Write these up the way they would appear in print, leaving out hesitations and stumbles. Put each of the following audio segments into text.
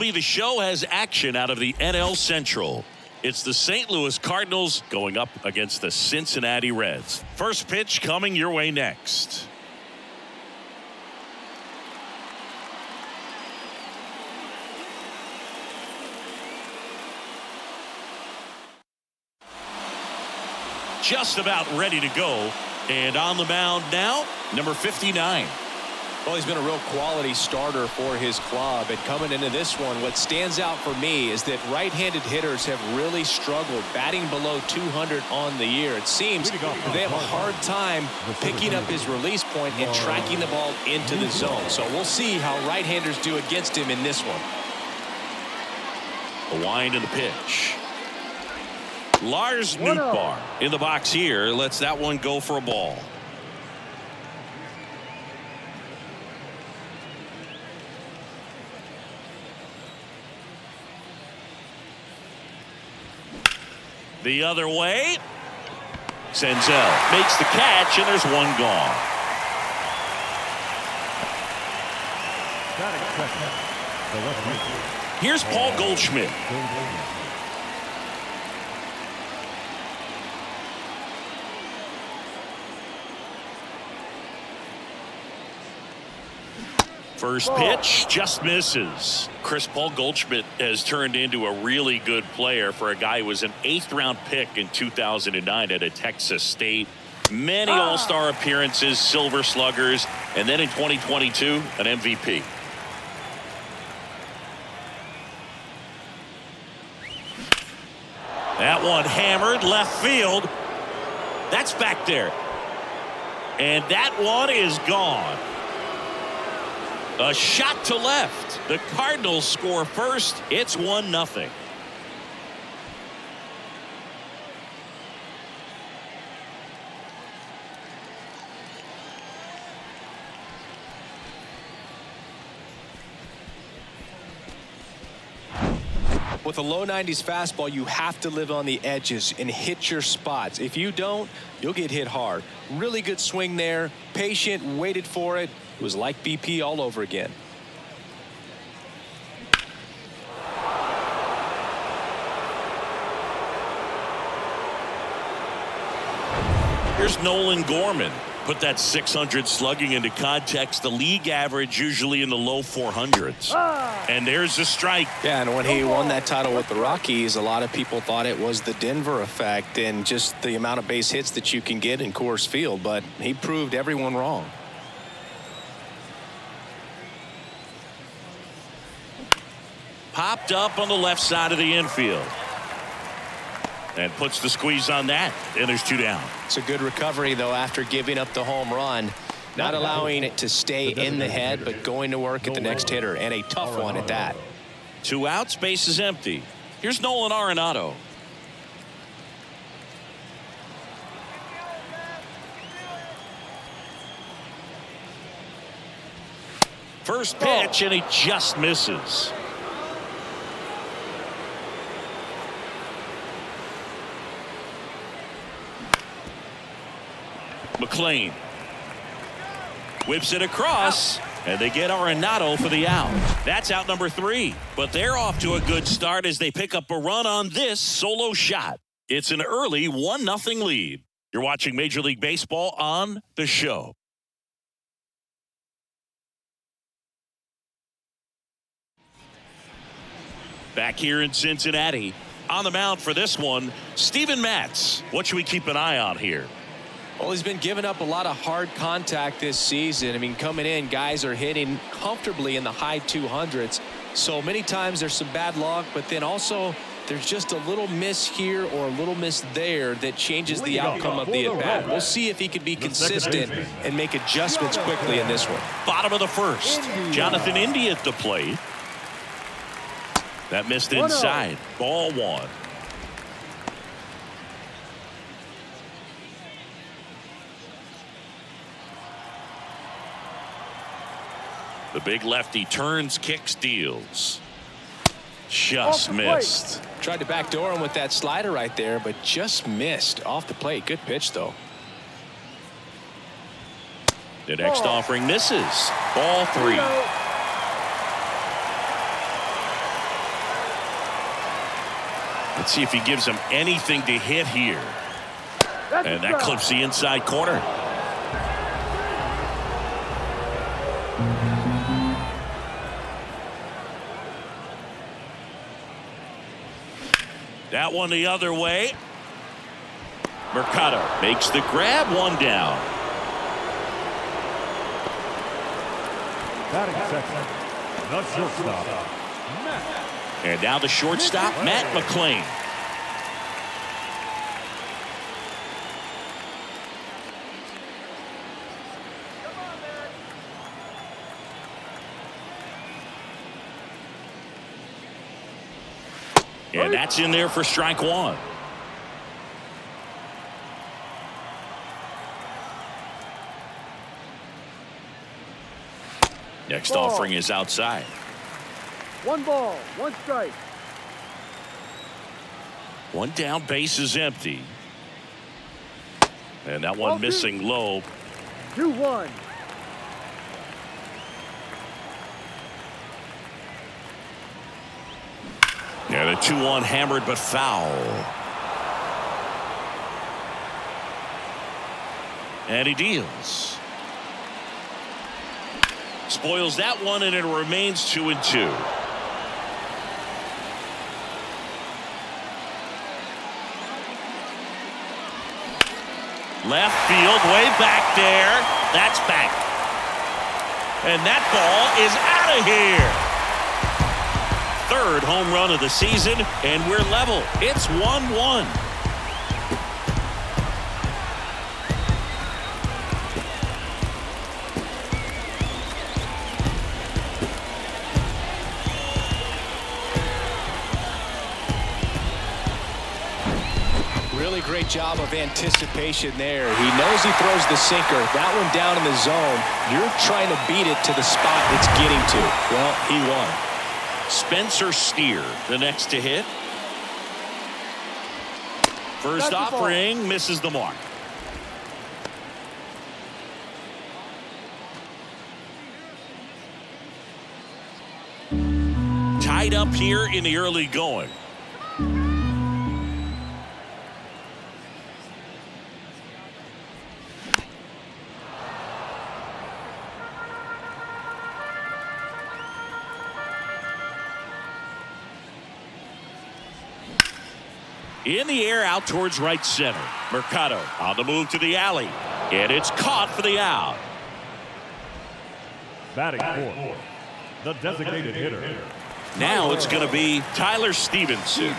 The show has action out of the NL Central. It's the St. Louis Cardinals going up against the Cincinnati Reds. First pitch coming your way next. Just about ready to go. And on the mound now, number 59. Well, he's been a real quality starter for his club. And coming into this one, what stands out for me is that right-handed hitters have really struggled batting below 200 on the year. It seems they have a hard time picking up his release point and tracking the ball into the zone. So we'll see how right-handers do against him in this one. The wind and the pitch. Lars Nootbaar in the box here. Lets that one go for a ball. The other way. Senzel makes the catch, and there's one gone. Here's Paul Goldschmidt. First pitch just misses. Paul Goldschmidt has turned into a really good player for a guy who was an 8th-round pick in 2009 at Texas State. Many All-Star appearances, Silver Sluggers, and then in 2022, an MVP. That one hammered left field. That's back there. And that one is gone. A shot to left. The Cardinals score first. It's 1-0. With a low 90s fastball, you have to live on the edges and hit your spots. If you don't, you'll get hit hard. Really good swing there. Patient, waited for it. It was like BP all over again. Here's Nolan Gorman. Put that 600 slugging into context. The league average usually in the low 400s. And there's a strike. Yeah, and when he won that title with the Rockies, a lot of people thought it was the Denver effect and just the amount of base hits that you can get in Coors Field. But he proved everyone wrong. Popped up on the left side of the infield. And puts the squeeze on that. And there's 2 down. It's a good recovery, though, after giving up the home run. Not allowing it to stay in the head, but going to work at the next hitter. And a tough one at that. 2 outs, base is empty. Here's Nolan Arenado. First pitch, and he just misses. McLean whips it across, and they get Arenado for the out. That's out number 3, but they're off to a good start as they pick up a run on this solo shot. It's an early 1-0 lead. You're watching Major League Baseball on the show. Back here in Cincinnati, on the mound for this one, Steven Matz. What should we keep an eye on here? Well, he's been giving up a lot of hard contact this season. I mean, coming in, guys are hitting comfortably in the high 200s. So many times there's some bad luck, but then also there's just a little miss here or a little miss there that changes the outcome of the at-bat. We'll see if he can be consistent and make adjustments quickly in this one. Bottom of the first. Jonathan India at the plate. That missed inside. Ball 1. The big lefty turns, kicks, deals. Just missed. Tried to backdoor him with that slider right there, but just missed off the plate. Good pitch, though. The next offering misses. Ball 3. Let's see if he gives him anything to hit here. And that clips the inside corner. That one the other way. Mercado makes the grab, one down. Batting second, the shortstop. And now the shortstop, Matt McLean. And that's in there for strike one. Next offering is outside. 1 ball, 1 strike. One down, base is empty. And that one missing low. 2-1. And a 2-1 hammered but foul. And he deals. Spoils that one, and it remains 2-2. Left field, way back there. That's back. And that ball is out of here. Third home run of the season, and we're level. It's 1-1. Really great job of anticipation there. He knows he throws the sinker. That one down in the zone. You're trying to beat it to the spot it's getting to. Well, he won. Spencer Steer, the next to hit. First offering misses the mark. Tied up here in the early going. In the air, out towards right center. Mercado on the move to the alley. And it's caught for the out. Batting fourth, the designated hitter. Now it's going to be Tyler Stevenson.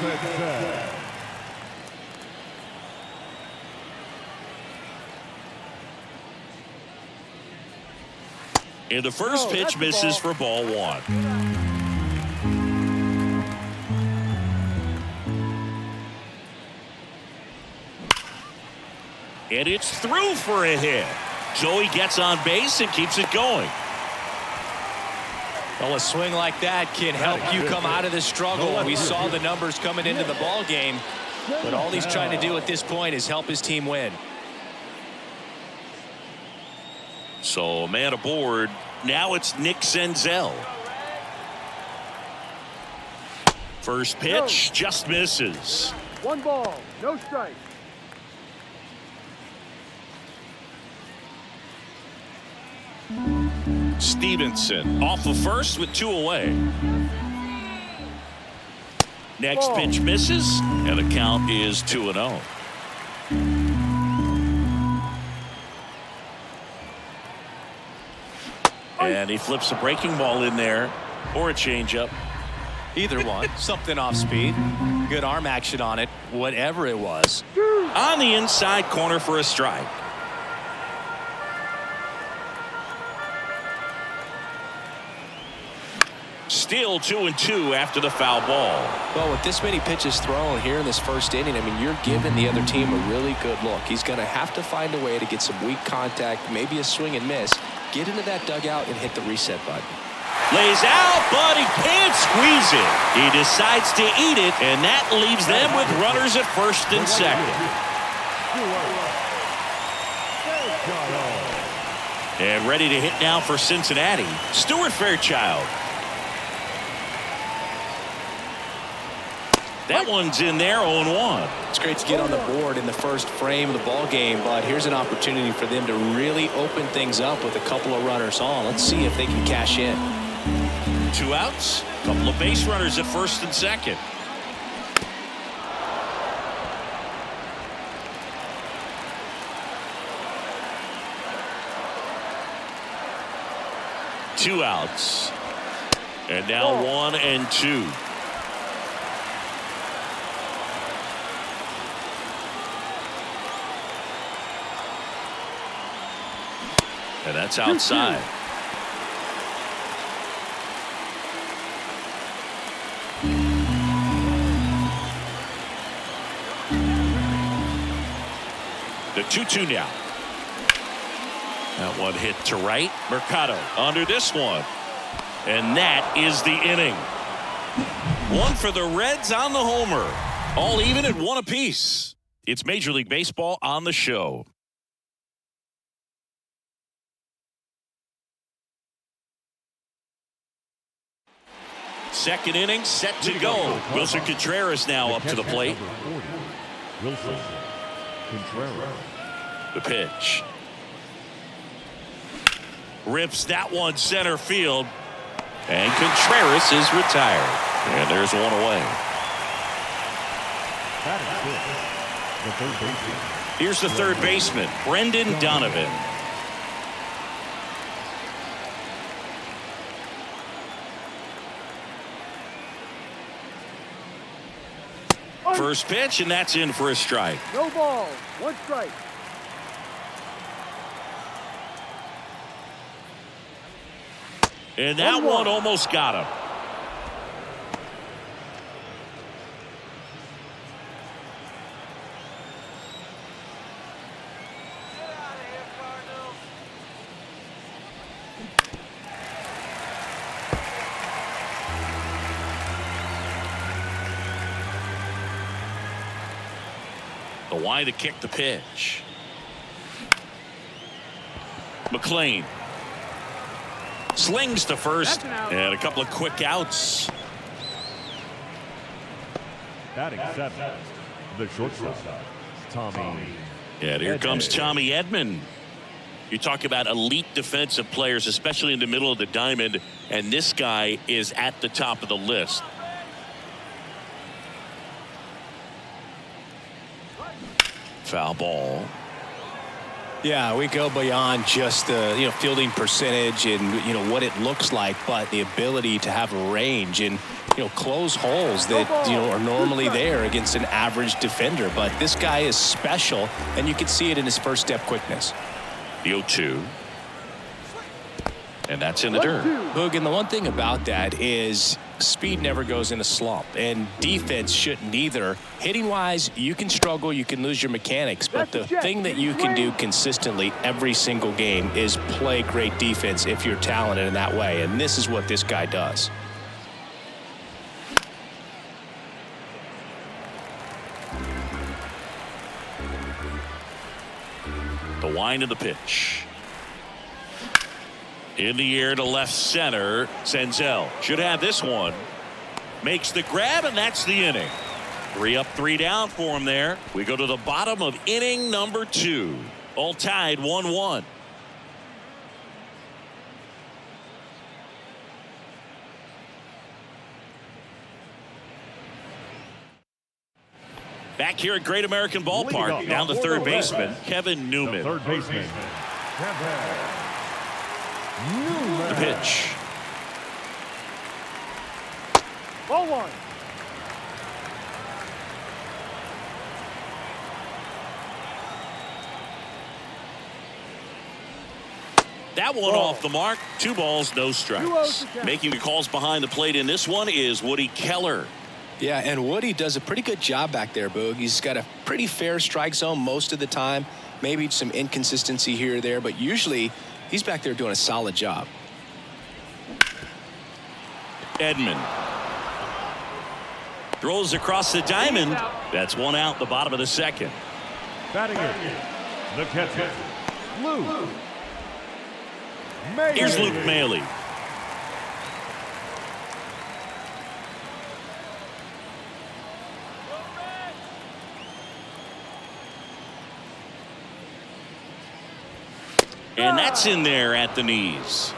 And the first pitch misses for ball one. And it's through for a hit. Joey gets on base and keeps it going. Well, a swing like that can help you come out of this struggle. We saw the numbers coming into the ball game, but all he's trying to do at this point is help his team win. So a man aboard. Now it's Nick Senzel. First pitch just misses. 1 ball, no strike. Stevenson off of first with 2 away. Next pitch misses, and the count is 2-0. And he flips a breaking ball in there, or a changeup. Either one. Something off speed. Good arm action on it, whatever it was. On the inside corner for a strike. Still 2-2 after the foul ball. Well, with this many pitches thrown here in this first inning, I mean, you're giving the other team a really good look. He's going to have to find a way to get some weak contact, maybe a swing and miss, get into that dugout and hit the reset button. Lays out, but he can't squeeze it. He decides to eat it, and that leaves them with runners at first and second. And ready to hit now for Cincinnati, Stuart Fairchild. That one's in there, 0-1. It's great to get on the board in the first frame of the ball game, but here's an opportunity for them to really open things up with a couple of runners on. Let's see if they can cash in. 2 outs, couple of base runners at first and second. Two outs. And now 1 and 2. And that's outside. The 2-2 now. That one hit to right. Mercado under this one. And that is the inning. One for the Reds on the homer. All even at 1 apiece. It's Major League Baseball on the show. Second inning set to go. Wilson Contreras now up to the plate. Wilson Contreras. The pitch. Rips that one center field. And Contreras is retired. And there's one away. The third baseman. Here's the third baseman, Brendan Donovan. First pitch, and that's in for a strike. No ball. 1 strike. And that one almost got him. The wide to kick the pitch. McLean slings to first, and a couple of quick outs. Batting 7, the shortstop, Tommy. Yeah, here comes Tommy Edman. You talk about elite defensive players, especially in the middle of the diamond, and this guy is at the top of the list. Foul ball. Yeah, we go beyond just the fielding percentage and what it looks like, but the ability to have range and close holes that are normally there against an average defender. But this guy is special, and you can see it in his first step quickness. The 0-2. And that's in the dirt. Boog, and the one thing about that is speed never goes in a slump, and defense shouldn't either. Hitting wise, you can struggle, you can lose your mechanics, but the thing that you can do consistently every single game is play great defense if you're talented in that way, and this is what this guy does. The wind of the pitch. In the air to left center. Senzel should have this one. Makes the grab, and that's the inning. 3 up, 3 down for him there. We go to the bottom of inning number 2. All tied 1-1. Back here at Great American Ballpark, down to third baseman, Kevin Newman. Third baseman, Kevin Newman. The pitch. Ball 1. That one off the mark. 2 balls, no strikes. Making the calls behind the plate in this one is Woody Keller. Yeah, and Woody does a pretty good job back there, Boog. He's got a pretty fair strike zone most of the time. Maybe some inconsistency here or there, but usually he's back there doing a solid job. Edman throws across the diamond. That's 1 out, the bottom of the second. Batting it, the catcher, Luke. Here's Luke Maile. And that's in there at the knees.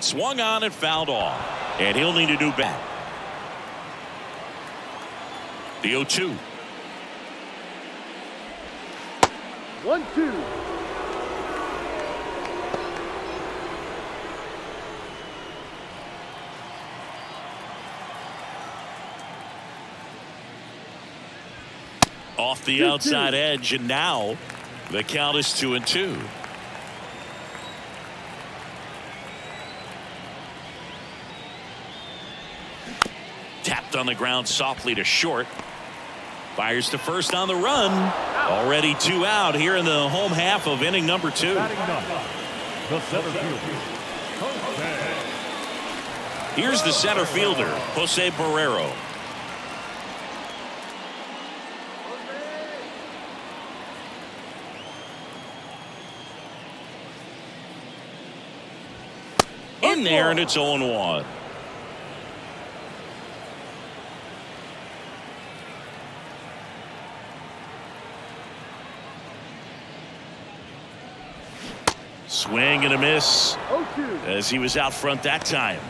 Swung on and fouled off. And he'll need a new bat. The 0-2. 1-2. Off the outside edge, and now the count is 2-2. Tapped on the ground softly to short. Fires to first on the run. Already 2 out here in the home half of inning number 2. The center fielder, Here's the center fielder, Jose Barrero. In there, and it's 0-1. Swing and a miss 0-2. as he was out front that time.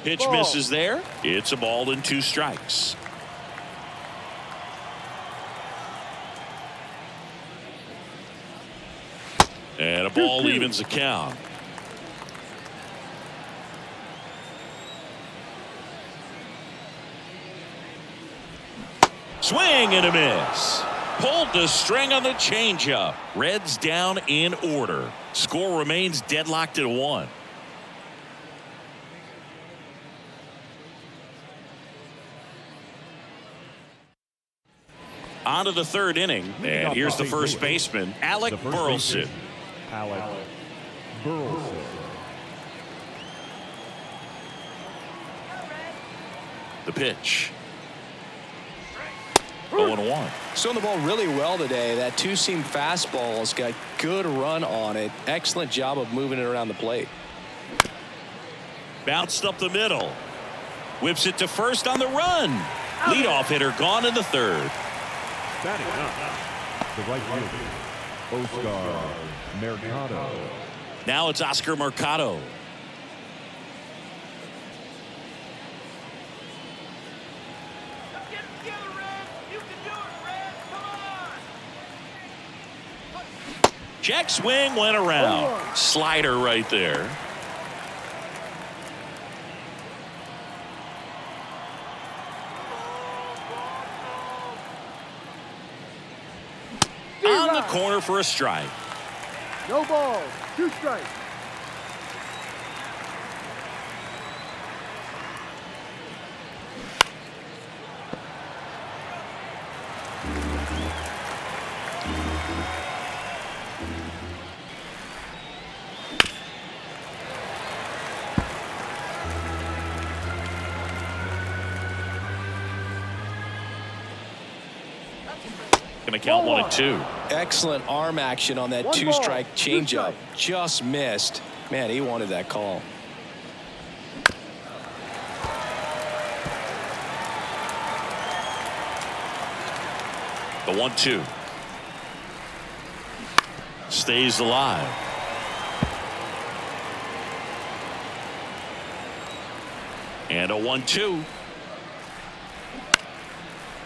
Pitch Ball. misses there. It's a ball and 2 strikes. And a ball 2-2. evens the count. Swing and a miss. Pulled the string on the changeup. Reds down in order. Score remains deadlocked at 1. On to the 3rd inning, and here's the first baseman, Alec Burleson. Alec Burleson. The pitch. 0-1. Throwing the ball really well today. That 2-seam fastball has got good run on it. Excellent job of moving it around the plate. Bounced up the middle. Whips it to first on the run. Leadoff hitter gone in the 3rd. Batting up, the right fielder, Oscar Mercado. Now it's Oscar Mercado. Check swing went around. Slider right there. On the corner for a strike. No balls. 2 strikes. Going to count 1-2. Excellent arm action on that 2-strike changeup. Just missed. Man, he wanted that call. The 1-2. Stays alive. And a 1-2.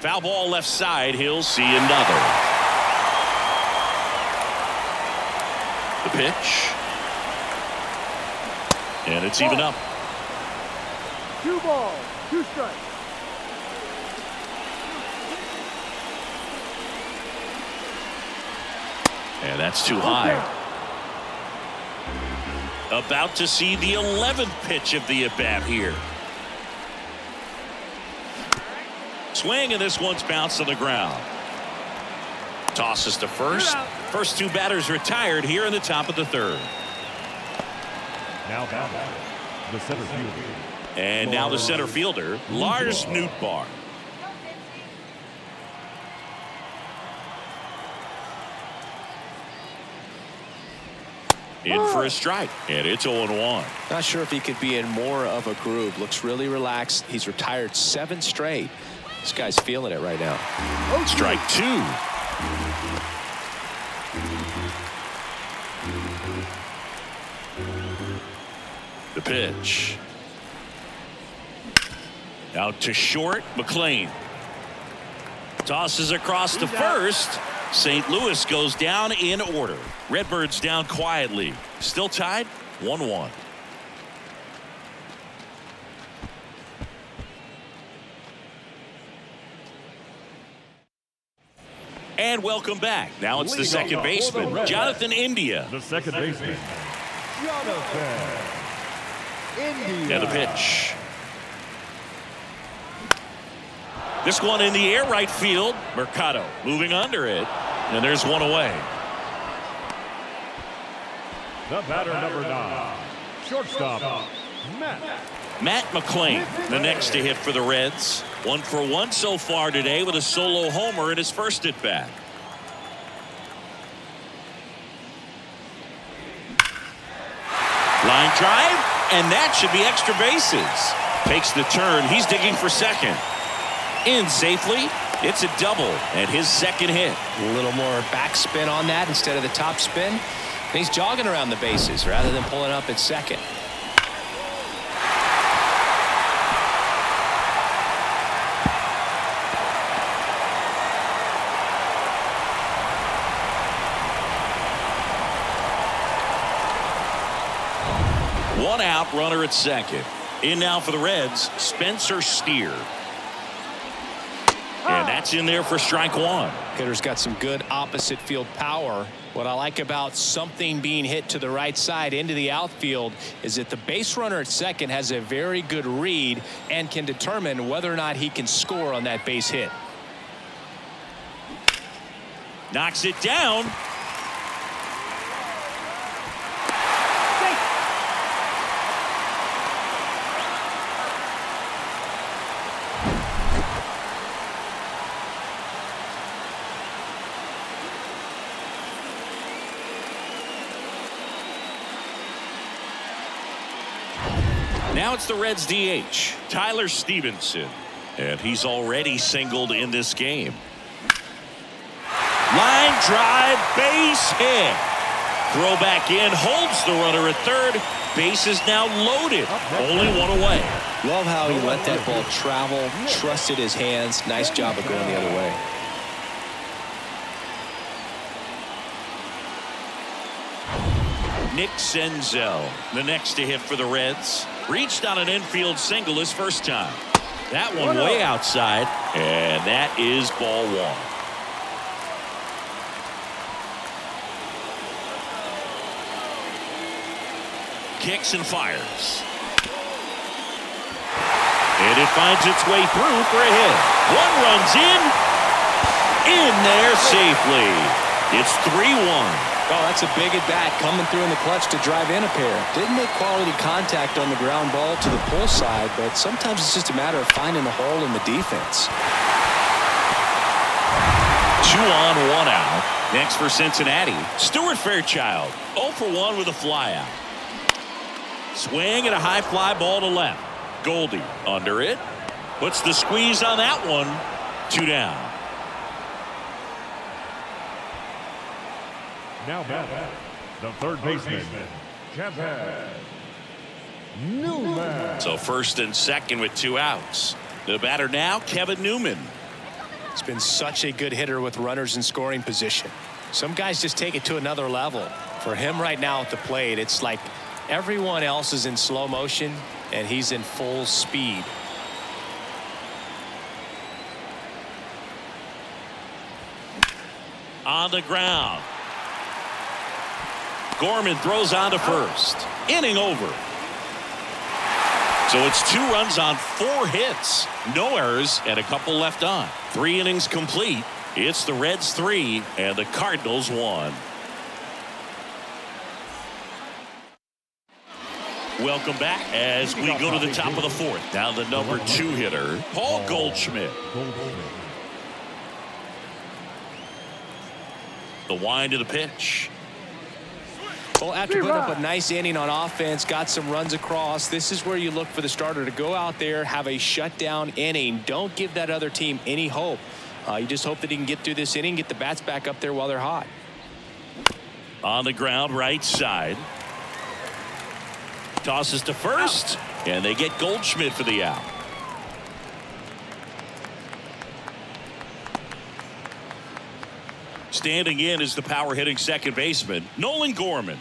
Foul ball left side. He'll see another. The pitch. And it's even up. 2 balls. 2 strikes. And that's too high. About to see the 11th pitch of the at-bat here. Swing, and this one's bounced on the ground. Tosses to first. First 2 batters retired here in the top of the 3rd. Now batting, the center fielder. And now the center fielder, Lars Nootbaar. In for a strike, and it's 0-1. Not sure if he could be in more of a groove. Looks really relaxed. He's retired 7 straight. This guy's feeling it right now. Strike 2. The pitch. Out to short, McLean. Tosses across to first. St. Louis goes down in order. Redbirds down quietly. Still tied, 1-1. And welcome back. Now it's the second baseman, Jonathan India. The second baseman, Jonathan India. And the pitch. This one in the air, right field. Mercado moving under it. And there's one away. The batter, number 9, shortstop, Matt McLean, the next to hit for the Reds. 1 for 1 so far today with a solo homer in his first at bat. Line drive, and that should be extra bases. Takes the turn. He's digging for second. In safely. It's a double and his second hit. A little more backspin on that instead of the top spin. And he's jogging around the bases rather than pulling up at second. One out, runner at second. In now for the Reds, Spencer Steer. And that's in there for strike 1. Hitter's got some good opposite field power. What I like about something being hit to the right side into the outfield is that the base runner at second has a very good read and can determine whether or not he can score on that base hit. Knocks it down. Now it's the Reds DH, Tyler Stevenson. And he's already singled in this game. Line drive, base hit. Throw back in, holds the runner at third. Base is now loaded. Only one away. Love how he let that ball travel, trusted his hands. Nice job of going the other way. Nick Senzel, the next to hit for the Reds. Reached on an infield single his first time. That one way outside, and that is ball 1. Kicks and fires. And it finds its way through for a hit. One runs in there safely. It's 3-1. Oh, that's a big at bat coming through in the clutch to drive in a pair. Didn't make quality contact on the ground ball to the pull side, but sometimes it's just a matter of finding the hole in the defense. 2 on, 1 out. Next for Cincinnati, Stuart Fairchild. 0 for 1 with a flyout. Swing and a high fly ball to left. Goldie under it. Puts the squeeze on that one. 2 down. Now batting, the third baseman, Kevin Newman. So first and second with 2 outs. The batter now, Kevin Newman. He's been such a good hitter with runners in scoring position. Some guys just take it to another level. For him right now at the plate, it's like everyone else is in slow motion and he's in full speed. On the ground. Gorman throws on to first. Inning over. So it's 2 runs on 4 hits. No errors and a couple left on. 3 innings complete. It's the Reds 3 and the Cardinals 1. Welcome back as we go to the top of the 4th. Now the number 2 hitter, Paul Goldschmidt. The wind of the pitch. Well, after putting up a nice inning on offense, got some runs across, this is where you look for the starter to go out there, have a shutdown inning. Don't give that other team any hope. You just hope that he can get through this inning, get the bats back up there while they're hot. On the ground, right side. Tosses to first, and they get Goldschmidt for the out. Standing in is the power hitting second baseman, Nolan Gorman.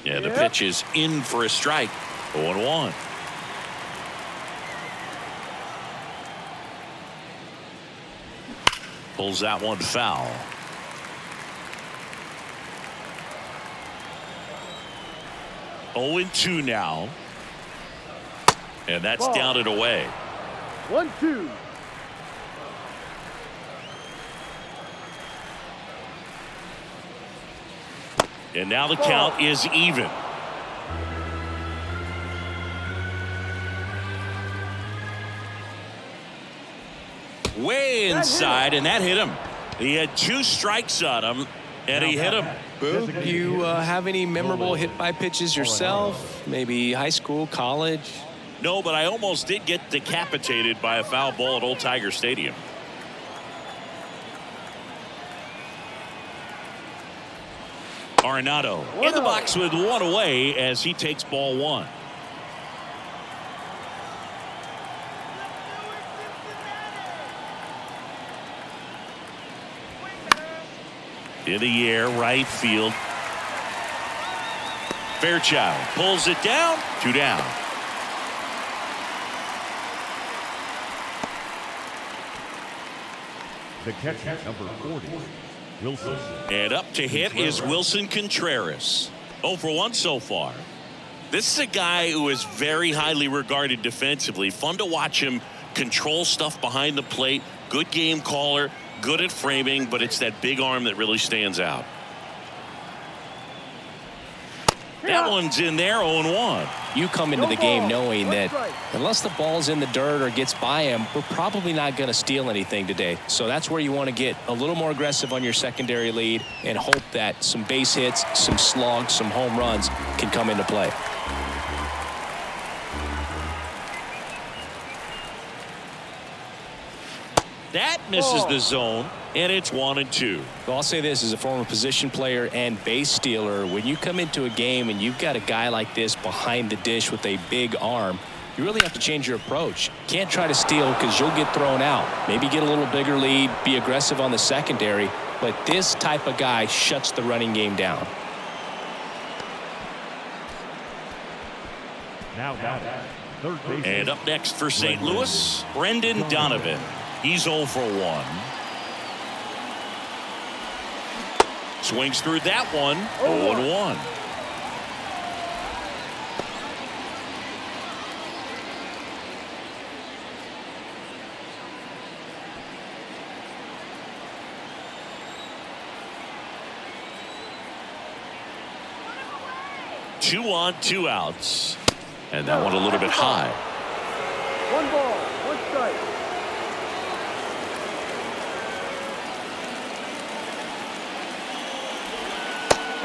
Yeah, the pitch is in for a strike. 0-1. Pulls that one foul. Oh, 0-2 now. And that's Ball. down and away. 1-2. And now the count is even. Way inside, and that hit him. He had 2 strikes on him, and he hit him. Boo, you have any memorable hit-by pitches yourself? Maybe high school, college? No, but I almost did get decapitated by a foul ball at Old Tiger Stadium. Arenado in the box with 1 away as he takes ball 1. In the air, right field. Fairchild pulls it down. 2 down. The catcher, number 40, Wilson. And up to hit is Wilson Contreras. 0 for 1 so far. This is a guy who is very highly regarded defensively. Fun to watch him control stuff behind the plate. Good game caller. Good at framing, but it's that big arm that really stands out. That one's in there, 0-1. You come into the game knowing that unless the ball's in the dirt or gets by him, we're probably not going to steal anything today. So that's where you want to get a little more aggressive on your secondary lead and hope that some base hits, some slugs, some home runs can come into play. That misses the zone, and it's 1-2. Well, I'll say this as a former position player and base stealer. When you come into a game and you've got a guy like this behind the dish with a big arm, you really have to change your approach. Can't try to steal because you'll get thrown out. Maybe get a little bigger lead, be aggressive on the secondary, but this type of guy shuts the running game down. Now batting, third base. And up next for St. Louis, Brendan Donovan. He's 0 for 1. Swings through that one. 0-1. Two on, 2 outs. And that one a little bit high. 1 ball, 1 strike.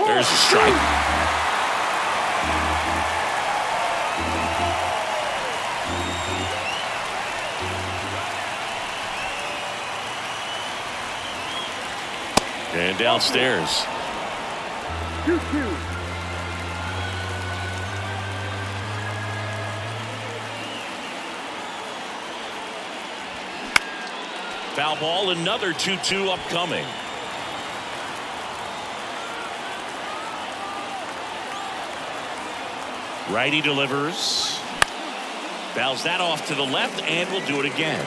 There's a strike. And downstairs. 2-2. Foul ball, another 2-2 upcoming. Righty delivers. Fouls that off to the left, and will do it again.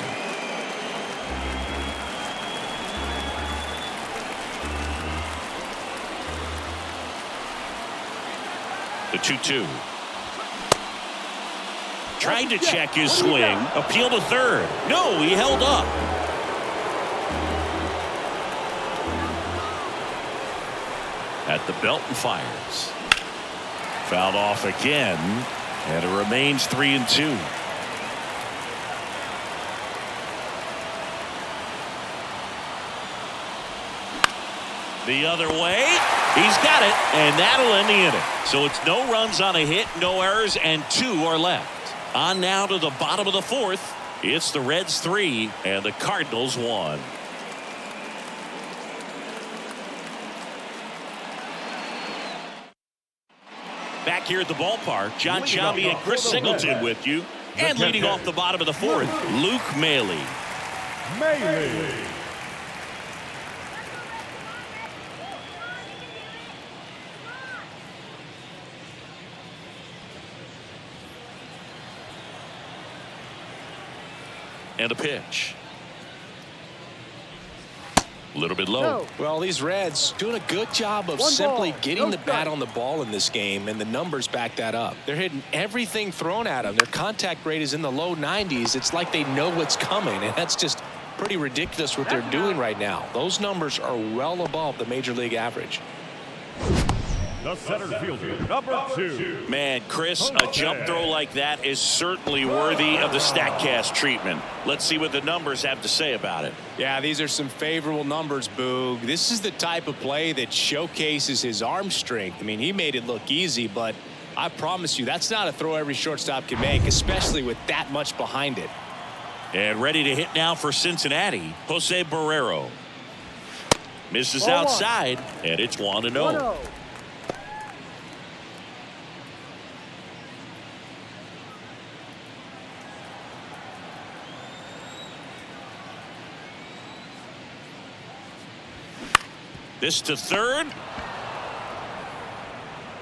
The 2-2. Tried to check his swing. Appeal to third. No, he held up. At the belt and fires. Fouled off again. And it remains 3-2. The other way. He's got it, and that'll end the inning. So it's no runs on a hit, no errors, and 2 are left. On now to the bottom of the 4th. It's the Reds 3 and the Cardinals 1. Back here at the ballpark, John Sciambi and Chris Singleton with you. And leading off the bottom of the 4th, Luke Maile. And a pitch. A little bit low. No. Well, these Reds doing a good job of simply getting the bat on the ball in this game, and the numbers back that up. They're hitting everything thrown at them. Their contact rate is in the low 90s. It's like they know what's coming, and that's just pretty ridiculous what they're doing right now. Those numbers are well above the major league average. The center fielder, number 2. Man, Chris, a jump throw like that is certainly worthy of the StatCast treatment. Let's see what the numbers have to say about it. Yeah, these are some favorable numbers, Boog. This is the type of play that showcases his arm strength. I mean, he made it look easy, but I promise you, that's not a throw every shortstop can make, especially with that much behind it. And ready to hit now for Cincinnati, Jose Barrero. Misses outside, and it's 1-0. This to third.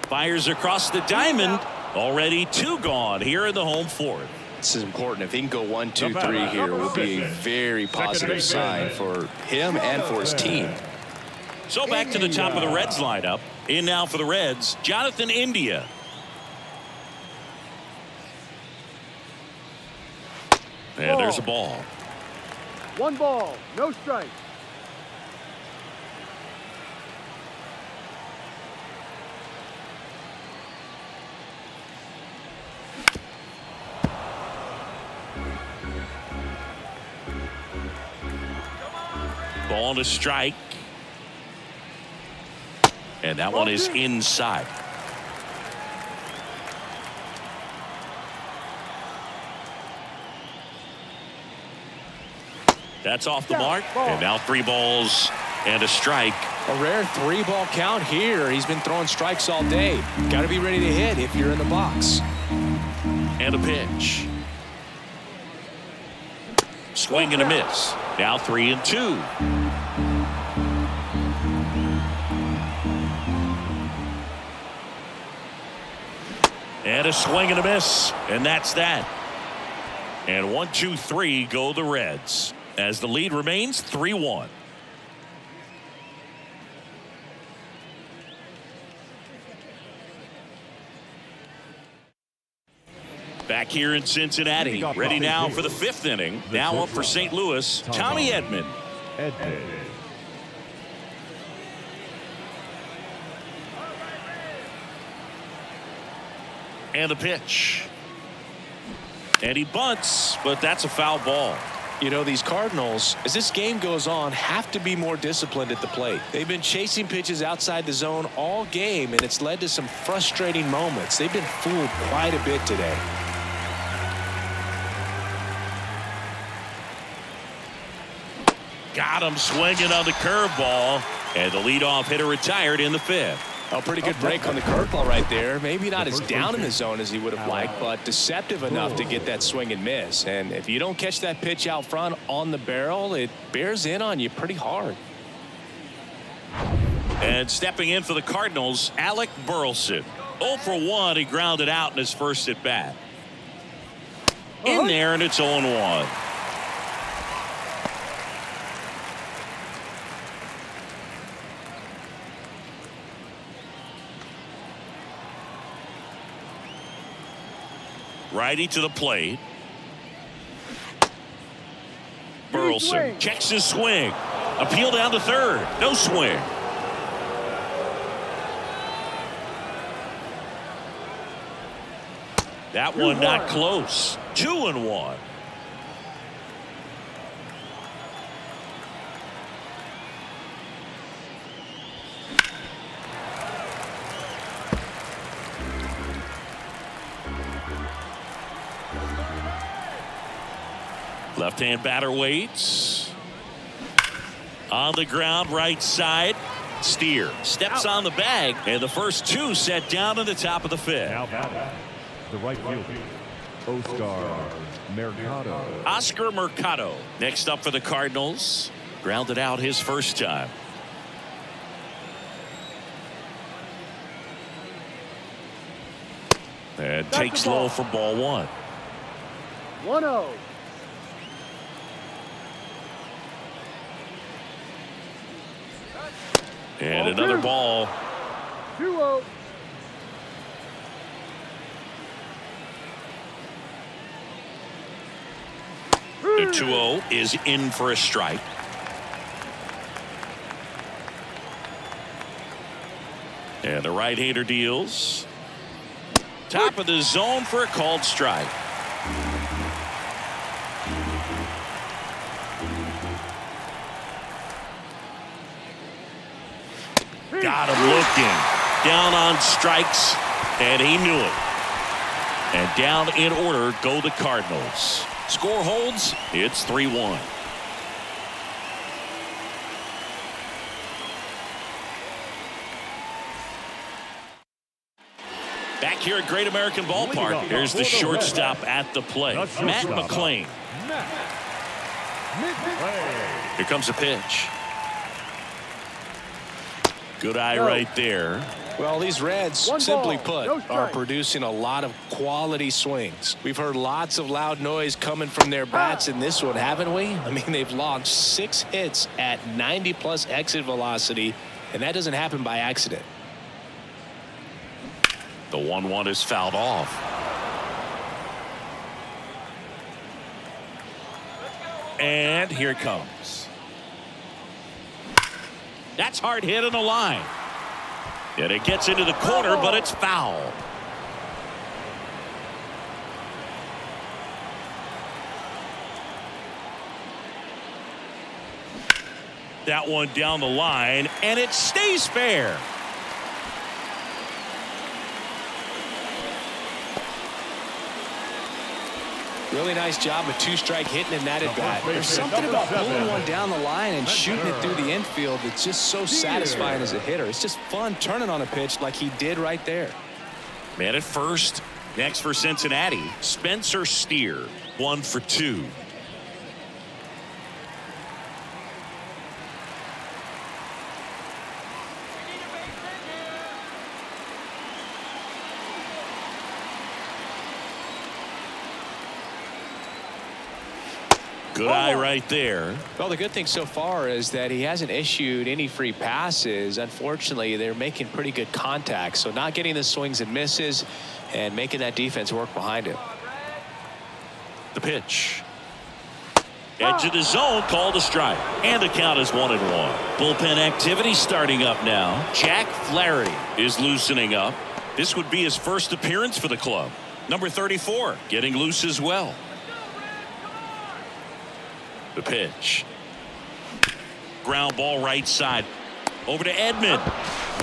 Fires across the diamond. Already 2 gone here in the home 4th. This is important. If he can go 1, 2, 3 here, it will be a very positive sign for him and for his team. So back to the top of the Reds lineup. In now for the Reds, Jonathan India. And there's a ball. 1 ball, no strike. Ball to strike. And that one is inside. That's off the mark. And now 3 balls and a strike. A rare 3-ball count here. He's been throwing strikes all day. Got to be ready to hit if you're in the box. And a pitch. Swing and a miss. Now 3-2. And a swing and a miss. And that's that. And 1, 2, 3 go the Reds as the lead remains 3-1. Back here in Cincinnati, ready now for the 5th inning. Now up for St. Louis, Tommy Edman. And the pitch. And he bunts, but that's a foul ball. You know, these Cardinals, as this game goes on, have to be more disciplined at the plate. They've been chasing pitches outside the zone all game, and it's led to some frustrating moments. They've been fooled quite a bit today. Got him swinging on the curveball, and the leadoff hitter retired in the 5th. A pretty good break on the curveball right there. Maybe not as down in the zone as he would have liked, but deceptive enough to get that swing and miss. And if you don't catch that pitch out front on the barrel, it bears in on you pretty hard. And stepping in for the Cardinals, Alec Burleson. 0 for 1, he grounded out in his first at bat. In there, and it's 0-1. Righty to the plate. Burleson checks his swing. Appeal down to third. No swing. That one not close. 2-1. Left-hand batter waits. On the ground, right side. Steer steps on the bag, and the first two set down in the top of the fifth. Now batting, the right fielder, Oscar Mercado next up for the Cardinals. Grounded out his first time. And takes low for ball one. 1-0. And another ball. 2-0. The 2-0 is in for a strike. And the right-hander deals. Top of the zone for a called strike. Got him looking. Down on strikes, and he knew it. And down in order go the Cardinals. Score holds, it's 3-1. Back here at Great American Ballpark, here's the shortstop at the plate, Matt McClain. Here comes a pitch. Good eye right there. Well, these Reds, simply put, are producing a lot of quality swings. We've heard lots of loud noise coming from their bats in this one, haven't we? I mean, they've launched 6 hits at 90+ exit velocity, and that doesn't happen by accident. The 1-1 is fouled off. And here it comes. That's hard hit on the line. And it gets into the corner, but it's foul. That one down the line, and it stays fair. Really nice job of 2-strike hitting in that at bat. There's something about pulling one down the line and shooting it through the infield that's just so satisfying as a hitter. It's just fun turning on a pitch like he did right there. Man at first. Next for Cincinnati, Spencer Steer, 1 for 2. Good eye right there. Well, the good thing so far is that he hasn't issued any free passes. Unfortunately, they're making pretty good contact, so not getting the swings and misses and making that defense work behind him. The pitch. Edge of the zone, called a strike. And the count is 1-1. Bullpen activity starting up now. Jack Flaherty is loosening up. This would be his first appearance for the club. Number 34 getting loose as well. The pitch. Ground ball right side. Over to Edman.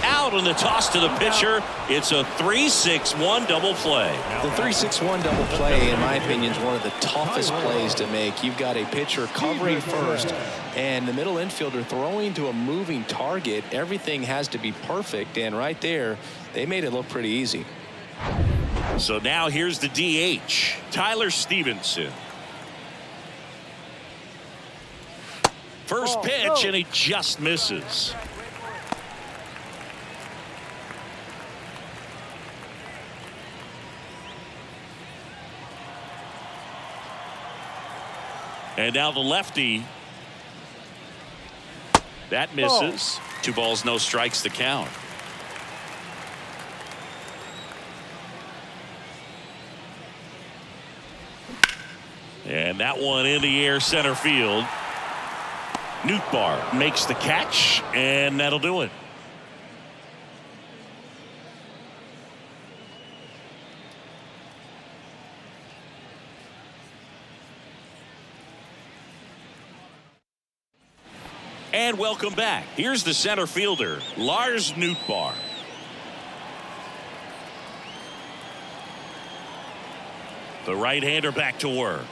Out on the toss to the pitcher. It's a 3-6-1 double play. The 3-6-1 double play, in my opinion, is one of the toughest plays to make. You've got a pitcher covering first and the middle infielder throwing to a moving target. Everything has to be perfect, and right there, they made it look pretty easy. So now here's the DH, Tyler Stevenson. First pitch, and he just misses. And now the lefty. That misses. 2 balls, no strikes to count. And that one in the air center field. Nootbaar makes the catch, and that'll do it. And welcome back. Here's the center fielder, Lars Nootbaar. The right-hander back to work.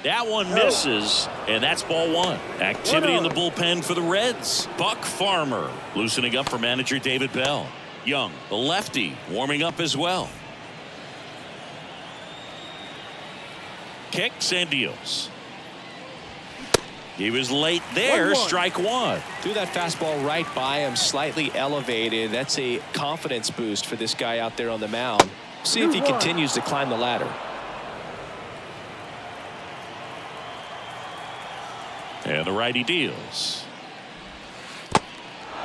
That one misses, and that's ball one. Activity in the bullpen for the Reds. Buck Farmer loosening up for manager David Bell. Young, the lefty, warming up as well. Kicks and deals. He was late there. 1-1. Strike one. Threw that fastball right by him, slightly elevated. That's a confidence boost for this guy out there on the mound. See if he continues to climb the ladder. And the righty deals.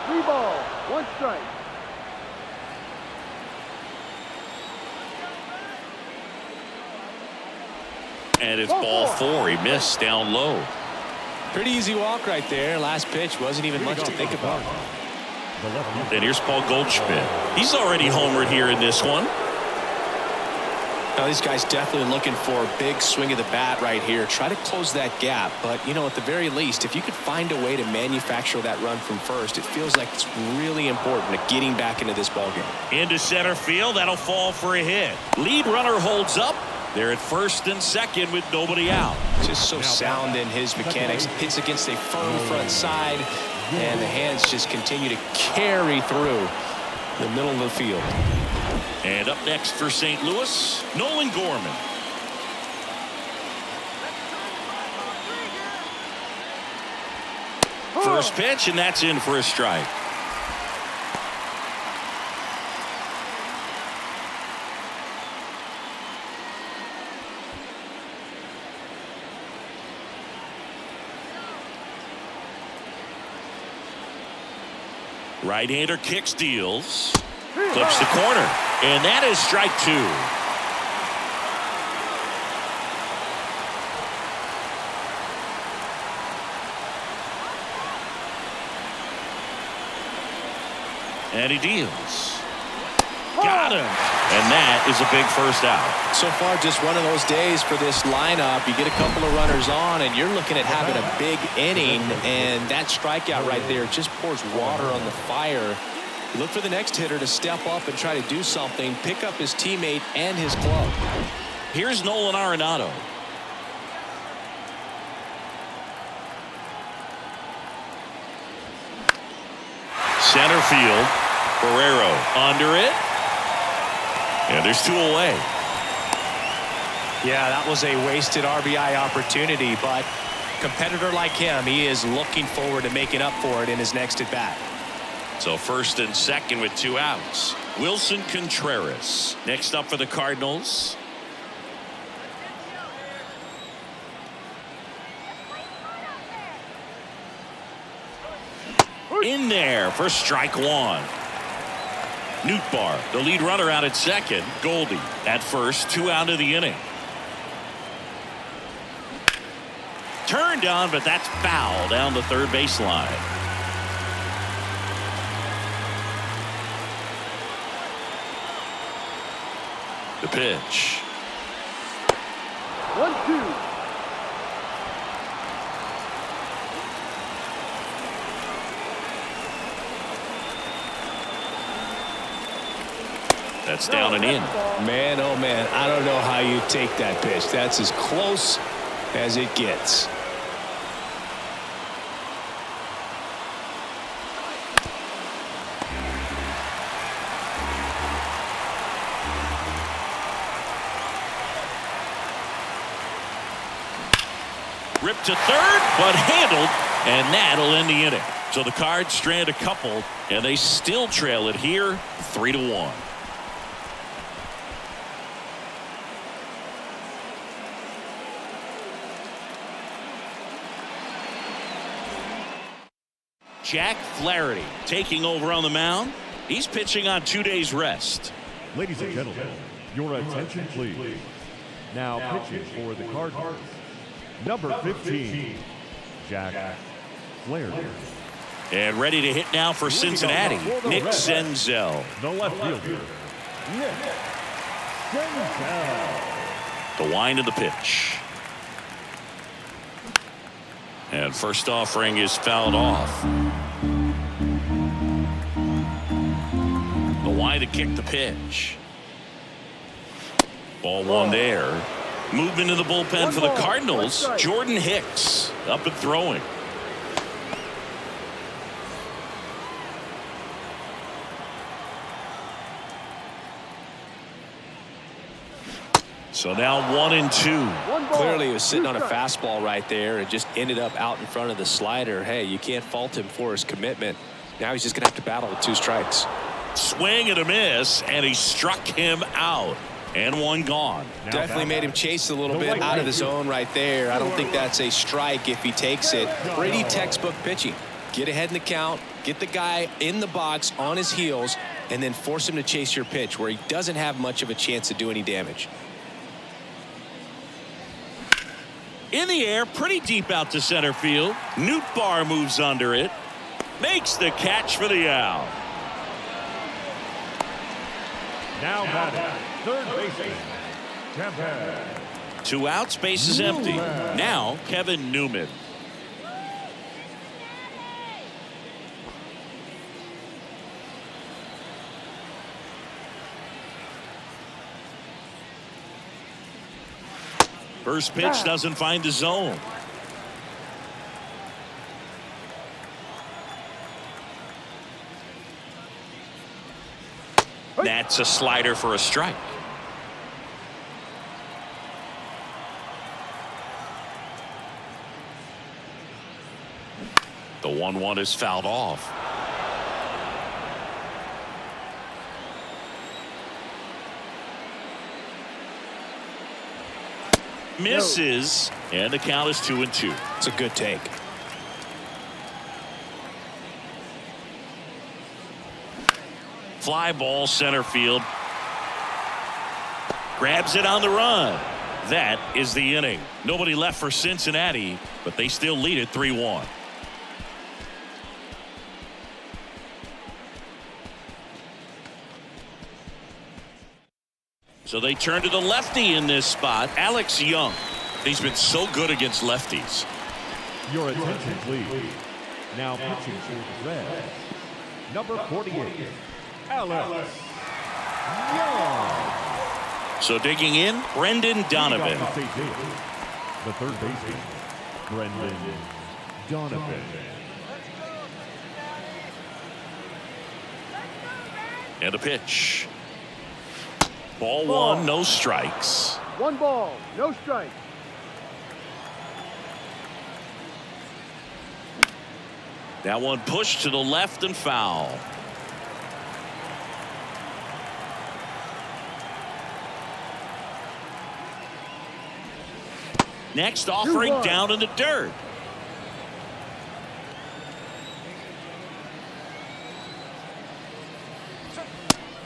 3 balls, 1 strike. And it's ball 4. He missed down low. Pretty easy walk right there. Last pitch wasn't even much to think about. And here's Paul Goldschmidt. He's already homered here in this one. Now, this guy's definitely looking for a big swing of the bat right here. Try to close that gap. But, you know, at the very least, if you could find a way to manufacture that run from first, it feels like it's really important to getting back into this ballgame. Into center field. That'll fall for a hit. Lead runner holds up. They're at first and second with nobody out. Just so sound in his mechanics. Hits against a firm front side, and the hands just continue to carry through the middle of the field. And up next for St. Louis, Nolan Gorman. First pitch, and that's in for a strike. Right-hander kicks, deals. Clips the corner. And that is strike 2. And he deals. Got him. And that is a big first out. So far, just one of those days for this lineup. You get a couple of runners on, and you're looking at having a big inning, and that strikeout right there just pours water on the fire. You look for the next hitter to step up and try to do something, pick up his teammate and his glove. Here's Nolan Arenado. Center field. Barrero under it. And there's 2 away. Yeah, that was a wasted RBI opportunity, but competitor like him, he is looking forward to making up for it in his next at bat. So first and second with 2 outs. Wilson Contreras next up for the Cardinals. In there for strike 1. Nootbaar, the lead runner, out at second. Goldie at first, 2 out of the inning. Turned on, but that's foul down the third baseline. The pitch. 1-2. That's down and in. Man, oh man, I don't know how you take that pitch. That's as close as it gets. Ripped to third, but handled, and that'll end the inning. So the Cards strand a couple, and they still trail it here 3-1. Jack Flaherty taking over on the mound. He's pitching on 2 days rest. Ladies and gentlemen, your attention please. Now pitching for the Cardinals, number 15, Jack Flaherty. And ready to hit now for Cincinnati, Nick Senzel. The left fielder, Nick Senzel. The wind of the pitch. And first offering is fouled off. The wide to kick the pitch. Ball one there. Movement in the bullpen for the Cardinals. Jordan Hicks up and throwing. So now 1-2. Clearly he was sitting on a fastball right there and just ended up out in front of the slider. Hey, you can't fault him for his commitment. Now he's just going to have to battle with 2 strikes. Swing and a miss, and he struck him out. And one gone. Definitely made him chase a little bit out of the zone right there. I don't think that's a strike if he takes it. Pretty textbook pitching. Get ahead in the count, get the guy in the box on his heels, and then force him to chase your pitch where he doesn't have much of a chance to do any damage. In the air, pretty deep out to center field. Nootbaar moves under it. Makes the catch for the out. Now batting, third baseman, Kevin. 2 outs, base is empty. Now Kevin Newman. First pitch doesn't find the zone. That's a slider for a strike. The 1-1 is fouled off. Misses, and the count is 2-2. It's a good take. Fly ball center field. Grabs it on the run. That is the inning. Nobody left for Cincinnati, but they still lead it 3-1. So they turn to the lefty in this spot, Alex Young. He's been so good against lefties. Your attention, please. Now pitching for the Reds, number 48, Alex Young. So digging in, Brendan Donovan. The third baseman, Brendan Donovan. And a pitch. Ball one, no strikes. 1 ball, no strike. That one pushed to the left and foul. Next offering down in the dirt.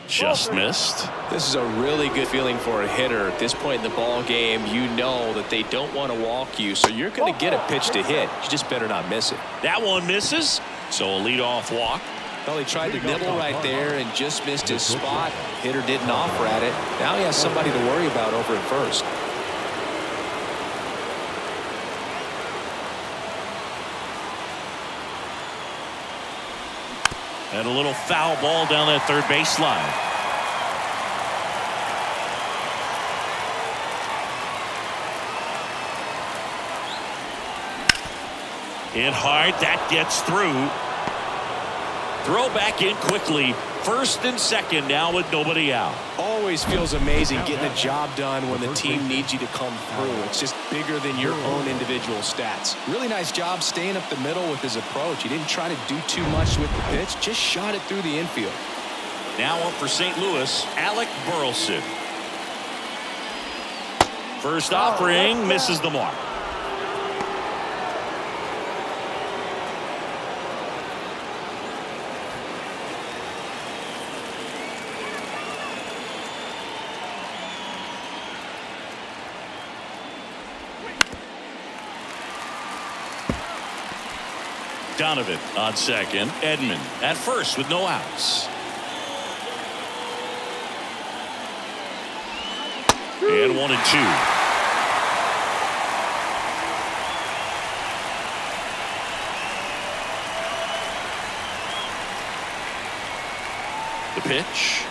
Just missed. This is a really good feeling for a hitter at this point in the ball game. You know that they don't want to walk you, so you're going to get a pitch to hit. You just better not miss it. That one misses, so a leadoff walk. Well, he tried to nibble right there and just missed his spot. Hitter didn't offer at it. Now he has somebody to worry about over at first. And a little foul ball down that third baseline. Hit hard, that gets through. Throw back in quickly. First and second now with nobody out. Always feels amazing getting a job done when the team needs you to come through. It's just bigger than your own individual stats. Really nice job staying up the middle with his approach. He didn't try to do too much with the pitch, just shot it through the infield. Now up for St. Louis, Alec Burleson. First offering misses the mark. Donovan on second. Edman at first with no outs. And 1-2. The pitch.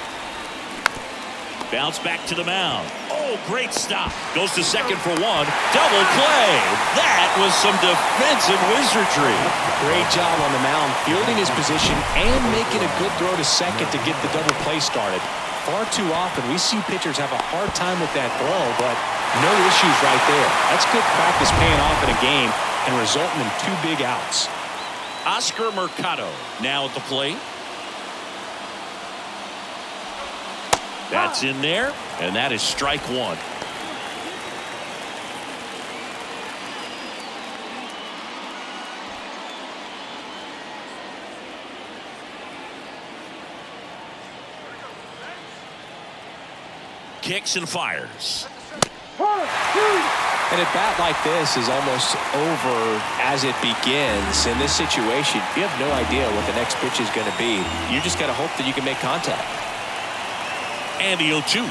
Bounce back to the mound. Oh, great stop. Goes to second for one. Double play. That was some defensive wizardry. Great job on the mound, fielding his position and making a good throw to second to get the double play started. Far too often we see pitchers have a hard time with that throw, but no issues right there. That's good practice paying off in a game and resulting in 2 big outs. Oscar Mercado now at the plate. That's in there, and that is strike one. Kicks and fires. And a bat like this is almost over as it begins. In this situation, you have no idea what the next pitch is going to be. You just got to hope that you can make contact. And the 0-2.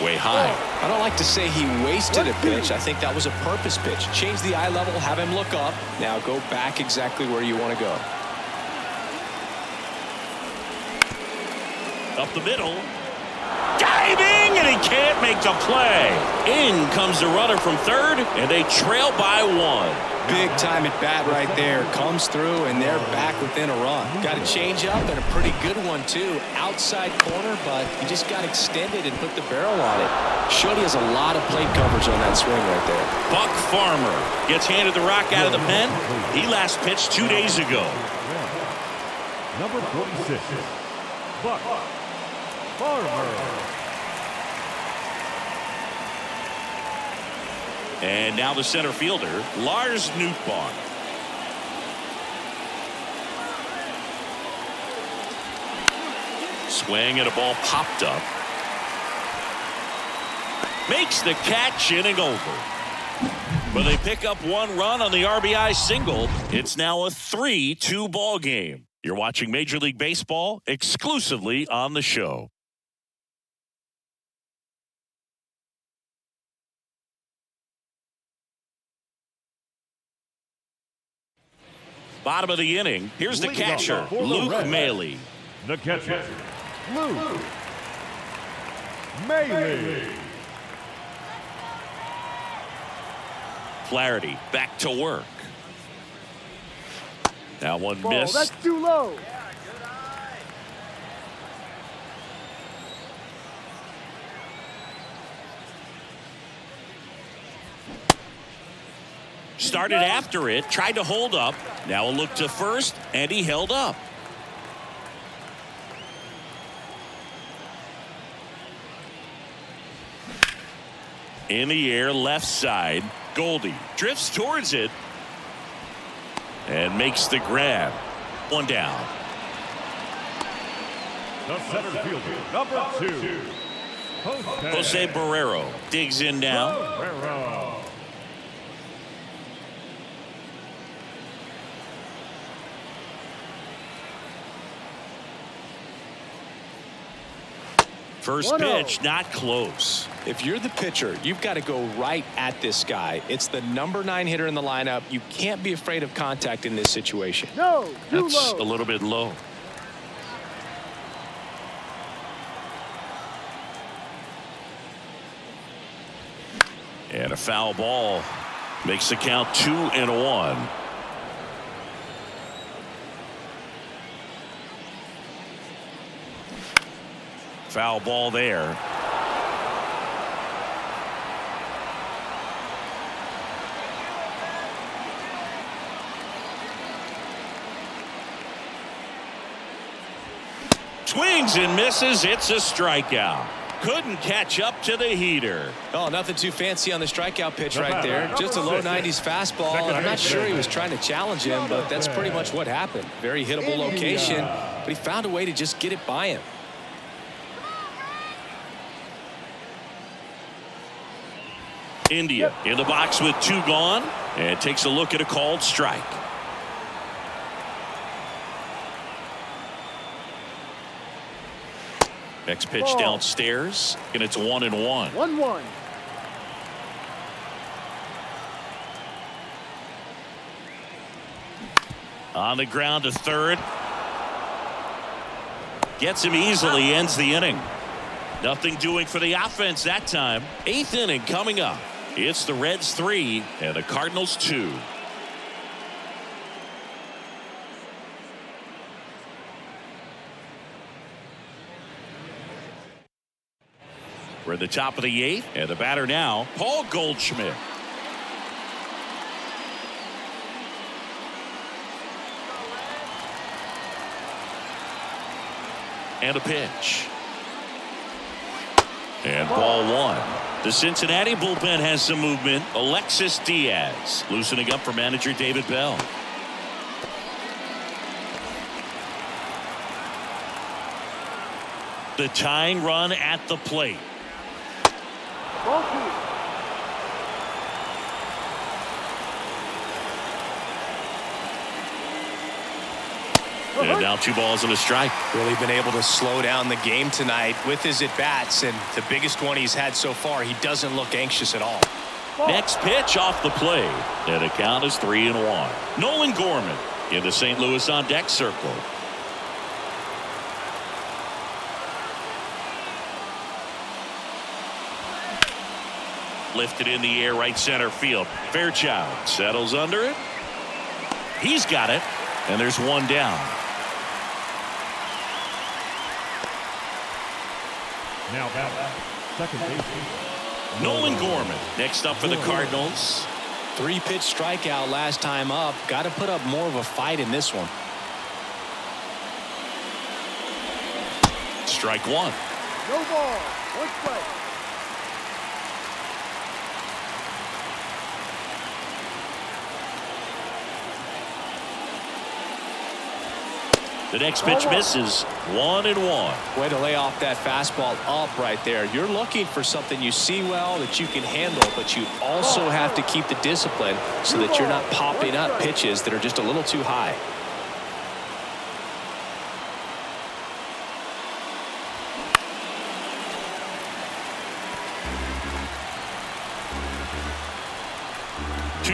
Way high. I don't like to say he wasted a pitch. I think that was a purpose pitch. Change the eye level, have him look up. Now go back exactly where you want to go. Up the middle. Diving, and he can't make the play. In comes the runner from third, and they trail by 1. Big time at bat right there. Comes through, and they're back within a run. Got a change up and a pretty good one, too. Outside corner, but he just got extended and put the barrel on it. Showed he has a lot of plate coverage on that swing right there. Buck Farmer gets handed the rock out of the pen. He last pitched 2 days ago. Number 46, Buck Farmer. And now the center fielder, Lars Nootbaar. Swing and a ball popped up. Makes the catch, inning over. But they pick up 1 run on the RBI single. It's now a 3-2 ball game. You're watching Major League Baseball exclusively on the show. Bottom of the inning. Here's the catcher, Luke Maile. The catcher, Luke Maile. Flaherty back to work. Now one miss. That's too low. Started after it, tried to hold up. Now a look to first, and he held up. In the air, left side. Goldie drifts towards it and makes the grab. 1 down. The center fielder, number 2, Jose Barrero digs in now. Barrero. First pitch, not close. If you're the pitcher, you've got to go right at this guy. It's the number 9 hitter in the lineup. You can't be afraid of contact in this situation. No, too That's low. a little bit low. And a foul ball makes the count 2-1. Foul ball there. Swings and misses. It's a strikeout. Couldn't catch up to the heater. Oh, nothing too fancy on the strikeout pitch right there. Just a low 90s fastball. I'm not sure he was trying to challenge him, but that's pretty much what happened. Very hittable location, but he found a way to just get it by him. India in the box with 2 gone and takes a look at a called strike. Next pitch downstairs, and it's 1-1. 1-1. On the ground to third. Gets him easily, ends the inning. Nothing doing for the offense that time. 8th inning coming up. It's the Reds 3 and the Cardinals 2. We're at the top of the 8th, and the batter now, Paul Goldschmidt. And a pitch. And ball 1. The Cincinnati bullpen has some movement. Alexis Diaz loosening up for manager David Bell. The tying run at the plate. Ball 2. And now 2 balls and a strike. Really been able to slow down the game tonight with his at-bats, and the biggest one he's had so far. He doesn't look anxious at all. Next pitch off the plate, and the count is 3-1. Nolan Gorman in the St. Louis on deck circle. Lifted in the air, right center field. Fairchild settles under it. He's got it, and there's 1 down. Now back, second baseman, Nolan Gorman next up for the Cardinals. 3-pitch strikeout last time up. Got to put up more of a fight in this one. Strike 1. No ball. 1 strike. The next pitch misses. 1-1. Way to lay off that fastball up right there. You're looking for something you see well that you can handle, but you also have to keep the discipline so that you're not popping up pitches that are just a little too high.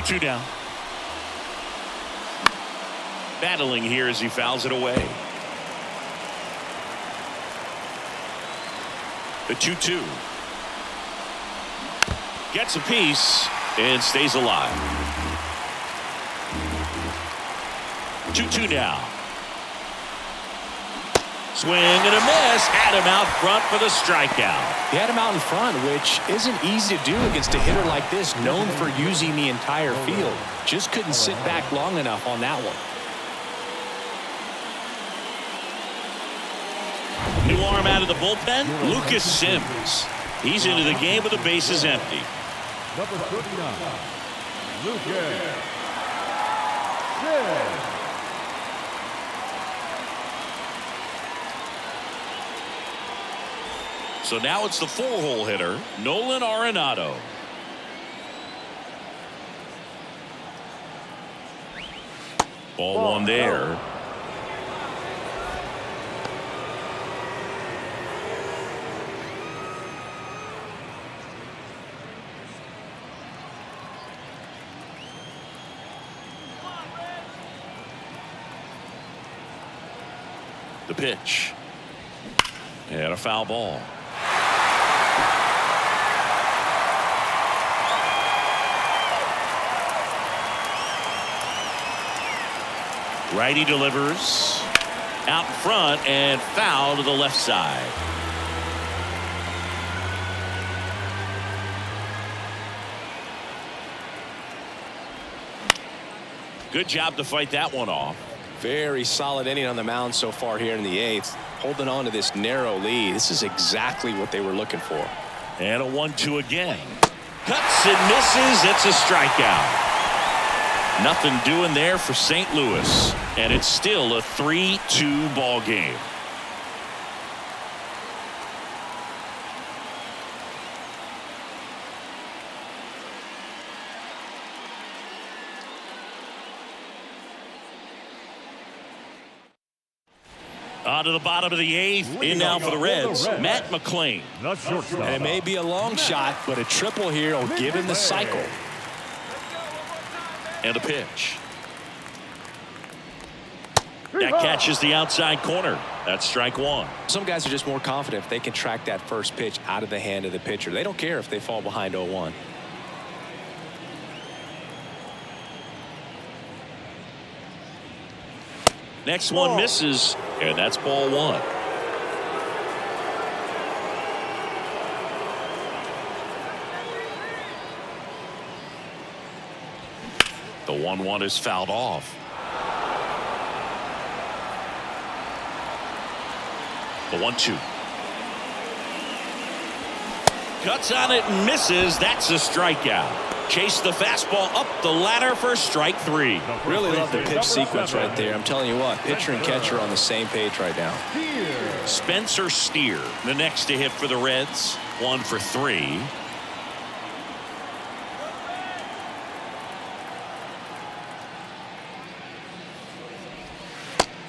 Two down. Battling here as he fouls it away. The 2-2. Gets a piece and stays alive. 2-2 now. Swing and a miss. Had him out front for the strikeout. He had him out in front, which isn't easy to do against a hitter like this, known for using the entire field. Just couldn't sit back long enough on that one. New arm out of the bullpen, Lucas Sims. He's into the game with the bases empty. number 39, Lucas Sims. So now it's the 4-hole hitter, Nolan Arenado. Ball 1 there. The pitch. And a foul ball. Righty delivers out in front and foul to the left side. Good job to fight that one off. Very solid inning on the mound so far here in the 8th. Holding on to this narrow lead. This is exactly what they were looking for. And a 1-2 again. Cuts and misses. It's a strikeout. Nothing doing there for St. Louis. And it's still a 3-2 ball game. On to the bottom of the 8th. In now for the Reds, Matt McClain. The shortstop. And it may be a long shot, but a triple here will give him the cycle. And a pitch. That catches the outside corner. That's strike one. Some guys are just more confident if they can track that first pitch out of the hand of the pitcher. They don't care if they fall behind 0-1. Next one misses, and that's ball one. The 1-1 is fouled off. The 1-2. Cuts on it and misses. That's a strikeout. Chase the fastball up the ladder for strike three. Really love the pitch sequence right there. I'm telling you what, pitcher and catcher are on the same page right now. Spencer Steer, the next to hit for the Reds. 1 for 3.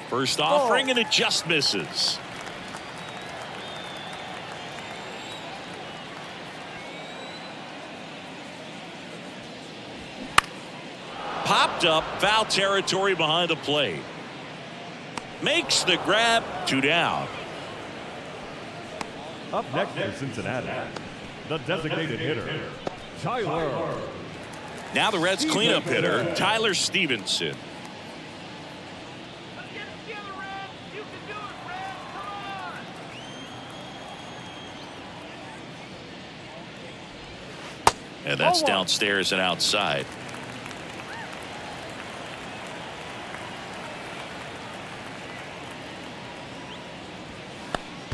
First offering, and it just misses. Popped up, foul territory behind the plate. Makes the grab, 2 down. Up next for Cincinnati, the designated hitter, Tyler. Now the Reds cleanup hitter, Tyler Stevenson. And that's downstairs and outside.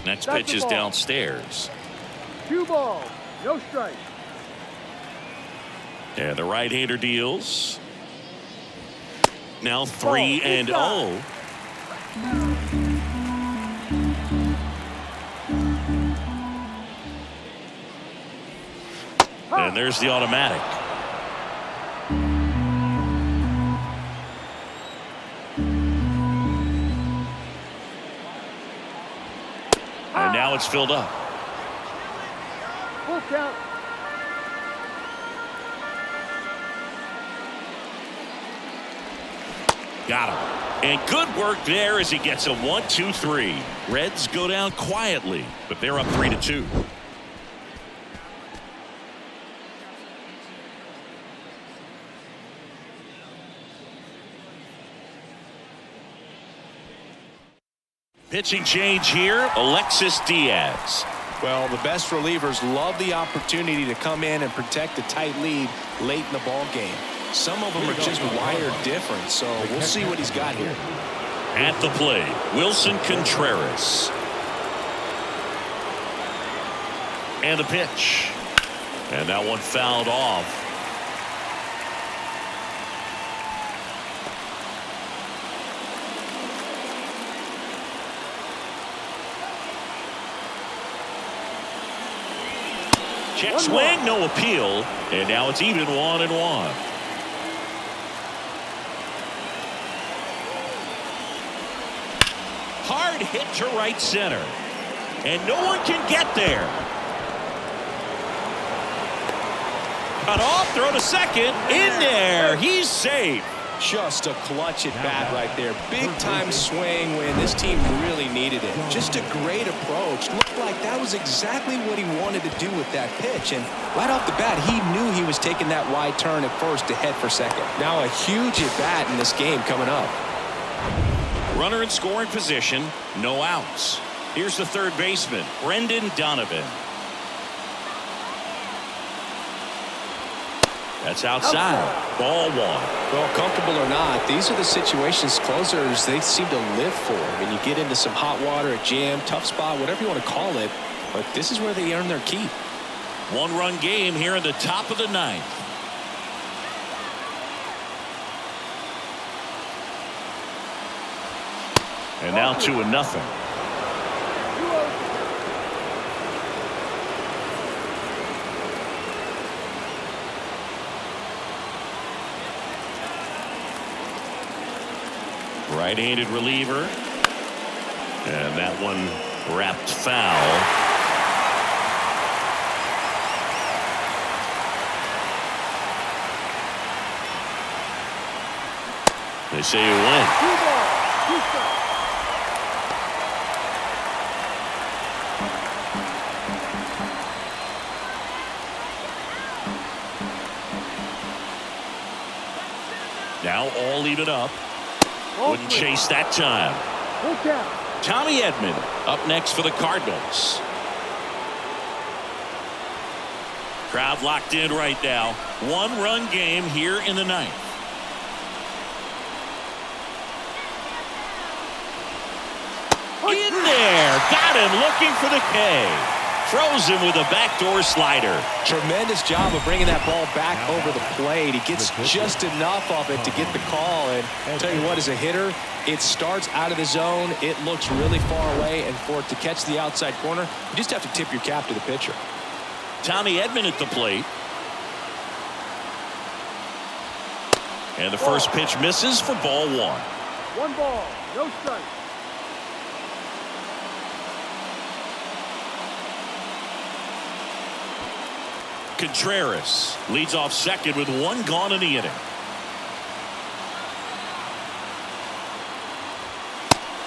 Next pitch is downstairs. 2 balls, no strike. And the right-hander deals. Now 3-0. And there's the automatic. And now it's filled up. Full count. Got him. And good work there as he gets a 1-2-3. Reds go down quietly, but they're up 3-2. Pitching change here, Alexis Diaz. Well, the best relievers love the opportunity to come in and protect a tight lead late in the ball game. Some of them are just wired different, so we'll see what he's got here. At the plate, Wilson Contreras. And the pitch. And that one fouled off. Check swing, no appeal, and now it's even 1-1. Hard hit to right center, and no one can get there. Cut off, throw to second, in there, he's safe. Just a clutch at bat right there. Big time swing when this team really needed it. Just a great approach. Looked like that was exactly what he wanted to do with that pitch. And right off the bat, he knew he was taking that wide turn at first to head for second. Now a huge at bat in this game coming up. Runner in scoring position, no outs. Here's the third baseman, Brendan Donovan. That's outside. Ball one. Well, comfortable or not, these are the situations closers they seem to live for. When you get into some hot water, a jam, tough spot, whatever you want to call it, but this is where they earn their keep. 1-run game here in the top of the ninth. And now 2-0. Right-handed reliever, and that one wrapped foul. They say you win. 2 strikes. Now all even up. Ball Wouldn't 3. chase that time. Full count. Tommy Edman up next for the Cardinals. Crowd locked in right now. 1-run game here in the 9th. In there. Got him looking for the K. Throws him with a backdoor slider. Tremendous job of bringing that ball back over the plate. He gets just enough of it to get the call. And I'll tell you what, as a hitter, it starts out of the zone. It looks really far away. And for it to catch the outside corner, you just have to tip your cap to the pitcher. Tommy Edman at the plate. And the first pitch misses for ball 1. 1 ball, no strike. Contreras leads off second with 1 gone in the inning.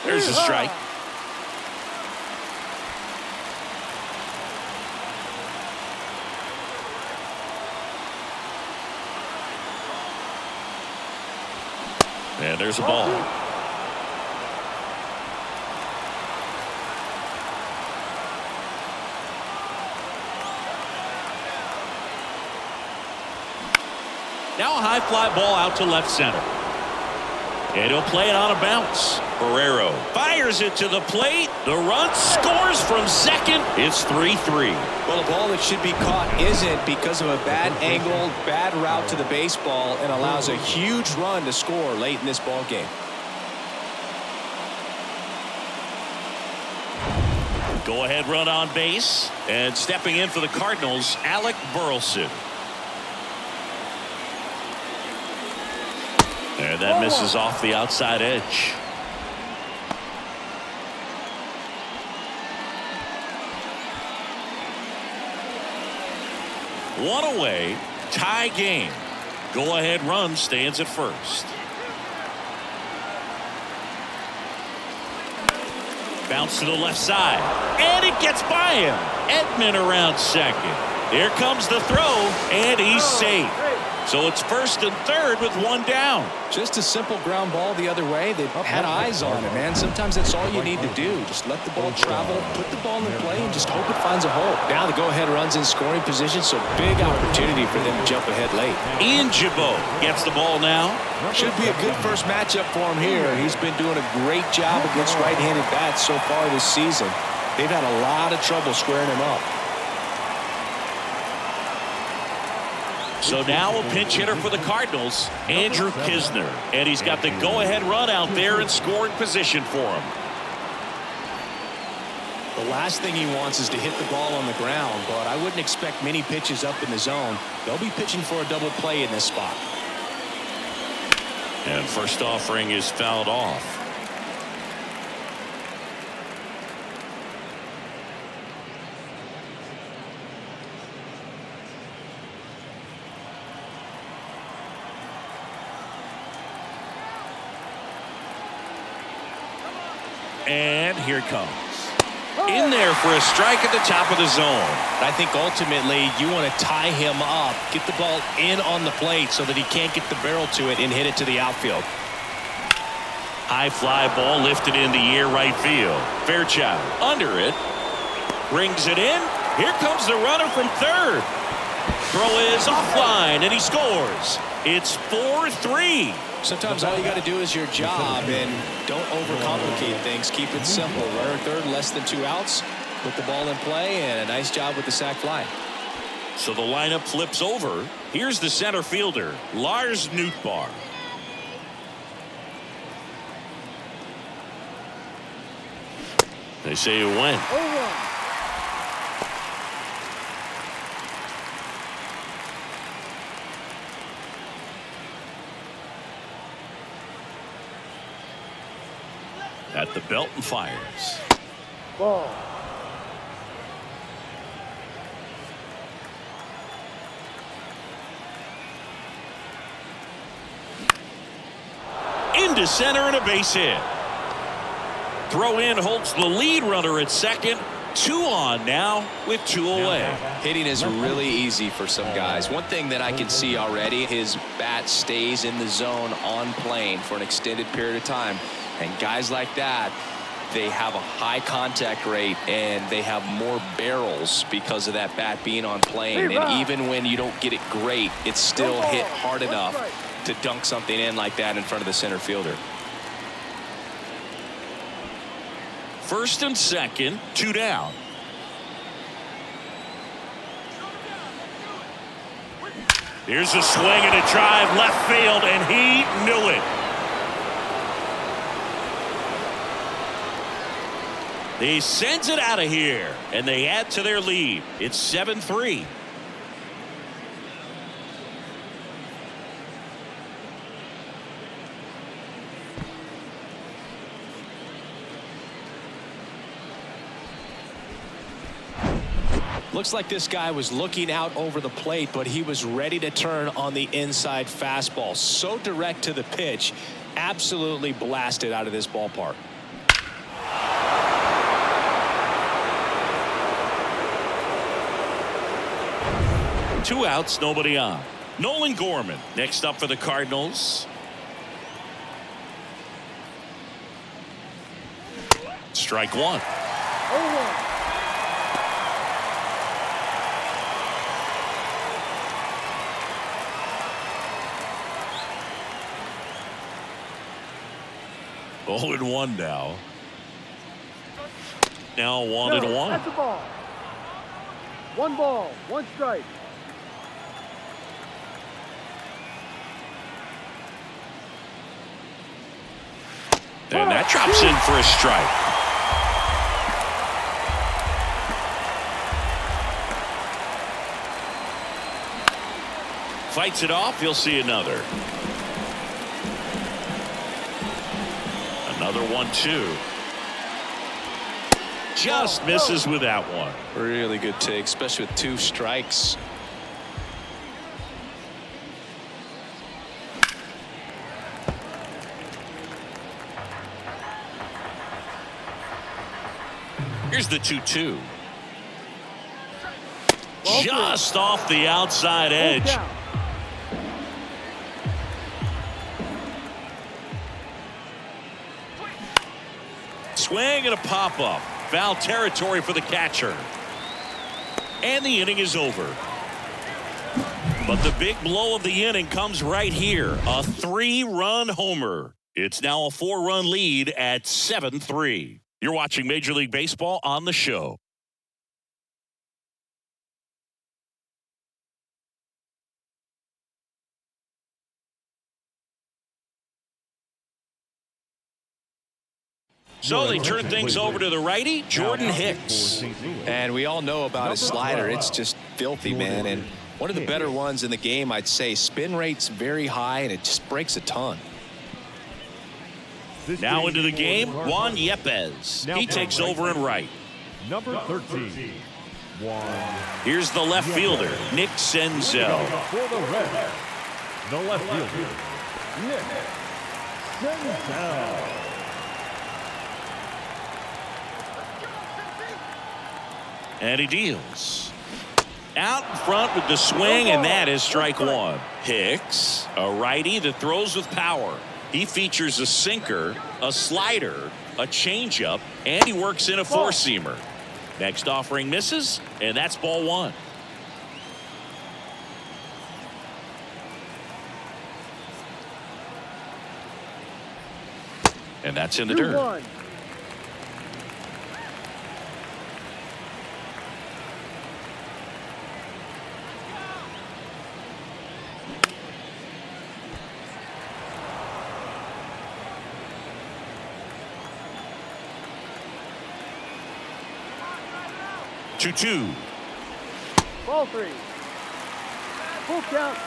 There's a strike. And there's a ball. Now a high fly ball out to left center. And he'll play it on a bounce. Barrero fires it to the plate. The run scores from second. It's 3-3. Well, a ball that should be caught isn't because of a bad angle, bad route to the baseball, and allows a huge run to score late in this ball game. Go ahead run on base. And stepping in for the Cardinals, Alec Burleson. And that misses off the outside edge. One away, tie game. Go ahead run stands at first. Bounce to the left side. And it gets by him. Edman around second. Here comes the throw. And he's safe. So it's first and third with 1 down. Just a simple ground ball the other way. They've had eyes on it, man. Sometimes that's all you need to do. Just let the ball travel, put the ball in play, and just hope it finds a hole. Now the go-ahead run's in scoring position, so big opportunity for them to jump ahead late. Ian Jabot gets the ball now. Should be a good first matchup for him here. He's been doing a great job against right-handed bats so far this season. They've had a lot of trouble squaring him up. So now a pinch hitter for the Cardinals, Andrew Kisner. And he's got the go-ahead run out there in scoring position for him. The last thing he wants is to hit the ball on the ground, but I wouldn't expect many pitches up in the zone. They'll be pitching for a double play in this spot. And first offering is fouled off. And here it comes. In there for a strike at the top of the zone. I think ultimately you want to tie him up, get the ball in on the plate so that he can't get the barrel to it and hit it to the outfield. High fly ball lifted in the air right field. Fairchild under it. Brings it in. Here comes the runner from third. Throw is offline and he scores. It's 4-3. Sometimes all you got to do is your job and don't overcomplicate things. Keep it simple. Runner third, less than 2 outs. Put the ball in play, and a nice job with the sac fly. So the lineup flips over. Here's the center fielder, Lars Nootbaar. They say you win. 0-1. At the belt and fires. Ball. Into center and a base hit. Throw in holds the lead runner at second. 2 on now with 2 away. Hitting is really easy for some guys. One thing that I can see already, his bat stays in the zone on plane for an extended period of time. And guys like that, they have a high contact rate and they have more barrels because of that bat being on plane. And even when you don't get it great, it's still hit hard enough to dunk something in like that in front of the center fielder. First and second, 2 down. Here's a swing and a drive left field, and he knew it. He sends it out of here, and they add to their lead. It's 7-3. Looks like this guy was looking out over the plate, but he was ready to turn on the inside fastball. So direct to the pitch, absolutely blasted out of this ballpark. Two outs, nobody on. Nolan Gorman next up for the Cardinals. Strike 1. 0-1. Oh, and 1 now. Now 1-1. That's a ball. 1 ball, 1 strike. And that drops in for a strike. Fights it off. You'll see another. Another 1-2. Just misses with that one. Really good take, especially with 2 strikes. Here's the 2-2. Just off the outside edge. Swing and a pop-up. Foul territory for the catcher. And the inning is over. But the big blow of the inning comes right here. A 3-run homer. It's now a 4-run lead at 7-3. You're watching Major League Baseball on the show. So they turn things over to the righty, Jordan Hicks. And we all know about his slider. It's just filthy, man. And one of the better ones in the game, I'd say. Spin rate's very high, and it just breaks a ton. Now into the game, Juan Yepez. He takes over in right. Number 13. Here's the left fielder, Nick Senzel. For the Reds, the left fielder, Nick Senzel. And he deals. Out in front with the swing, and that is strike 1. Hicks, a righty that throws with power. He features a sinker, a slider, a changeup, and he works in a 4-seamer. Next offering misses, and that's ball 1. And that's in the dirt. 2-1. Two. Ball 3. Full count.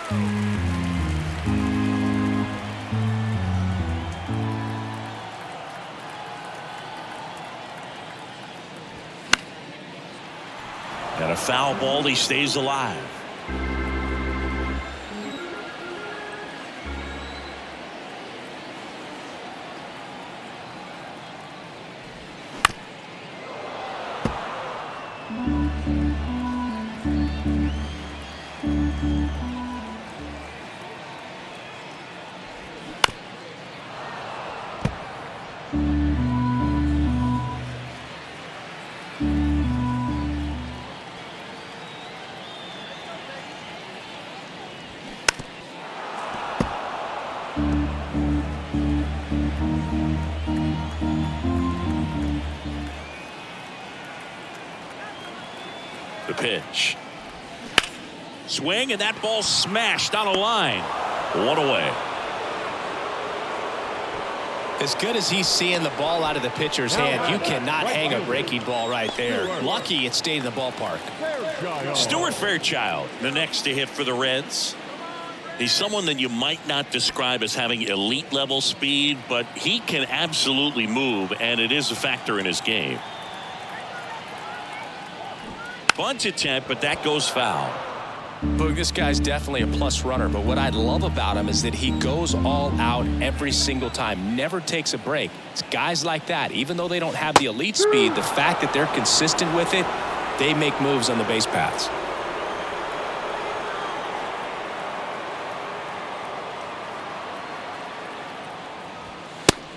And a foul ball, he stays alive. The pitch. Swing, and that ball smashed on a line. One away. As good as he's seeing the ball out of the pitcher's hand, you cannot hang a breaking ball right there. Lucky it stayed in the ballpark. Stuart Fairchild, the next to hit for the Reds. He's someone that you might not describe as having elite level speed, but he can absolutely move, and it is a factor in his game. Bunt attempt, but that goes foul. Boog, this guy's definitely a plus runner, but what I love about him is that he goes all out every single time, never takes a break. It's guys like that, even though they don't have the elite speed, the fact that they're consistent with it, they make moves on the base paths.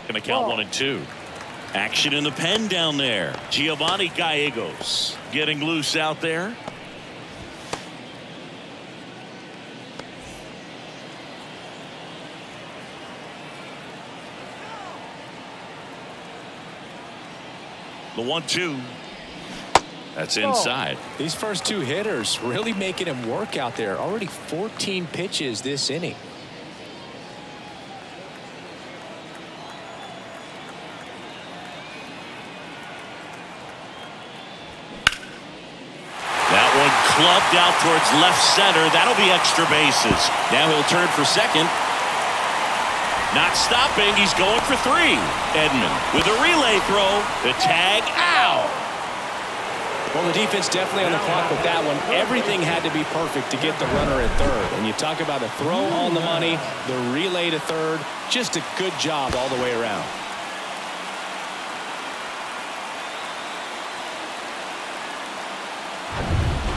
Gonna count 1-2. Action in the pen down there. Giovanni Gallegos getting loose out there. The 1-2. That's inside. These first two hitters really making him work out there. Already 14 pitches this inning. That one clubbed out towards left center. That'll be extra bases. Now he'll turn for second. Not stopping. He's going for 3. Edman with a relay throw. The tag out. Well, the defense definitely on the clock with that one. Everything had to be perfect to get the runner at third. And you talk about a throw on the money, the relay to third. Just a good job all the way around.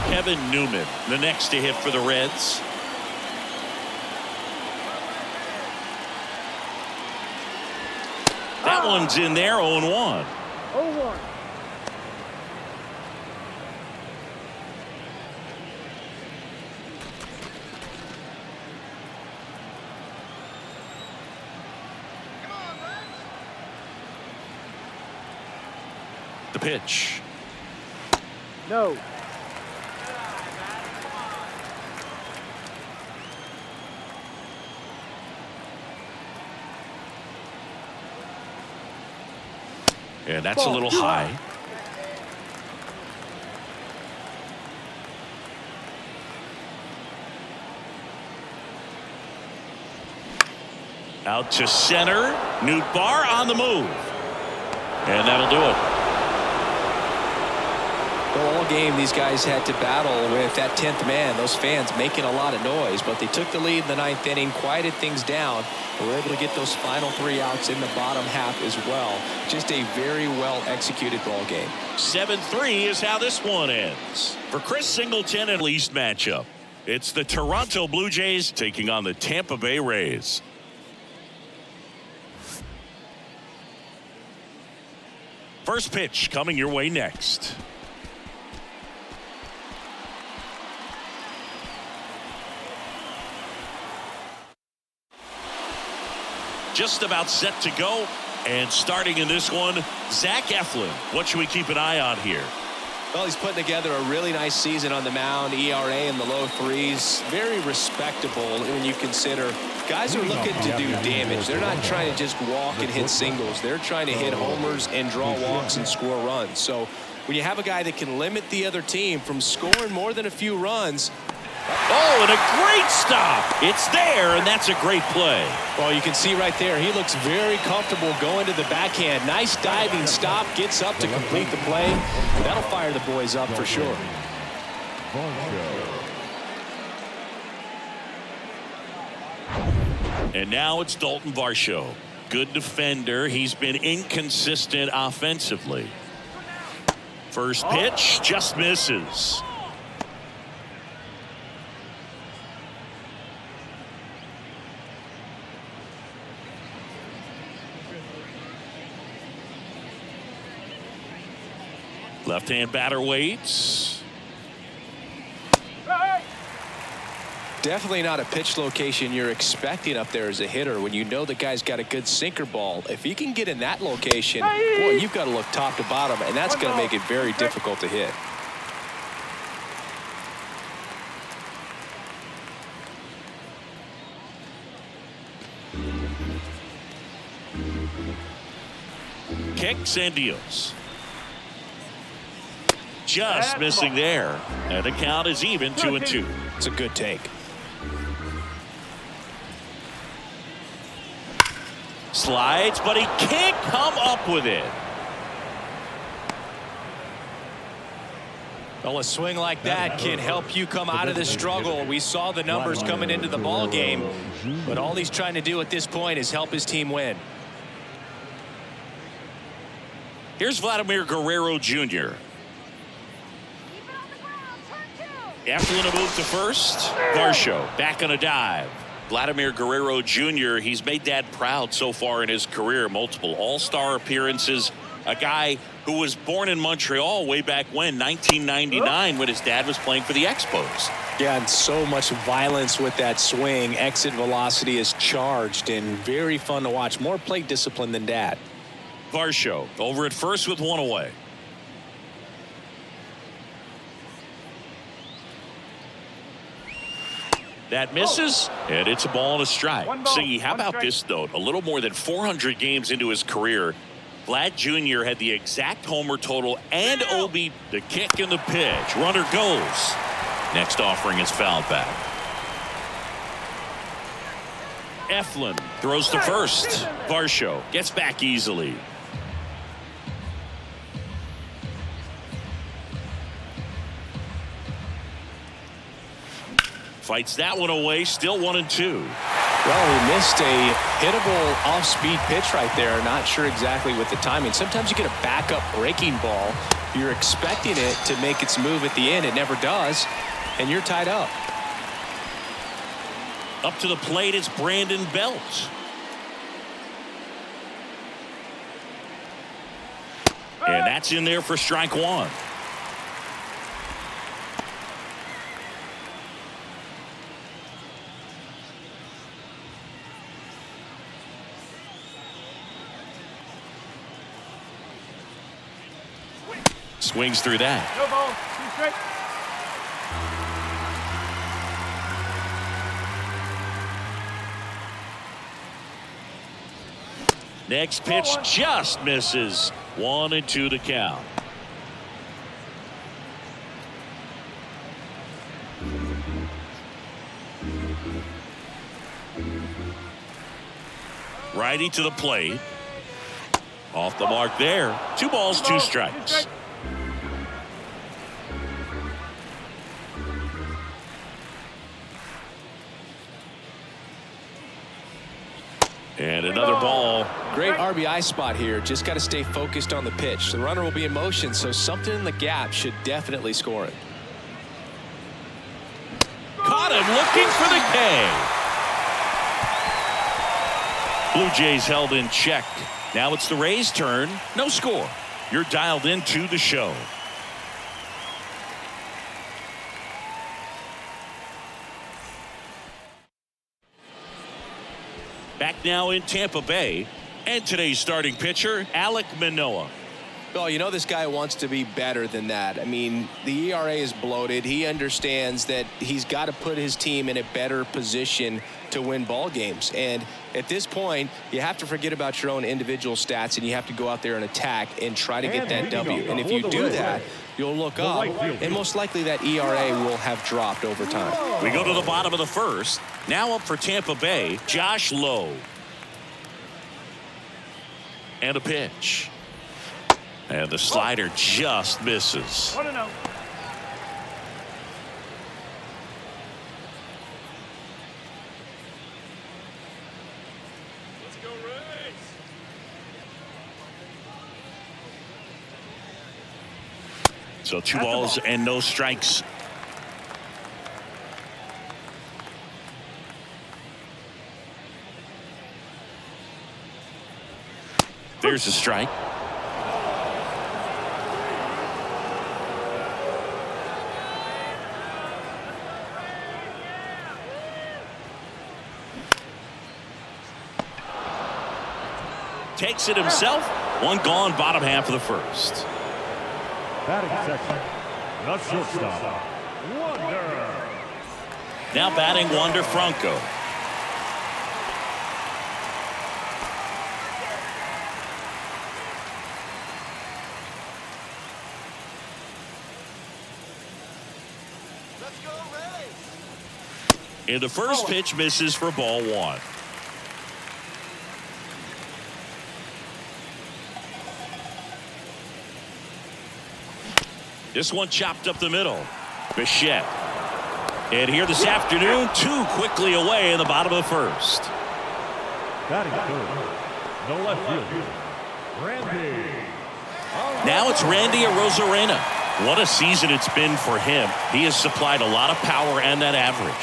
Kevin Newman, the next to hit for the Reds. That one's in there, 0-1. 0-1. The pitch. No. And that's a little high. Out to center. Nootbaar on the move. And that'll do it. Well, all game these guys had to battle with that 10th man. Those fans making a lot of noise, but they took the lead in the 9th inning, quieted things down. They were able to get those final 3 outs in the bottom half as well. Just a very well executed ball game. 7-3 is how this one ends. For Chris Singleton and least matchup, it's the Toronto Blue Jays taking on the Tampa Bay Rays. First pitch coming your way next. Just about set to go, and starting in this one, Zach Eflin. What should we keep an eye on here? Well, he's putting together a really nice season on the mound. ERA in the low 3s. Very respectable when you consider guys are looking to do damage. They're not trying to just walk and hit singles. They're trying to hit homers and draw walks and score runs. So when you have a guy that can limit the other team from scoring more than a few runs. Oh, and a great stop. It's there, and that's a great play. Well, you can see right there, he looks very comfortable going to the backhand. Nice diving stop, gets up to complete the play. That'll fire the boys up for sure. And now it's Dalton Varsho. Good defender. He's been inconsistent offensively. First pitch just misses. Left-hand batter waits. Definitely not a pitch location you're expecting up there as a hitter when you know the guy's got a good sinker ball. If he can get in that location, boy, you've got to look top to bottom, and that's going to make it very difficult to hit. Kicks and deals. Just missing there. And the count is even 2-2. It's a good take. Slides, but he can't come up with it. Well, a swing like that can help you come out of the struggle. We saw the numbers coming into the ball game, but all he's trying to do at this point is help his team win. Here's Vladimir Guerrero Jr. Eflin a move to first. Varsho back on a dive. Vladimir Guerrero Jr., he's made Dad proud so far in his career. Multiple all-star appearances. A guy who was born in Montreal way back when, 1999, when his dad was playing for the Expos. Yeah, and so much violence with that swing. Exit velocity is charged and very fun to watch. More plate discipline than Dad. Varsho over at first with one away. That misses, and it's a ball and a strike. Siggy, how about this note? A little more than 400 games into his career, Vlad Jr. had the exact homer total and OB. The kick and the pitch. Runner goes. Next offering is fouled back. Eflin throws to first. Varsho gets back easily. Fights that one away, still 1-2. Well, he missed a hittable off-speed pitch right there. Not sure exactly with the timing. Sometimes you get a backup breaking ball. You're expecting it to make its move at the end. It never does, and you're tied up. Up to the plate, it's Brandon Belt. And that's in there for strike one. Swings through that. No ball. Two straight. Next pitch just misses. 1-2 to count. Righty to the plate. Off the mark there. 2 balls, 2 strikes. And another ball. Great RBI spot here. Just got to stay focused on the pitch. The runner will be in motion, so something in the gap should definitely score it. Caught him looking for the K. Blue Jays held in check. Now it's the Rays' turn. No score. You're dialed into the show. Back now in Tampa Bay, and today's starting pitcher, Alek Manoah. Well, you know this guy wants to be better than that. I mean, the ERA is bloated. He understands that he's got to put his team in a better position to win ball games. And at this point, you have to forget about your own individual stats, and you have to go out there and attack and try to get that W. And if you do that, you'll look up, and most likely that ERA will have dropped over time. We go to the bottom of the first. Now up for Tampa Bay, Josh Lowe. And a pitch. And the slider just misses. 1-0. Let's go Rays. So 2 balls and no strikes. There's a strike. Takes it himself. 1 gone, bottom half of the first. Batting second, the shortstop, Wander. Now batting Wander Franco. Let's go, Rays. And the first pitch misses for ball 1. This one chopped up the middle. Bichette. And here this afternoon, 2 quickly away in the bottom of the first. Batting third, the left fielder, Randy. Now it's Randy Arozarena. What a season it's been for him. He has supplied a lot of power and that average.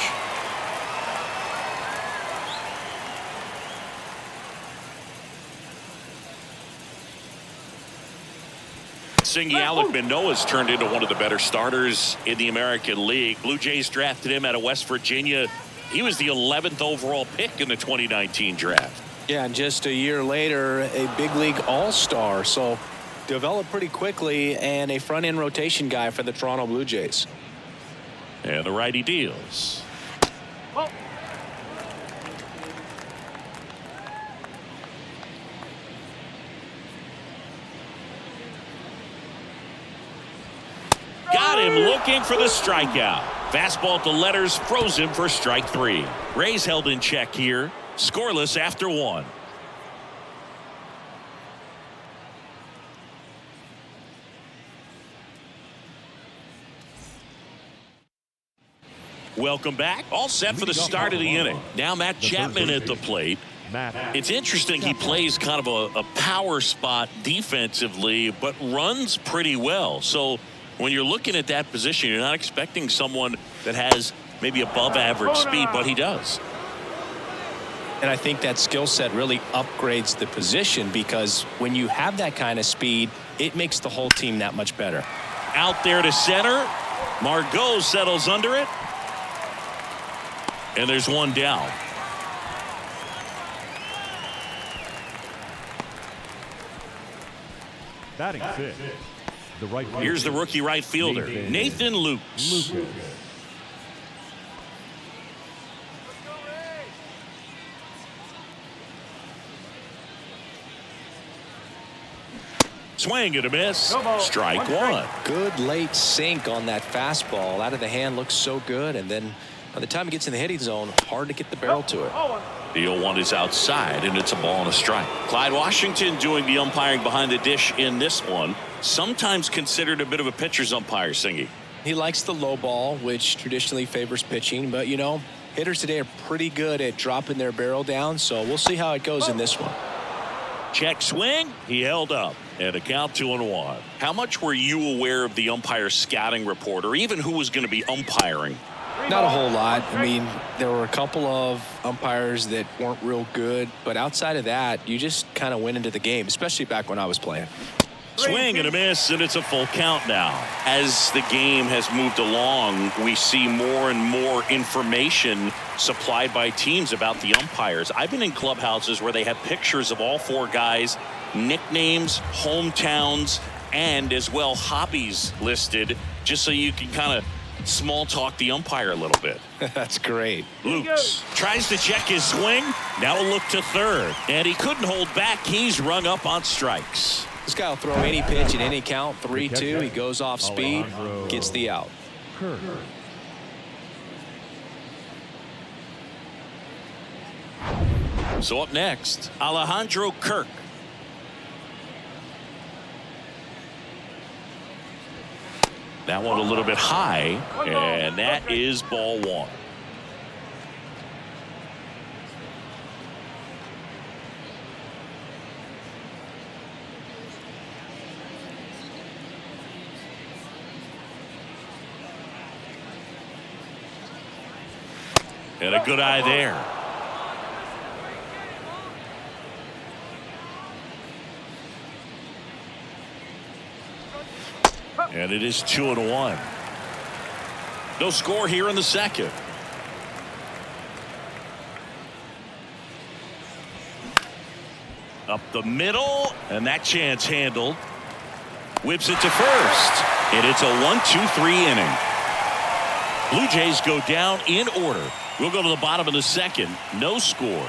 Singy Alec Manoah's turned into one of the better starters in the American League. Blue Jays drafted him out of West Virginia. He was the 11th overall pick in the 2019 draft. Yeah, and just a year later, a big league all-star. So developed pretty quickly and a front-end rotation guy for the Toronto Blue Jays. And the righty deals. Got him looking for the strikeout. Fastball to letters froze him for strike 3. Rays held in check here. Scoreless after 1. Welcome back. All set for the start of the inning. Now Matt Chapman at the plate. It's interesting, he plays kind of a power spot defensively, but runs pretty well. So when you're looking at that position, you're not expecting someone that has maybe above average speed, but he does. And I think that skill set really upgrades the position, because when you have that kind of speed, it makes the whole team that much better. Out there to center. Margot settles under it. And there's 1 down. Batting fifth, the right fielder. Here's the rookie right fielder, Nathan Lukes. Swing and a miss. Strike 1. Good late sink on that fastball. Out of the hand, looks so good, and then by the time it gets in the hitting zone, hard to get the barrel to it. The 0-1 is outside, and it's a ball and a strike. Clyde Washington doing the umpiring behind the dish in this one. Sometimes considered a bit of a pitcher's umpire, Singy. He likes the low ball, which traditionally favors pitching, but you know, hitters today are pretty good at dropping their barrel down, so we'll see how it goes in this one. Check swing. He held up. And a count 2-1. How much were you aware of the umpire scouting report, or even who was going to be umpiring? Not a whole lot. I mean, there were a couple of umpires that weren't real good, but outside of that, you just kind of went into the game, especially back when I was playing. Swing and a miss, and it's a full count now. As the game has moved along, we see more and more information supplied by teams about the umpires. I've been in clubhouses where they have pictures of all 4 guys, nicknames, hometowns, and as well hobbies listed, just so you can kind of small talk the umpire a little bit. That's great. Lukes tries to check his swing. Now a look to third, and he couldn't hold back. He's rung up on strikes. This guy will throw any pitch in any count. 3-2. He goes off speed, gets the out. So up next, Alejandro Kirk. That one a little bit high, and that is ball 1. And a good eye there. And it is 2-1. No score here in the second. Up the middle, and that chance handled. Whips it to first, and it's a 1-2-3 inning. Blue Jays go down in order. We'll go to the bottom of the second. No score.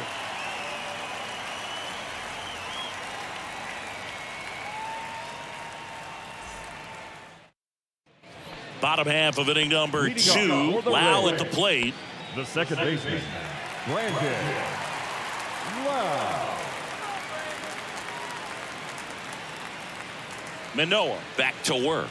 Bottom half of inning number 2. Lau at the plate. The second baseman, Brandon Lau. Manoah back to work.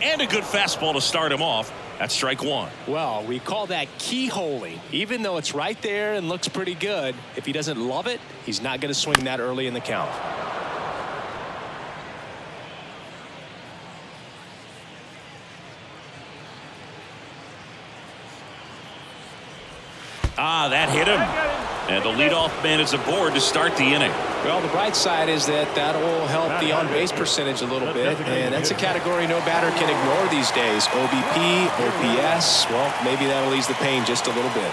And a good fastball to start him off. That's strike one. Well, we call that keyholing. Even though it's right there and looks pretty good, if he doesn't love it, he's not going to swing that early in the count. That hit him. And the leadoff man is aboard to start the inning. Well, the bright side is that will help the on-base percentage a little bit, and that's a category no batter can ignore these days. OBP, OPS, well, maybe that'll ease the pain just a little bit.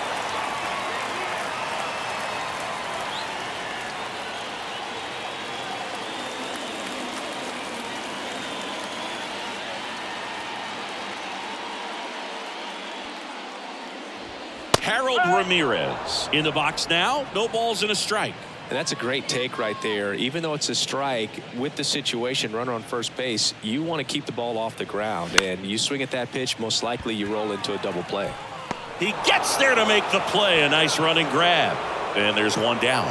Harold Ramirez in the box now. No balls and a strike. And that's a great take right there. Even though it's a strike, with the situation, runner on first base, you want to keep the ball off the ground. And you swing at that pitch, most likely you roll into a double play. He gets there to make the play. A nice running grab. And there's one down.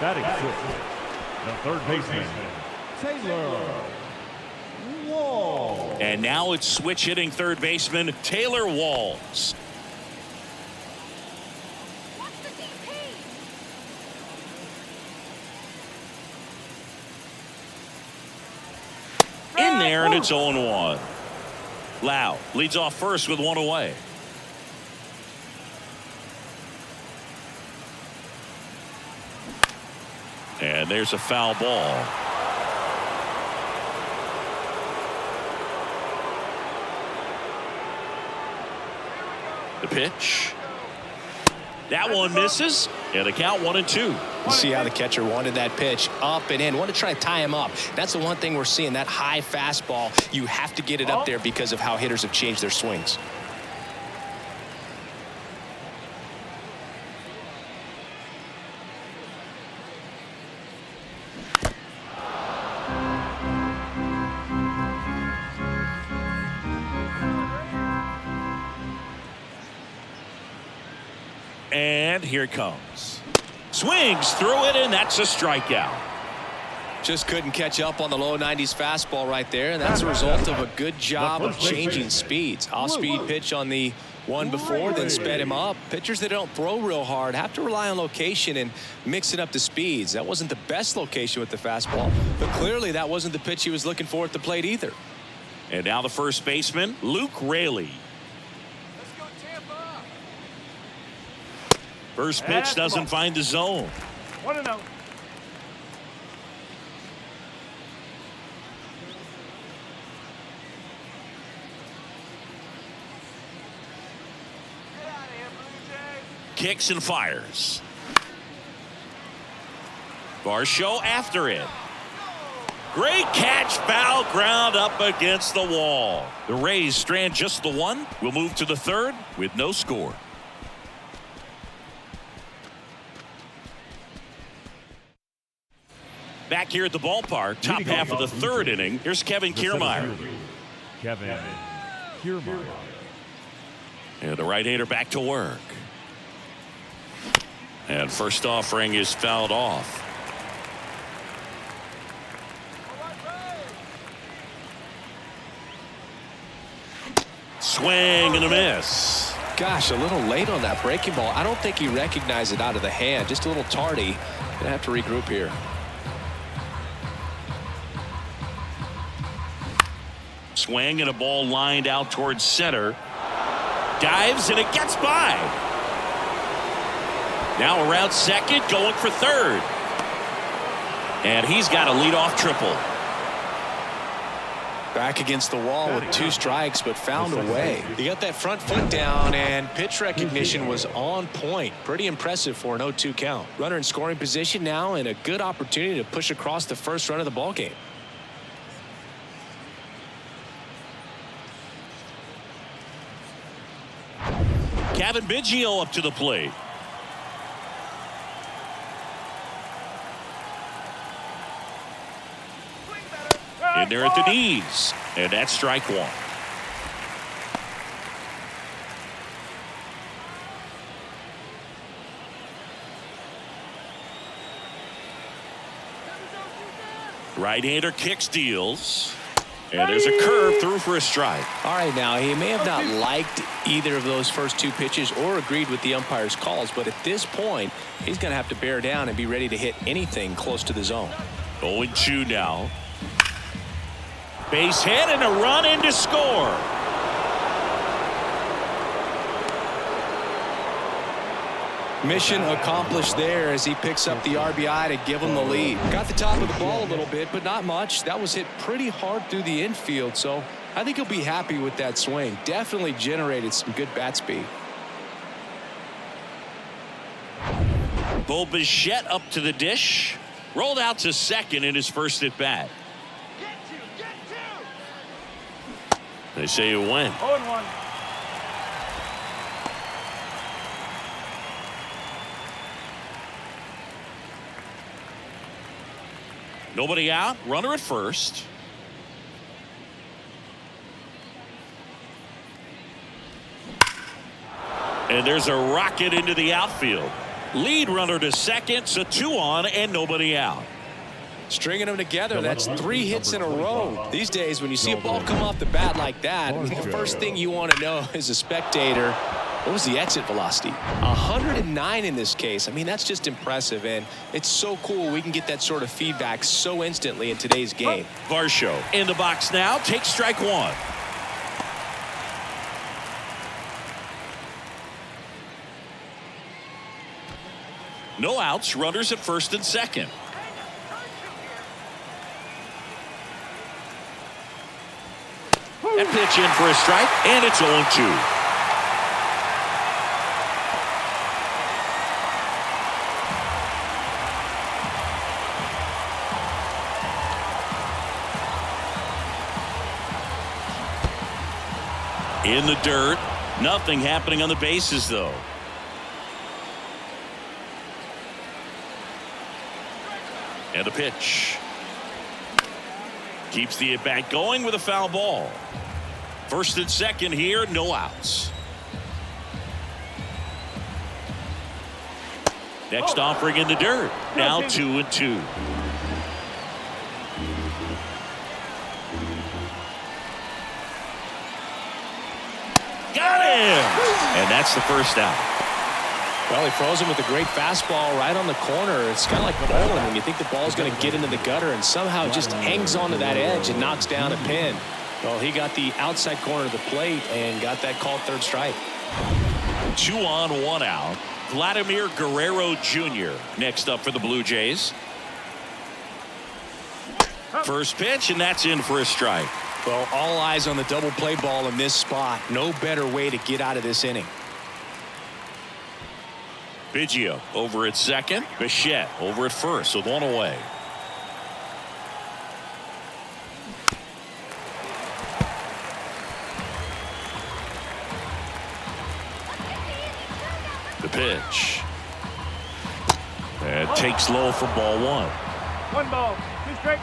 Batting sixth, the third baseman, Taylor Walls. And now it's switch hitting third baseman Taylor Walls. In there, and it's 0-1. Lau leads off first with one away. And there's a foul ball. The pitch. That one misses, and a count 1-2. You see how the catcher wanted that pitch up and in. Want to try to tie him up. That's the one thing we're seeing, that high fastball. You have to get it up there because of how hitters have changed their swings. And here it comes. Swings through it, and that's a strikeout. Just couldn't catch up on the low 90s fastball right there, and that's a result of a good job of changing speeds. Off-speed pitch on the one before, then sped him up. Pitchers that don't throw real hard have to rely on location and mix it up to speeds. That wasn't the best location with the fastball, but clearly that wasn't the pitch he was looking for at the plate either. And now the first baseman, Luke Raley. First pitch doesn't find the zone. 1-0. Kicks and fires. Varsho after it. Great catch, foul ground up against the wall. The Rays strand just the one. We'll move to the third with no score. Back here at the ballpark, top half of the third inning. Here's Kevin Kiermaier. Kevin Kiermaier. And the right-hander back to work. And first offering is fouled off. Swing and a miss. Gosh, a little late on that breaking ball. I don't think he recognized it out of the hand. Just a little tardy. Gonna have to regroup here. Swing and a ball lined out towards center. Dives, and it gets by. Now around second, going for third. And he's got a leadoff triple. Back against the wall with 2 strikes, but found a way. He got that front foot down, and pitch recognition was on point. Pretty impressive for an 0-2 count. Runner in scoring position now, and a good opportunity to push across the first run of the ball game. Kevin Biggio up to the plate. In there at the knees, and that's strike 1. Right-hander kicks, deals, and there's a curve through for a strike. All right, now he may have not liked either of those first 2 pitches or agreed with the umpire's calls, but at this point, he's going to have to bear down and be ready to hit anything close to the zone. 0-2 now. Base hit and a run in to score. Mission accomplished there as he picks up the RBI to give him the lead. Got the top of the ball a little bit, but not much. That was hit pretty hard through the infield, so I think he'll be happy with that swing. Definitely generated some good bat speed. Bo Bichette up to the dish. Rolled out to second in his first at bat. They say you win. 0-1. Nobody out. Runner at first. And there's a rocket into the outfield. Lead runner to second, so 2 on and nobody out. Stringing them together, that's 3 hits in a row. These days, when you see a ball come off the bat like that, I mean, the first thing you want to know as a spectator, what was the exit velocity? 109 in this case. I mean, that's just impressive, and it's so cool we can get that sort of feedback so instantly in today's game. Varsho in the box now, takes strike 1. No outs, runners at first and second. That pitch in for a strike, and it's 0-2. In the dirt, nothing happening on the bases, though. And a pitch. Keeps the at-bat going with a foul ball. First and second here, no outs. Next offering in the dirt. Now 2-2. Got him! And that's the first out. Well, he froze him with a great fastball right on the corner. It's kind of like bowling when you think the ball's going to get into the gutter and somehow just hangs onto that edge and knocks down a pin. Well, he got the outside corner of the plate and got that called third strike. 2 on, 1 out. Vladimir Guerrero Jr. next up for the Blue Jays. First pitch, and that's in for a strike. Well, all eyes on the double play ball in this spot. No better way to get out of this inning. Biggio over at second. Bichette over at first with 1 away. The pitch. And takes low for ball 1. 1 ball, 2 strikes.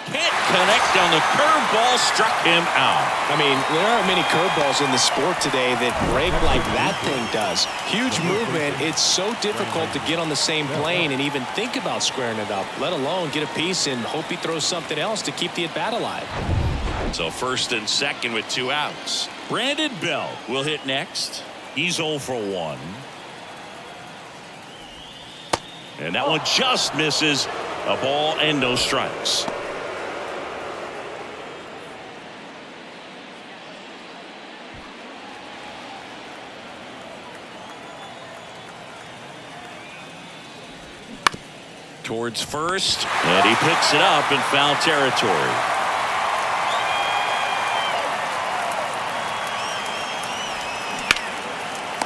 Can't connect on the curveball, struck him out. I mean, there aren't many curveballs in the sport today that break like that thing does. Huge movement. It's so difficult to get on the same plane and even think about squaring it up, let alone get a piece and hope he throws something else to keep the at-bat alive. So first and second with 2 outs. Brandon Bell will hit next. He's 0 for 1. And that one just misses. A ball and no strikes. towards first, and he picks it up in foul territory.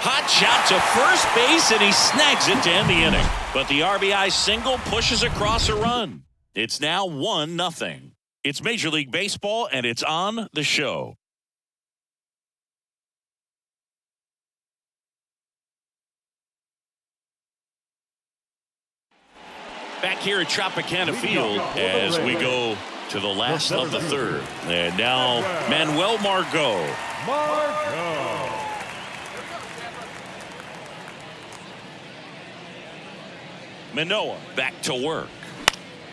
Hot shot to first base, and he snags it to end the inning. But the RBI single pushes across a run. It's now 1-0. It's Major League Baseball, and it's on the show. Back here at Tropicana Field as we go to the last of the third. And now Manuel Margot. Manoah back to work.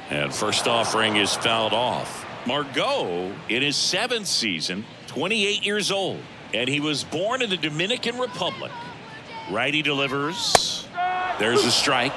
And first offering is fouled off. Margot in his 7th season, 28 years old. And he was born in the Dominican Republic. Righty delivers. There's a strike.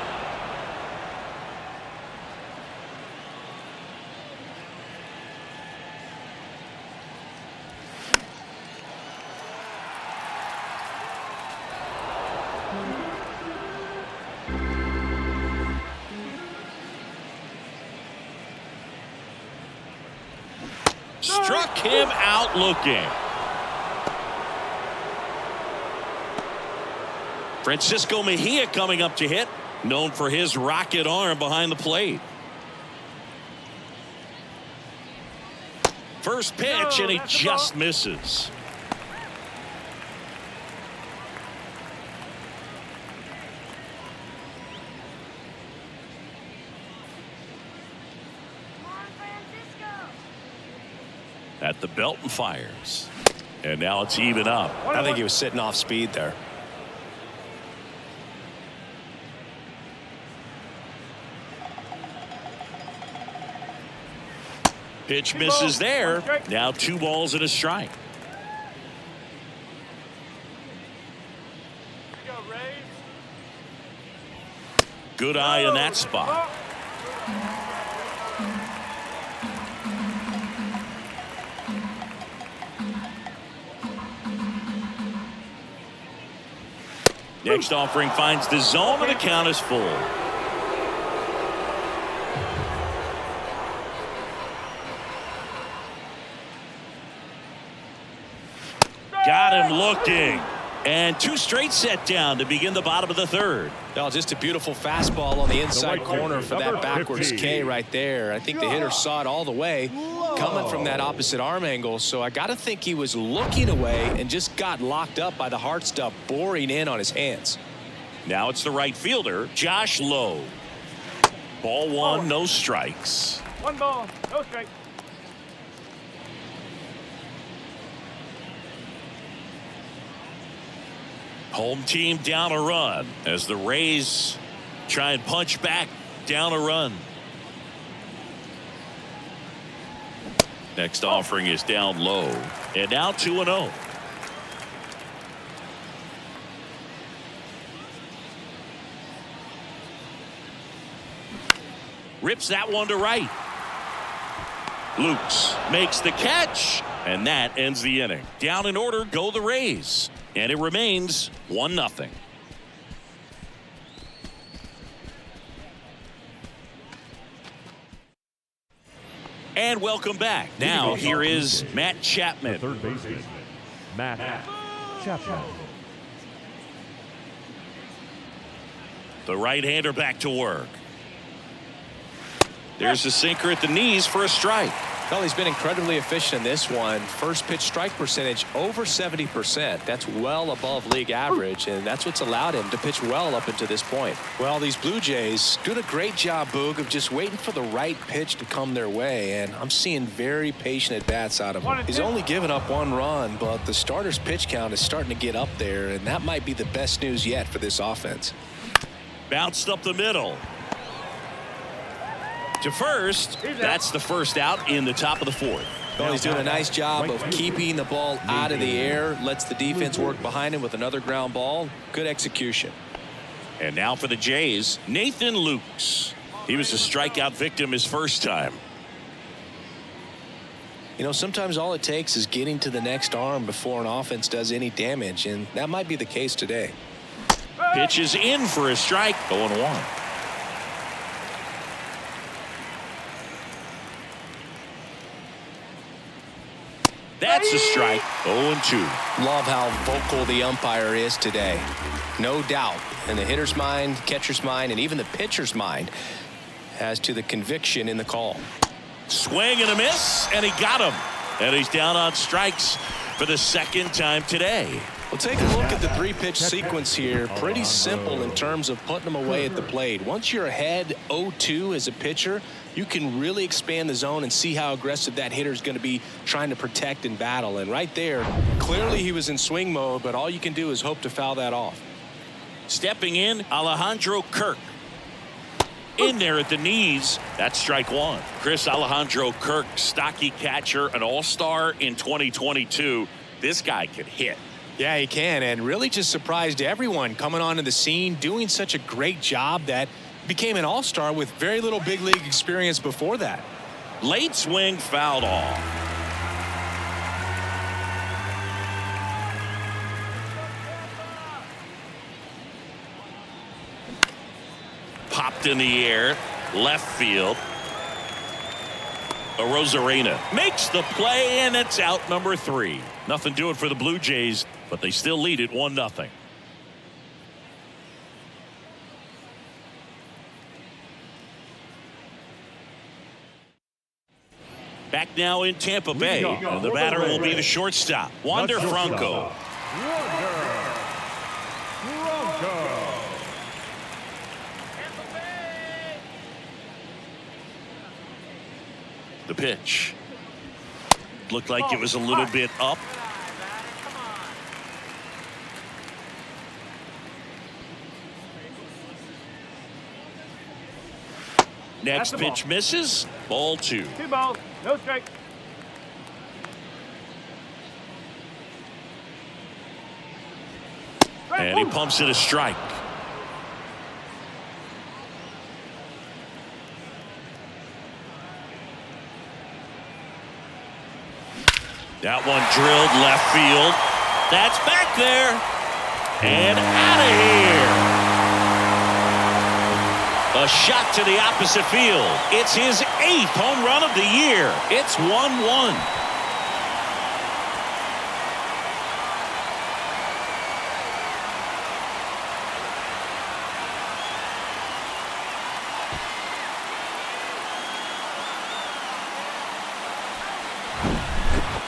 Struck him out looking. Francisco Mejia coming up to hit, known for his rocket arm behind the plate. First pitch, and he just misses. At the belt and fires. And now it's even up. I think he was sitting off speed there. Pitch misses there. Now 2 balls and a strike. Good eye in that spot. Next offering finds the zone, and the count is full. Got him looking. And 2 straight set down to begin the bottom of the third. Well, just a beautiful fastball on the inside corner for that backwards K right there. I think the hitter saw it all the way coming from that opposite arm angle. So I got to think he was looking away and just got locked up by the hard stuff boring in on his hands. Now it's the right fielder, Josh Lowe. Ball 1, no strikes. 1 ball, no strike. Home team down a run as the Rays try and punch back down a run. Next offering is down low, and now 2-0. Rips that one to right. Lukes makes the catch, and that ends the inning. Down in order go the Rays, and it remains 1-0. And welcome back. Now here is Matt Chapman. Third baseman, Matt Chapman. The right-hander back to work. There's a sinker at the knees for a strike. Well, he's been incredibly efficient in this one. First pitch strike percentage over 70%. That's well above league average, and that's what's allowed him to pitch well up until this point. Well, these Blue Jays doing a great job, Boog, of just waiting for the right pitch to come their way, and I'm seeing very patient at-bats out of him. He's only given up 1 run, but the starter's pitch count is starting to get up there, and that might be the best news yet for this offense. Bounced up the middle. To first, that's the first out in the top of the 4th. Well, he's doing a nice job of keeping the ball out of the air, lets the defense work behind him with another ground ball. Good execution. And now for the Jays, Nathan Lukes. He was a strikeout victim his first time. You know, sometimes all it takes is getting to the next arm before an offense does any damage, and that might be the case today. Pitch is in for a strike, 0-1. That's a strike. 0-2. Love how vocal the umpire is today. No doubt in the hitter's mind, catcher's mind, and even the pitcher's mind as to the conviction in the call. Swing and a miss, and he got him. And he's down on strikes for the second time today. Well, take a look at the three-pitch sequence here. Pretty simple in terms of putting them away at the plate. Once you're ahead 0-2 as a pitcher, you can really expand the zone and see how aggressive that hitter is going to be trying to protect and battle. And right there, clearly he was in swing mode, but all you can do is hope to foul that off. Stepping in, Alejandro Kirk. In there at the knees. That's strike one. Alejandro Kirk, stocky catcher, an all-star in 2022. This guy can hit. Yeah, he can, and really just surprised everyone coming onto the scene, doing such a great job that became an all-star with very little big league experience before that. Late swing, fouled off. Popped in the air, left field. Rosarena makes the play, and it's out number 3. Nothing doing for the Blue Jays, but they still lead it 1-0. Back now in Tampa Bay, and the batter will be the shortstop, Wander Franco. The pitch looked like it was a little bit up. Next pitch misses. Ball 2. 2 balls, no strike. And he pumps it a strike. That one drilled left field. That's back there. And out of here. A shot to the opposite field. It's his 8th home run of the year. It's 1-1.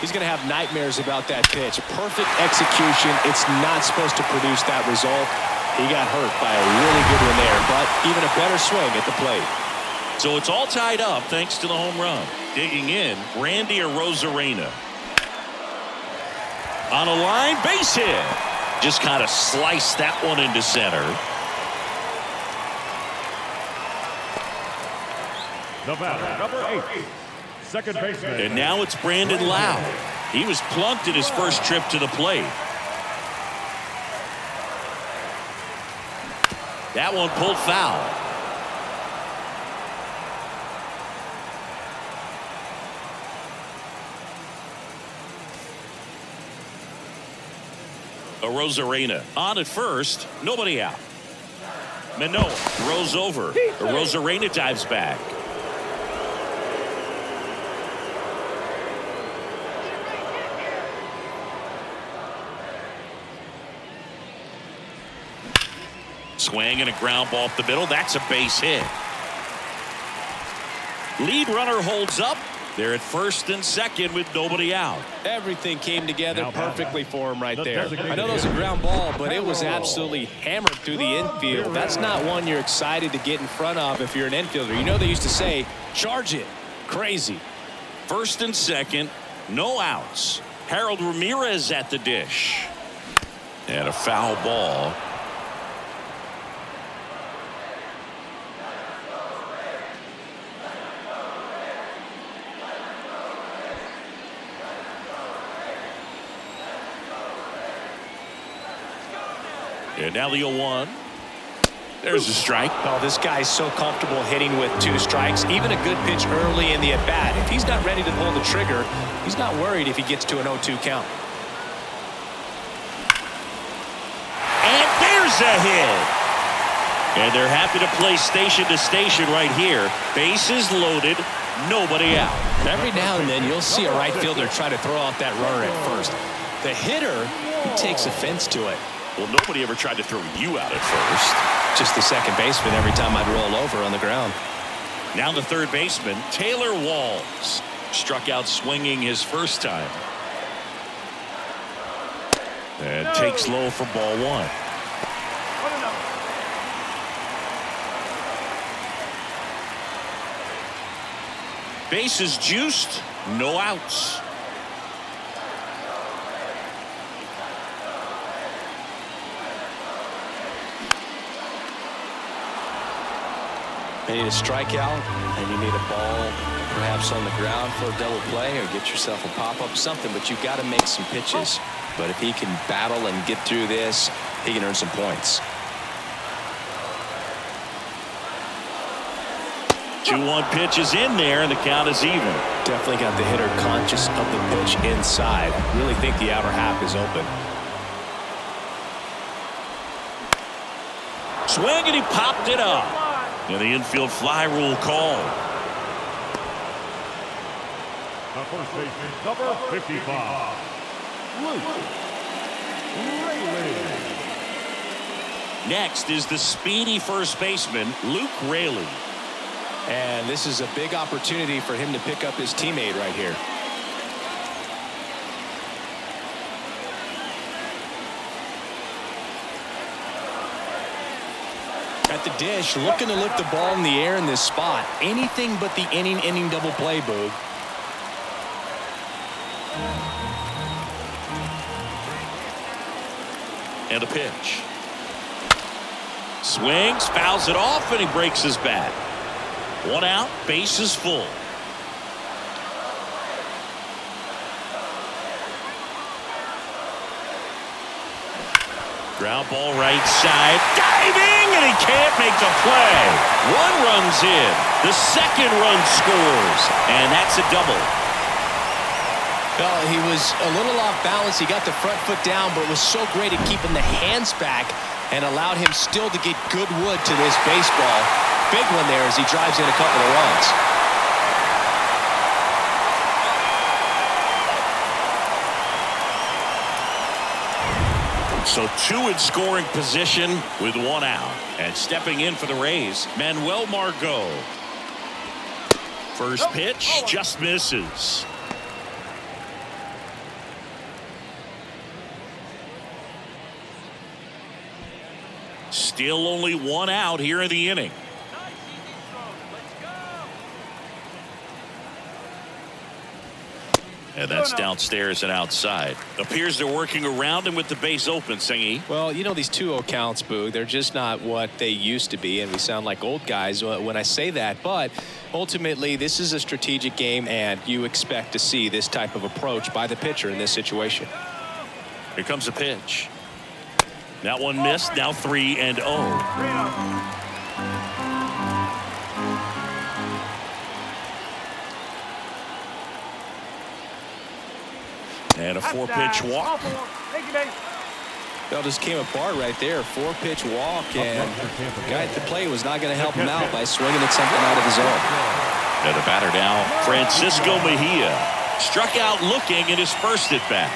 He's going to have nightmares about that pitch. Perfect execution. It's not supposed to produce that result. He got hurt by a really good one there, but even a better swing at the plate. So it's all tied up thanks to the home run. Digging in, Randy Rosarena. On a line, base hit. Just kind of sliced that one into center. The batter, number 8. Second baseman. And now it's Brandon Lau. He was plunked in his first trip to the plate. That one pulled foul. Rosarena on at first. Nobody out. Manoah throws over. Rosarena dives back. Swing and a ground ball up the middle. That's a base hit. Lead runner holds up. They're at first and second with nobody out. Everything came together perfectly for him right there. I know that was a ground ball, but it was absolutely hammered through the infield. That's not one you're excited to get in front of if you're an infielder. You know they used to say, charge it. Crazy. First and second, no outs. Harold Ramirez at the dish. And a foul ball. And now the 0-1. There's a strike. Oh, this guy's so comfortable hitting with 2 strikes. Even a good pitch early in the at-bat. If he's not ready to pull the trigger, he's not worried if he gets to an 0-2 count. And there's a hit. And they're happy to play station to station right here. Bases loaded. nobody out. Every now and then you'll see a right fielder try to throw out that runner at first. The hitter, he takes offense to it. Well, nobody ever tried to throw you out at first. Just the second baseman every time I'd roll over on the ground. Now the third baseman, Taylor Walls. Struck out swinging his first time. And takes low for ball one. Bases juiced, no outs. You need a strikeout, and you need a ball perhaps on the ground for a double play, or get yourself a pop-up, something, but you've got to make some pitches. But if he can battle and get through this, he can earn some points. 2-1 pitch is in there, and the count is even. Definitely got the hitter conscious of the pitch inside. Really think the outer half is open. Swing, and he popped it up. And the infield fly rule called. The first baseman, number 55, Luke Raley. Next is the speedy first baseman, Luke Raley. And this is a big opportunity for him to pick up his teammate right here. At the dish, looking to lift the ball in the air in this spot. Anything but the inning double play, Boog. And a pitch. Swings, fouls it off, and he breaks his bat. 1 out, bases full. Ground ball right side. Diving, and he can't make the play. 1 run's in. The second run scores, and that's a double. Well, he was a little off balance. He got the front foot down, but was so great at keeping the hands back and allowed him still to get good wood to this baseball. Big one there as he drives in a couple of runs. So 2 in scoring position with 1 out. And stepping in for the Rays, Manuel Margot. First pitch just misses. Still only 1 out here in the inning. And that's downstairs and outside. Appears they're working around him with the base open, Singy. Well, you know, these 2-0 counts, Boog, they're just not what they used to be, and we sound like old guys when I say that. But ultimately, this is a strategic game, and you expect to see this type of approach by the pitcher in this situation. Here comes a pitch. That one missed. Now 3-0. And a 4-pitch walk. Well, just came apart right there. 4-pitch walk, and the guy at the plate was not going to help him out by swinging at something out of his zone. And the batter now, Francisco Mejia. Struck out looking in his first at bat.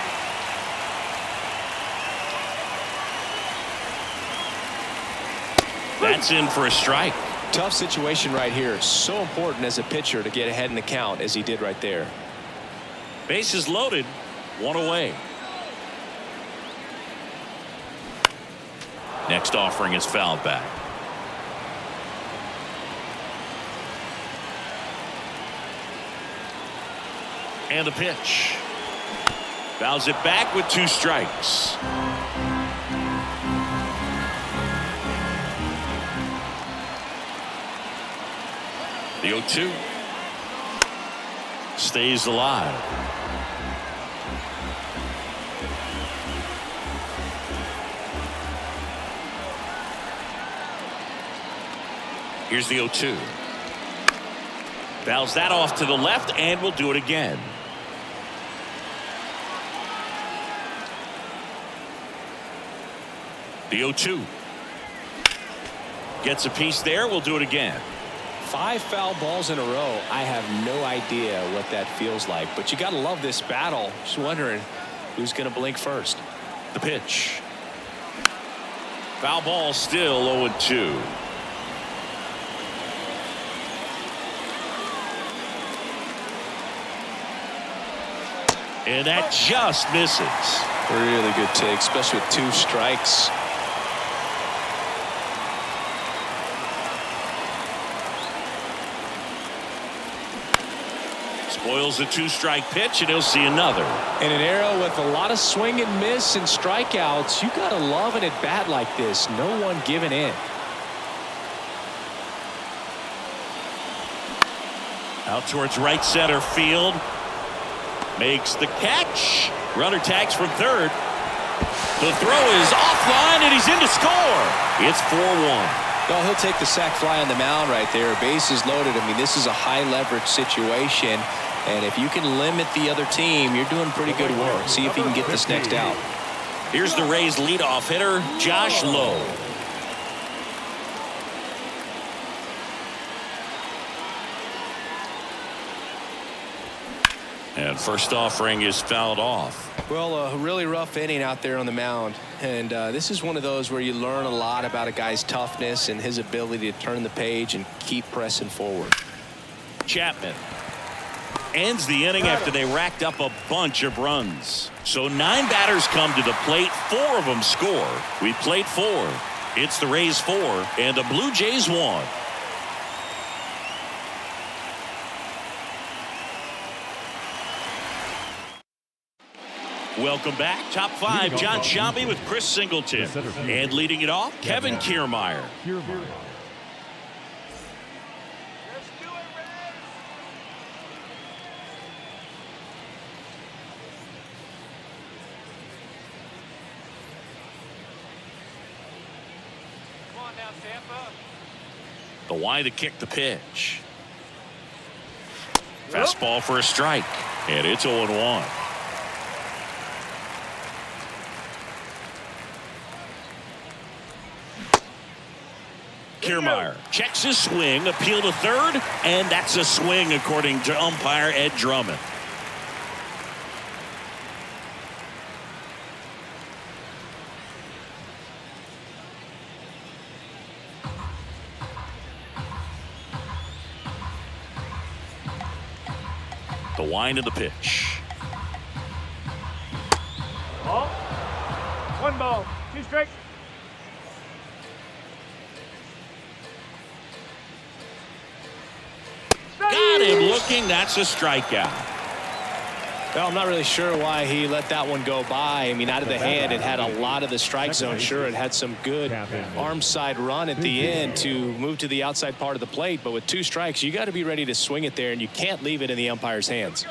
That's in for a strike. Tough situation right here. So important as a pitcher to get ahead in the count as he did right there. Bases loaded. 1 away. Next offering is fouled back. And a pitch. Fouls it back with 2 strikes. The 0-2 stays alive. Here's the 0-2. Fouls that off to the left, and will do it again. The 0-2. Gets a piece there. We'll do it again. 5 foul balls in a row. I have no idea what that feels like, but you got to love this battle. Just wondering who's going to blink first. The pitch. Foul ball, still 0-2. And that just misses. Really good take, especially with 2 strikes. Spoils the 2-strike pitch, and he'll see another. In an era with a lot of swing and miss and strikeouts, you got to love an at-bat like this. No one giving in. Out towards right center field. Makes the catch. Runner tags from third. The throw is offline, and he's in to score. It's 4-1. Well, he'll take the sac fly on the mound right there. Bases loaded. I mean, this is a high-leverage situation. And if you can limit the other team, you're doing pretty good work. See if you can get this next out. Here's the Rays leadoff hitter, Josh Lowe. And first offering is fouled off. Well, a really rough inning out there on the mound. And this is one of those where you learn a lot about a guy's toughness and his ability to turn the page and keep pressing forward. Chapman ends the inning after they racked up a bunch of runs. So 9 batters come to the plate. 4 of them score. We played 4. It's the Rays 4 and the Blue Jays 1. Welcome back. Top 5, John Shambi with Chris Singleton. And leading it off, Kevin Kiermaier. The wide to kick the pitch. Fastball for a strike. And it's 0-1. Kiermaier checks his swing, appeal to third, and that's a swing according to umpire Ed Drummond. The wind of the pitch. Ball. 1 ball, 2 strikes. Got him looking. That's a strikeout. Well, I'm not really sure why he let that one go by. I mean, out of the hand, it had a lot of the strike zone. Sure, it had some good arm side run at the end to move to the outside part of the plate. But with 2 strikes, you got to be ready to swing it there, and you can't leave it in the umpire's hands.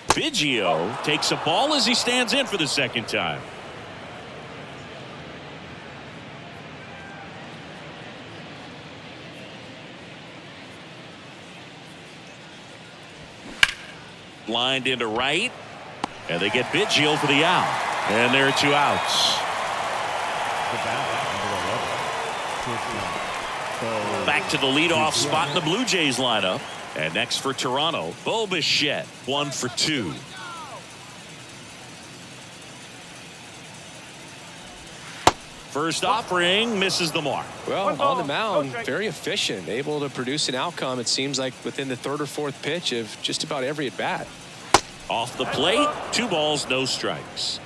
Biggio takes a ball as he stands in for the second time. Lined into right, and they get Biggio for the out, and there are 2 outs. Back to the leadoff spot in the Blue Jays lineup, and next for Toronto, Bo Bichette, 1 for 2. First offering misses the mark. Well, on the mound, very efficient, able to produce an outcome, it seems like, within the 3rd or 4th pitch of just about every at bat. Off the plate, 2 balls, no strikes.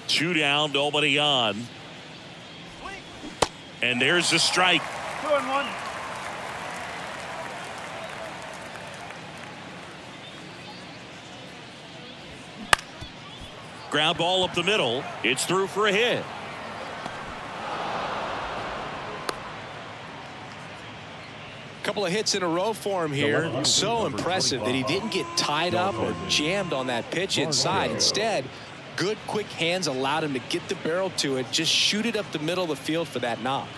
2 down, nobody on. And there's the strike. 2-1. Ground ball up the middle. It's through for a hit. Couple of hits in a row for him here. So impressive that he didn't get tied up or jammed on that pitch inside. Instead, good quick hands allowed him to get the barrel to it, just shoot it up the middle of the field for that knock.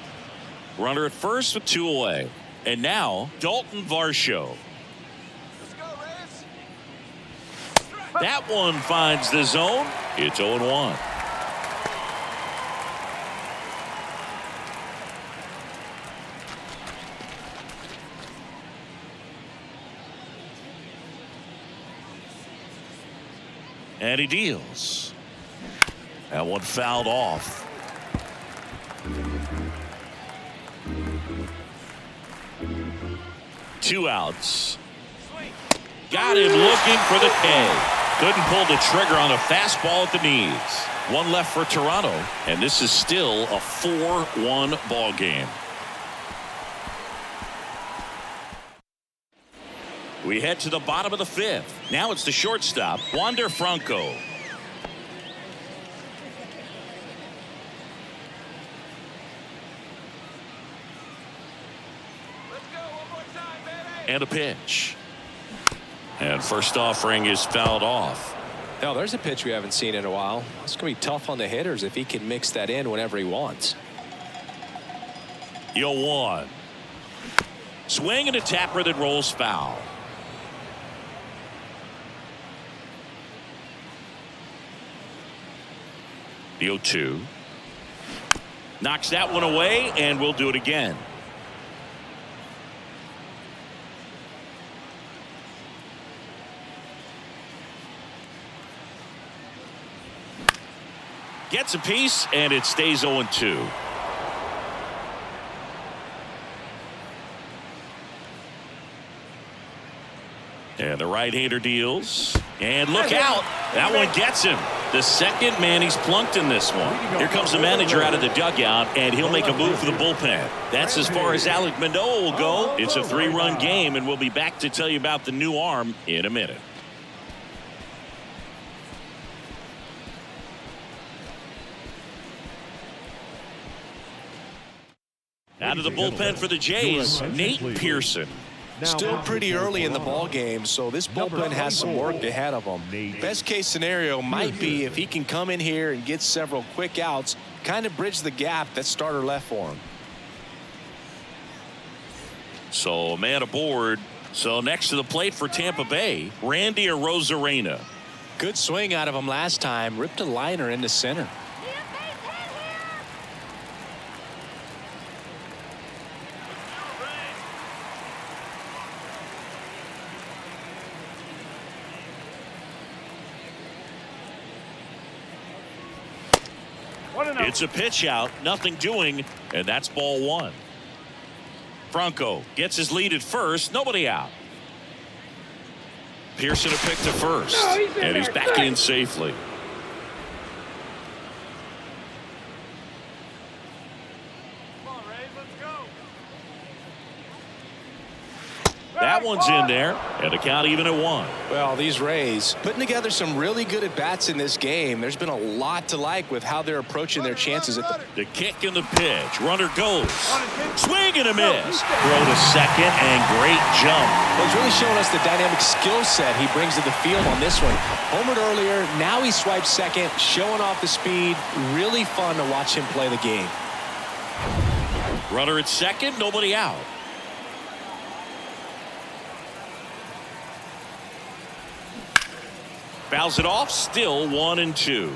Runner at first with 2 away. And now Dalton Varsho. That one finds the zone. It's 0-1. And he deals. That one fouled off. Two outs. Got him looking for the K. Couldn't pull the trigger on a fastball at the knees. One left for Toronto, and this is still a 4-1 ball game. We head to the bottom of the fifth. Now it's the shortstop, Wander Franco. And a pitch. And first offering is fouled off. Now there's a pitch we haven't seen in a while. It's going to be tough on the hitters if he can mix that in whenever he wants. 0-1. Swing and a tapper that rolls foul. The 0-2. Knocks that one away, and we'll do it again. Gets a piece, and it stays 0-2. And the right-hander deals. And look out. That one gets him. The second man he's plunked in this one. Here comes the manager out of the dugout, and he'll make a move for the bullpen. That's as far as Alek Manoah will go. It's a 3-run game, and we'll be back to tell you about the new arm in a minute. Out of the bullpen for the Jays, Nate Pearson. Still pretty early in the ball game, so this bullpen has some work ahead of them. Best case scenario might be if he can come in here and get several quick outs, kind of bridge the gap that starter left for him. So a man aboard. So next to the plate for Tampa Bay, Randy Arozarena. Good swing out of him last time. Ripped a liner into center. It's a pitch out, nothing doing, and that's ball one. Franco gets his lead at first, nobody out. Pearson a pick to first, and he's back in safely. That one's in there, and the count even at 1. Well, these Rays putting together some really good at-bats in this game. There's been a lot to like with how they're approaching their chances. The kick and the pitch. Runner goes. Swing and a miss. Throw to second, and great jump. Well, he's really showing us the dynamic skill set he brings to the field on this one. Homered earlier, now he swipes second, showing off the speed. Really fun to watch him play the game. Runner at second, nobody out. Fouls it off, still 1-2.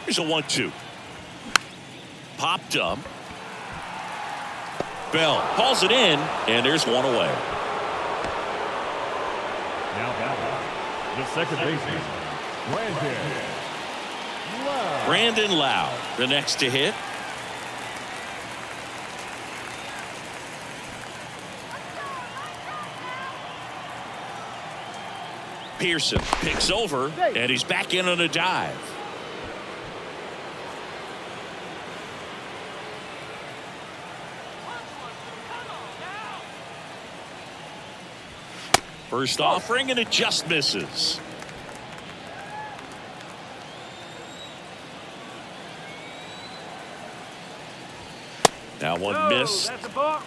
Here's a 1-2. Popped up. Bell calls it in, and there's one away. Now batting, the second baseman, Brandon Lowe, the next to hit. Pearson picks over, and he's back in on a dive. First offering, and it just misses. Now one missed. That's a ball.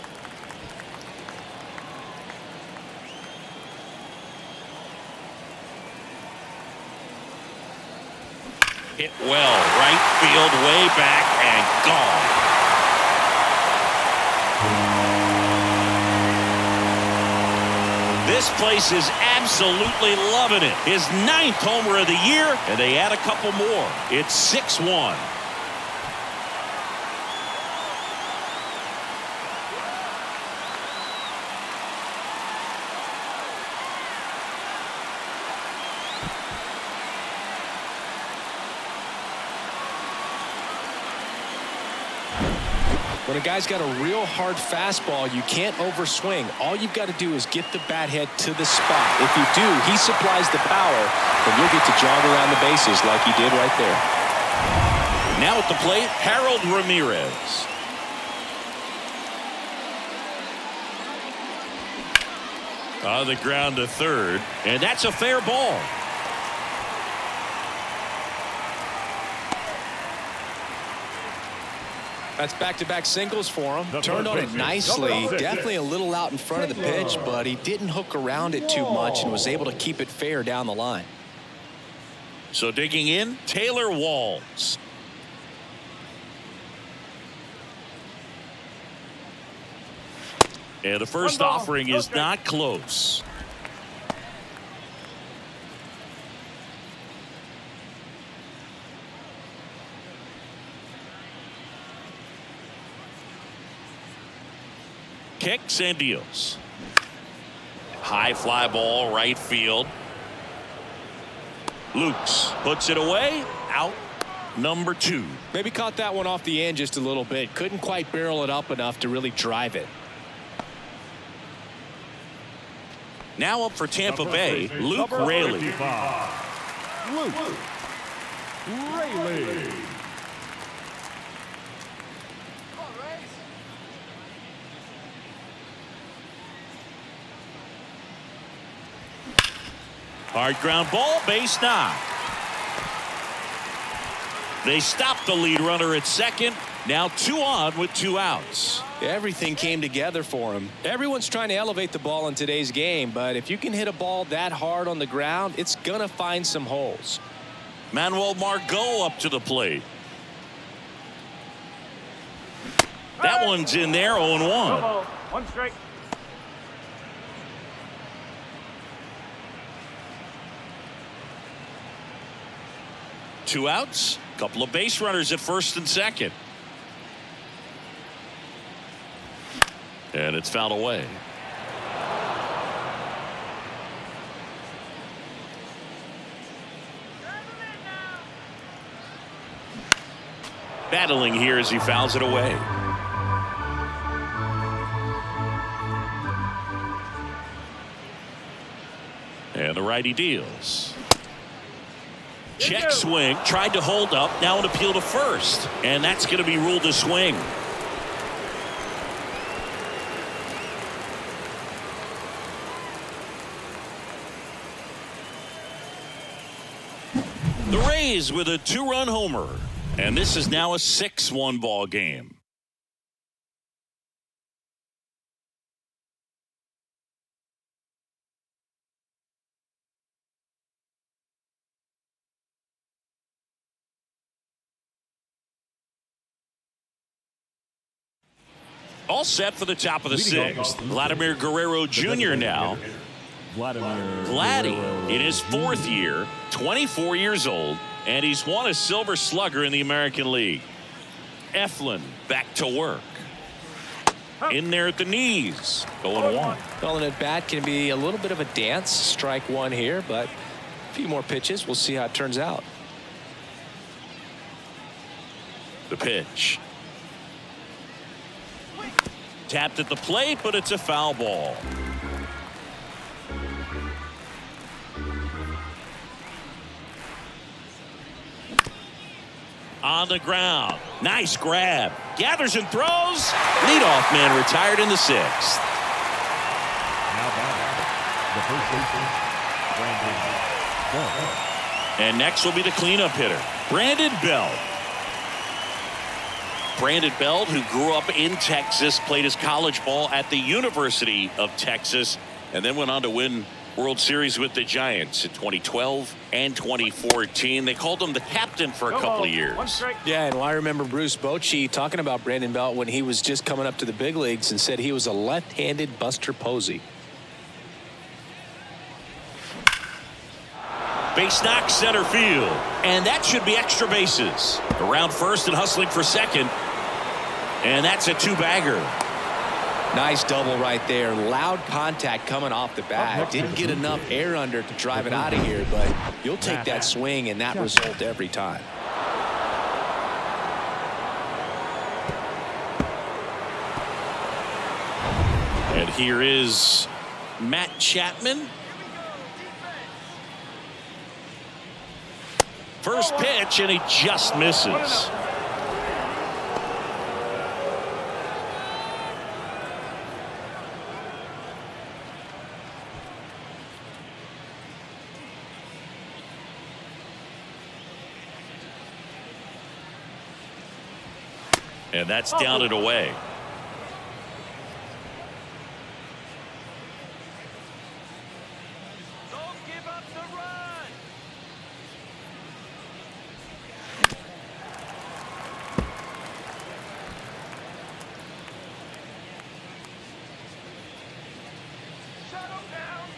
Hit well, right field, way back, and gone. This place is absolutely loving it. His 9th homer of the year, and they add a couple more. It's 6-1. When a guy's got a real hard fastball, you can't overswing. All you've got to do is get the bat head to the spot. If you do, he supplies the power, and you'll get to jog around the bases like he did right there. Now at the plate, Harold Ramirez. On the ground to third, and that's a fair ball. That's back-to-back singles for him. Turned on it nicely. Definitely a little out in front of the pitch, but he didn't hook around it too much and was able to keep it fair down the line. So digging in, Taylor Walls. And the first offering is not close. Kicks and deals. High fly ball, right field. Lukes puts it away. Out number 2. Maybe caught that one off the end just a little bit. Couldn't quite barrel it up enough to really drive it. Now up for Tampa Bay, Luke Raley. Luke Raley. Hard ground ball, base knock. They stop the lead runner at second. Now 2 on with 2 outs. Everything came together for him. Everyone's trying to elevate the ball in today's game, but if you can hit a ball that hard on the ground, it's going to find some holes. Manuel Margot up to the plate. That one's in there, 0-1. 1 strike. Two outs, couple of base runners at first and second. And it's fouled away. Battling here as he fouls it away. And the righty deals. Check swing, tried to hold up, now an appeal to first, and that's going to be ruled a swing. The Rays with a 2-run homer, and this is now a 6-1 ball game. All set for the top of the 6th. Vladimir Guerrero Jr. now. Vladdy in his 4th year, 24 years old, and he's won a Silver Slugger in the American League. Eflin back to work. In there at the knees. 0-1. Well, an at-bat can be a little bit of a dance. Strike 1 here, but a few more pitches. We'll see how it turns out. The pitch. Tapped at the plate, but it's a foul ball. On the ground. Nice grab. Gathers and throws. Leadoff man retired in the 6th. Now back, the first baseman, Brandon Belt. And next will be the cleanup hitter, Brandon Belt. Brandon Belt, who grew up in Texas, played his college ball at the University of Texas, and then went on to win World Series with the Giants in 2012 and 2014. They called him the captain for a couple of years. Yeah, and I remember Bruce Bochy talking about Brandon Belt when he was just coming up to the big leagues and said he was a left-handed Buster Posey. Base knock center field, and that should be extra bases. Around first and hustling for second, and that's a 2-bagger. Nice double right there. Loud contact coming off the bat. Didn't get enough air under to drive it out of here, but you'll take that swing and that result every time. here is Matt Chapman. First pitch, and he just misses. And that's down and away. Don't give up the run.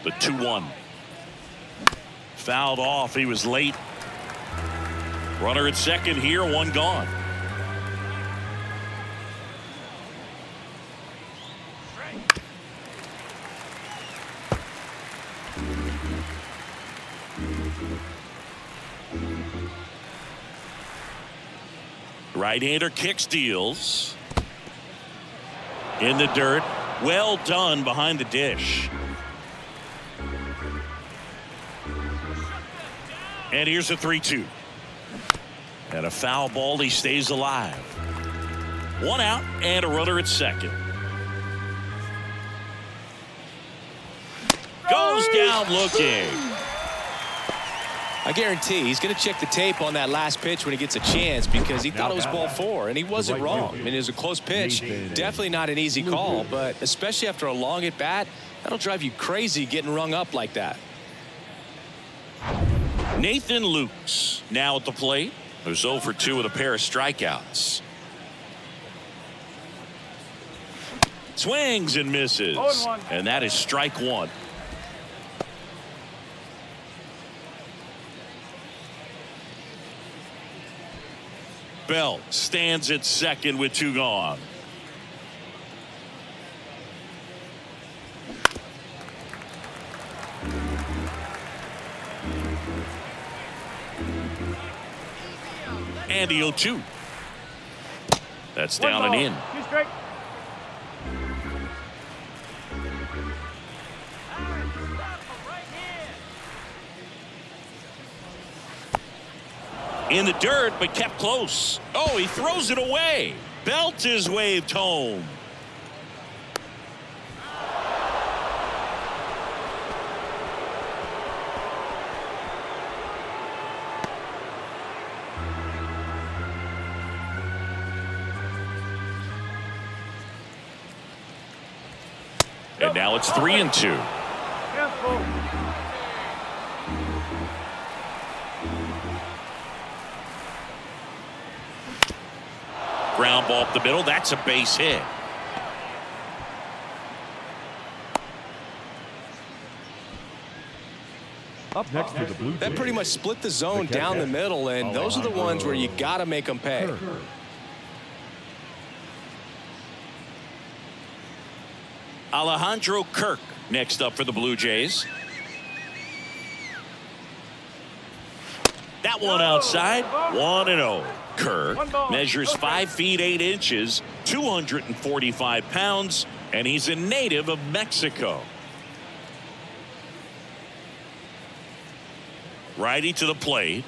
The 2-1. Fouled off. He was late. Runner at second here, one gone. Right-hander kick steals. In the dirt. Well done behind the dish. And here's a 3-2. And a foul ball. He stays alive. One out and a runner at second. Goes down looking. I guarantee he's going to check the tape on that last pitch when he gets a chance, because he thought it was ball 4, and he wasn't wrong. I mean, it was a close pitch. Definitely not an easy call, but especially after a long at bat, that'll drive you crazy getting rung up like that. Nathan Lukes now at the plate. Who's 0 for 2 with a pair of strikeouts. Swings and misses. And that is strike one. Bell stands at second with 2 gone. And the 0-2. That's down and in. 2 straight. In the dirt, but kept close. Oh, he throws it away. Belt is waved home. And now it's 3-2. Careful. Ground ball up the middle. That's a base hit. Up next to the Blue Jays. That pretty much split the zone down the middle, and those are the ones where you got to make them pay. Alejandro Kirk next up for the Blue Jays. That one outside. 1-0. Kirk measures 5 feet 8 inches, 245 pounds, and he's a native of Mexico. Righty to the plate.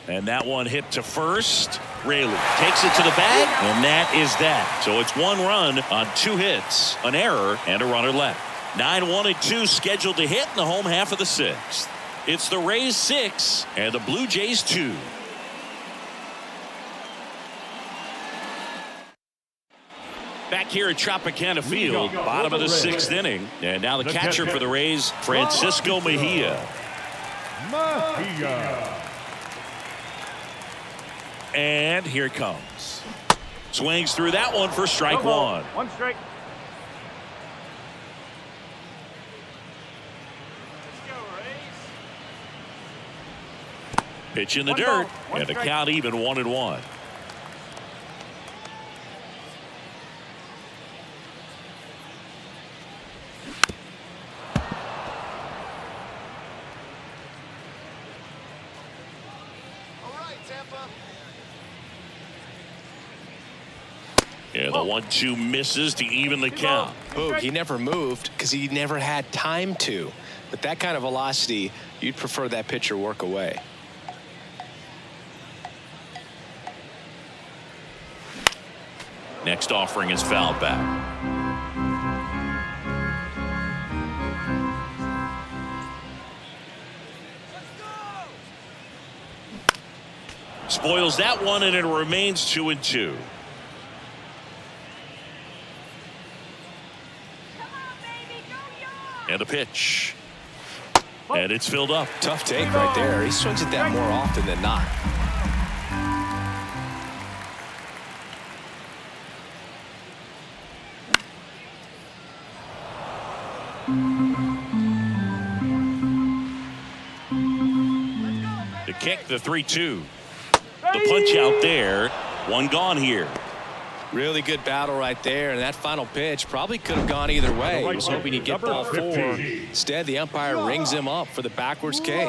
And that one hit to first. Raley takes it to the bag, and that is that. So it's 1 run on 2 hits, an error, and a runner left. 9-1-2 scheduled to hit in the home half of the 6th. It's the Rays 6 and the Blue Jays 2. Back here at Tropicana Field, bottom of the 6th inning. And now the catcher for the Rays, Francisco Mejia. And here it comes. Swings through that one for strike 1. 1 strike. Pitch in the 1 dirt, ball, 1 and the strike. count even 1-1. And the 1-2 misses to even the count. Boog, he never moved because he never had time to. With that kind of velocity, you'd prefer that pitcher work away. Next offering is fouled back. Spoils that one, and it remains 2-2. And a pitch. And it's filled up. Tough take right there. He swings at that more often than not. The kick, the 3-2. The punch out there. One gone here. Really good battle right there, and that final pitch probably could have gone either way. He was hoping he'd get ball 4. Instead, the umpire rings him up for the backwards K.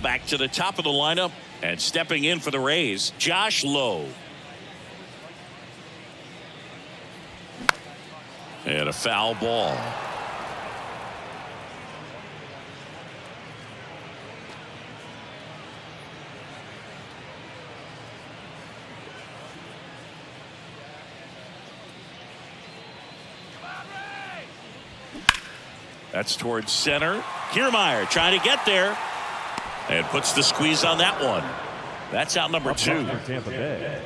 Back to the top of the lineup, and stepping in for the Rays, Josh Lowe. And a foul ball. That's towards center. Kiermaier trying to get there. And puts the squeeze on that one. That's out number 2. Tampa Bay,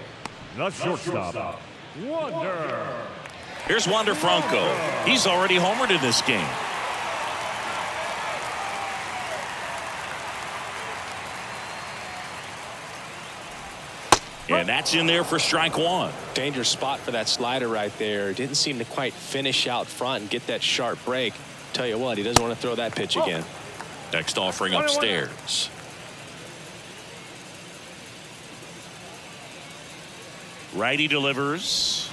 the shortstop, Wander. Here's Wander Franco. He's already homered in this game. And that's in there for strike 1. Dangerous spot for that slider right there. Didn't seem to quite finish out front and get that sharp break. Tell you what, he doesn't want to throw that pitch again. Next offering upstairs. Righty delivers.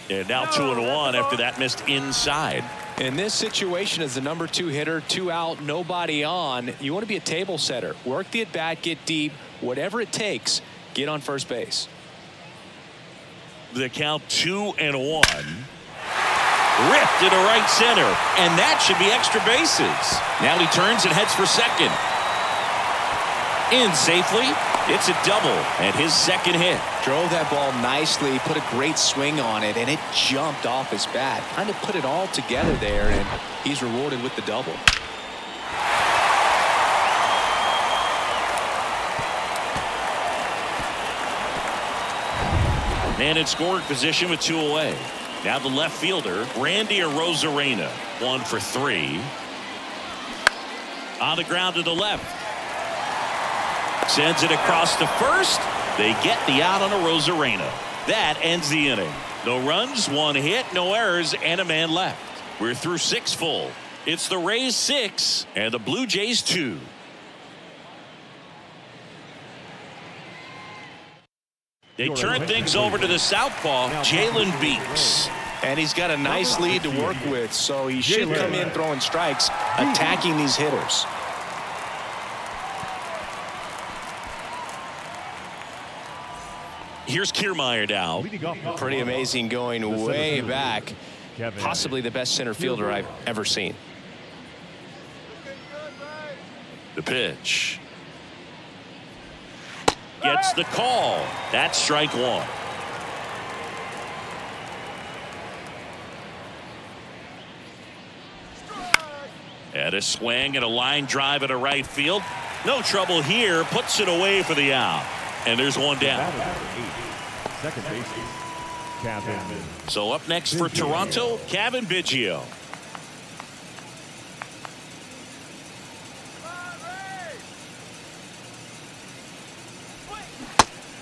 And now 2-1 after that missed inside. In this situation, as the number 2 hitter, 2 out, nobody on, you want to be a table setter. Work the at bat, get deep, whatever it takes, get on first base. The count 2-1. Ripped into right center, and that should be extra bases. Now he turns and heads for second. In safely. It's a double and his second hit. Drove that ball nicely, put a great swing on it, and it jumped off his bat. Kind of put it all together there, and he's rewarded with the double. Man in scoring position with 2 away. Now the left fielder, Randy Arozarena, 1 for 3. On the ground to the left. Sends it across to first. They get the out on Arozarena. That ends the inning. No runs, 1 hit, no errors, and a man left. We're through 6 full. It's the Rays 6 and the Blue Jays 2. They turn things over to the southpaw, Jalen Beeks. And he's got a nice lead to work with, so he should come in throwing strikes, attacking these hitters. Here's Kiermaier now. Pretty amazing, going way back. Possibly the best center fielder I've ever seen. The pitch. Gets the call. That's strike 1. And a swing and a line drive at a right field. No trouble here. Puts it away for the out. And there's 1 down. Second baseman, Kevin. So up next for Toronto, Kevin Biggio.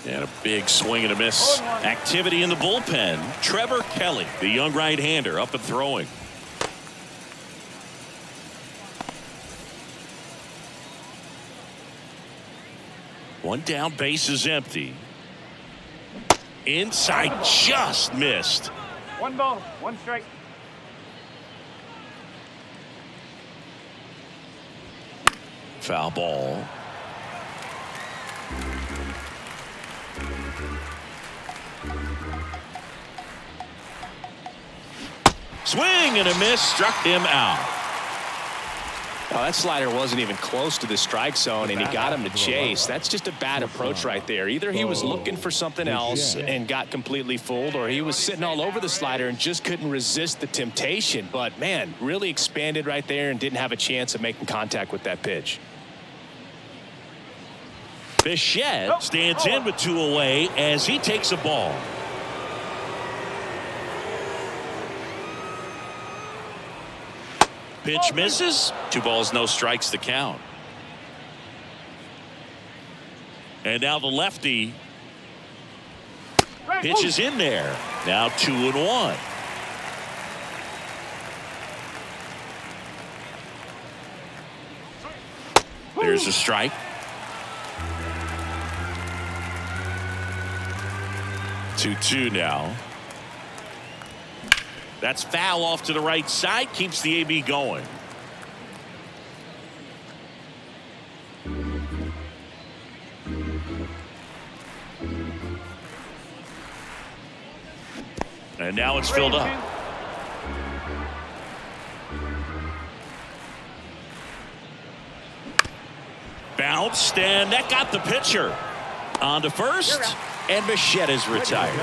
And a big swing and a miss. Activity in the bullpen. Trevor Kelly, the young right-hander, up and throwing. One down, base is empty. Inside, just missed. 1 ball, 1 strike. Foul ball. Swing and a miss, struck him out. Well, that slider wasn't even close to the strike zone, and he got him to chase. That's just a bad approach right there. Either he was looking for something else and got completely fooled, or he was sitting all over the slider and just couldn't resist the temptation. But, man, really expanded right there and didn't have a chance of making contact with that pitch. Bichette stands in with 2 away as he takes a ball. Pitch misses. 2 balls, no strikes to count. And now the lefty pitches in there. Now 2-1. There's a strike. 2-2 now. That's foul off to the right side. Keeps the AB going. And now it's filled up. Bounced, and that got the pitcher. On to first. And Bichette is retired.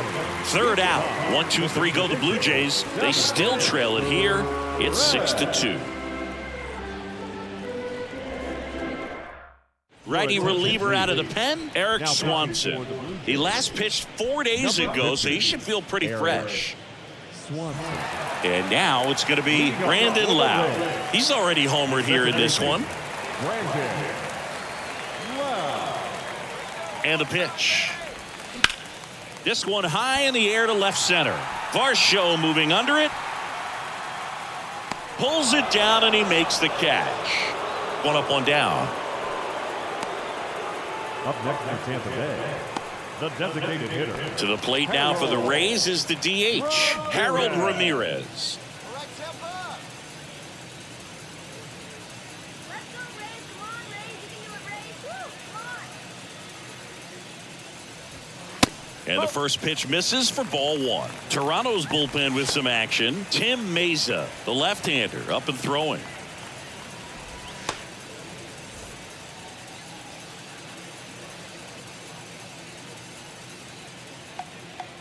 3rd out. 1-2-3 go the Blue Jays. They still trail it here. It's 6-2. Righty reliever out of the pen, Eric Swanson. He last pitched 4 days ago, so he should feel pretty fresh. And now it's going to be Brandon Lowe. He's already homered here in this one. And the pitch. This one high in the air to left center. Varsho moving under it. Pulls it down and he makes the catch. 1 up, 1 down. Up next for Tampa Bay, the designated hitter. To the plate now for the Rays is the DH, Harold Ramirez. And the first pitch misses for ball 1. Toronto's bullpen with some action. Tim Meza, the left-hander, up and throwing.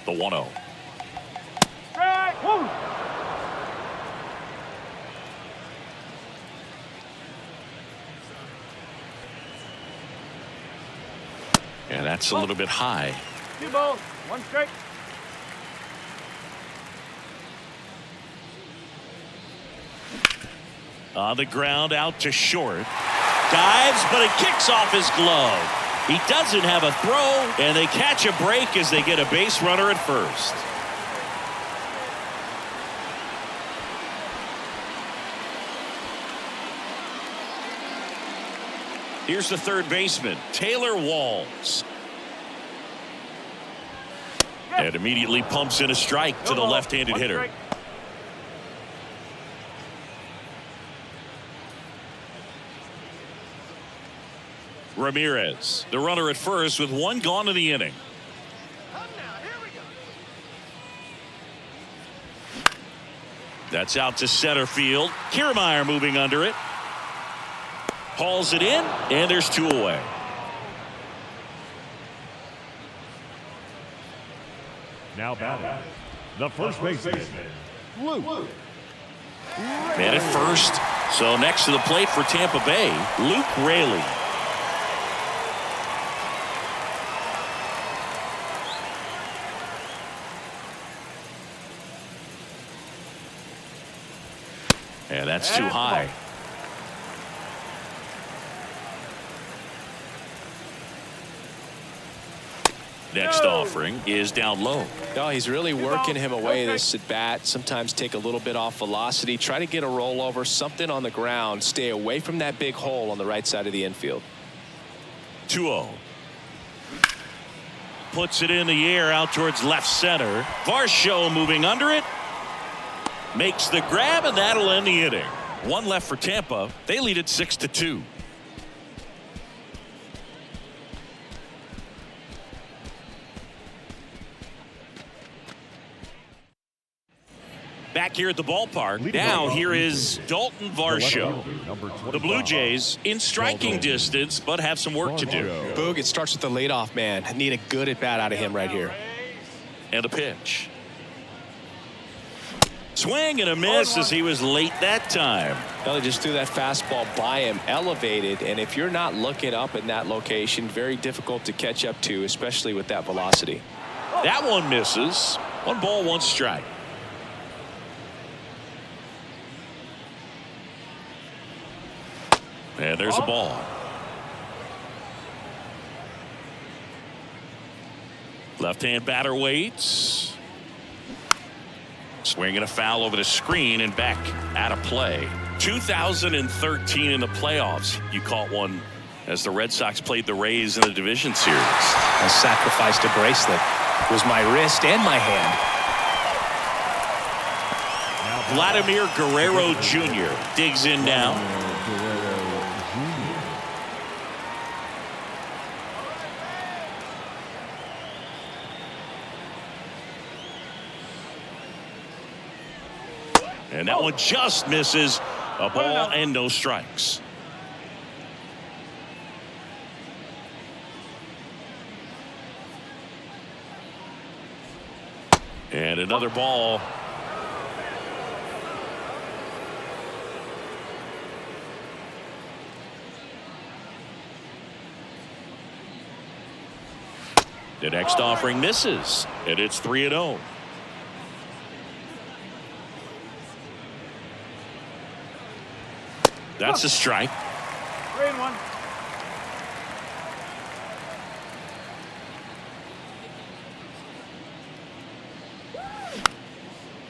The 1-0. And that's a little bit high. 2 balls, 1 strike. On the ground, out to short. Dives, but it kicks off his glove. He doesn't have a throw, and they catch a break as they get a base runner at first. Here's the 3rd baseman, Taylor Walls. And immediately pumps in a strike to the left-handed hitter. Ramirez, the runner at first with 1 gone in the inning. That's out to center field. Kiermaier moving under it. Hauls it in, and there's 2 away. Now batting, the first baseman, Luke. Man at first. So next to the plate for Tampa Bay, Luke Raley. And that's too high. Next offering is down low. No, he's really working him away this at bat. Sometimes take a little bit off velocity. Try to get a rollover, something on the ground. Stay away from that big hole on the right side of the infield. 2-0. Puts it in the air out towards left center. Varsho moving under it. Makes the grab, and that'll end the inning. 1 left for Tampa. They lead it 6-2. Back here at the ballpark. Now here is Dalton Varsho. The Blue Jays in striking distance, but have some work to do. Boog, it starts with the leadoff man. Need a good at bat out of him right here. And a pitch. Swing and a miss as he was late that time. Well, they just threw that fastball by him, elevated, and if you're not looking up in that location, very difficult to catch up to, especially with that velocity. That one misses. 1 ball, 1 strike. And there's a ball. Left-hand batter waits. Swinging a foul over the screen and back out of play. 2013 in the playoffs. You caught one as the Red Sox played the Rays in the division series. I sacrificed a bracelet. It was my wrist and my hand. Vladimir Guerrero Jr. digs in now. And that one just misses. A ball and no strikes. And another ball. The next offering misses, and it's 3-0. That's a strike. 3-1.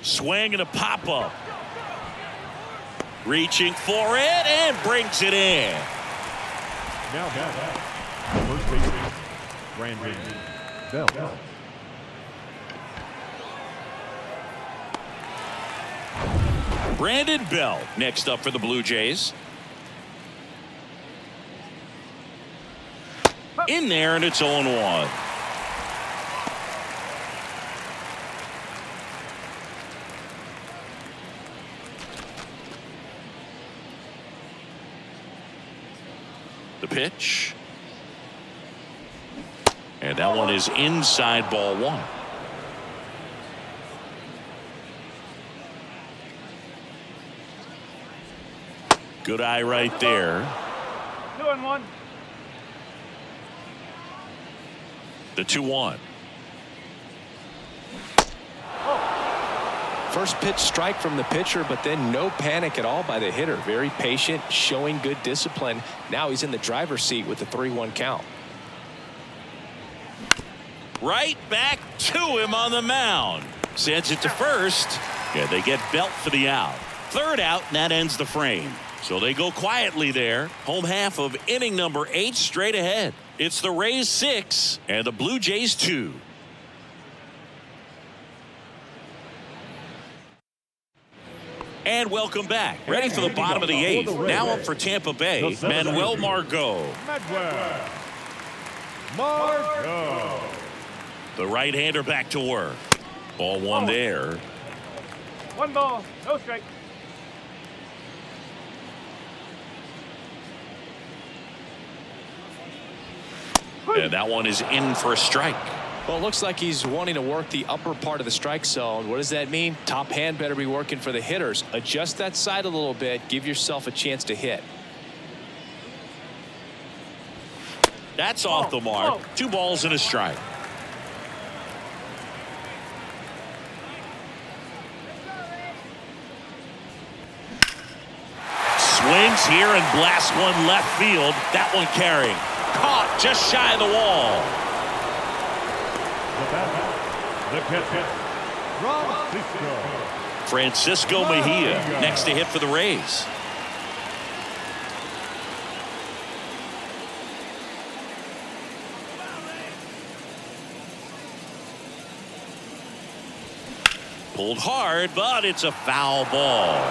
Swing and a pop-up. Reaching for it and brings it in. Now back. First baseman, Brandon Bell. Brandon Bell next up for the Blue Jays. In there, and it's 0-1. The pitch. And that one is inside, ball 1. Good eye right there. 2-1. The 2-1. First pitch strike from the pitcher, but then no panic at all by the hitter. Very patient, showing good discipline. Now he's in the driver's seat with the 3-1 count. Right back to him on the mound. Sends it to first. Yeah, they get Belt for the out. Third out, and that ends the frame. So they go quietly there. Home half of inning number 8 straight ahead. It's the Rays 6 and the Blue Jays 2. And welcome back. Ready for the bottom of the 8th. Now up for Tampa Bay, Manuel Margot. The right-hander back to work. Ball 1 there. 1 ball, no strike. And that one is in for a strike. Well, it looks like he's wanting to work the upper part of the strike zone. What does that mean? Top hand better be working for the hitters. Adjust that side a little bit. Give yourself a chance to hit. That's off the mark. 2 balls and a strike. Swings here and blasts one left field. That one carrying. Caught just shy of the wall. The catcher, Francisco Mejia next to hit for the Rays. Pulled hard, but it's a foul ball.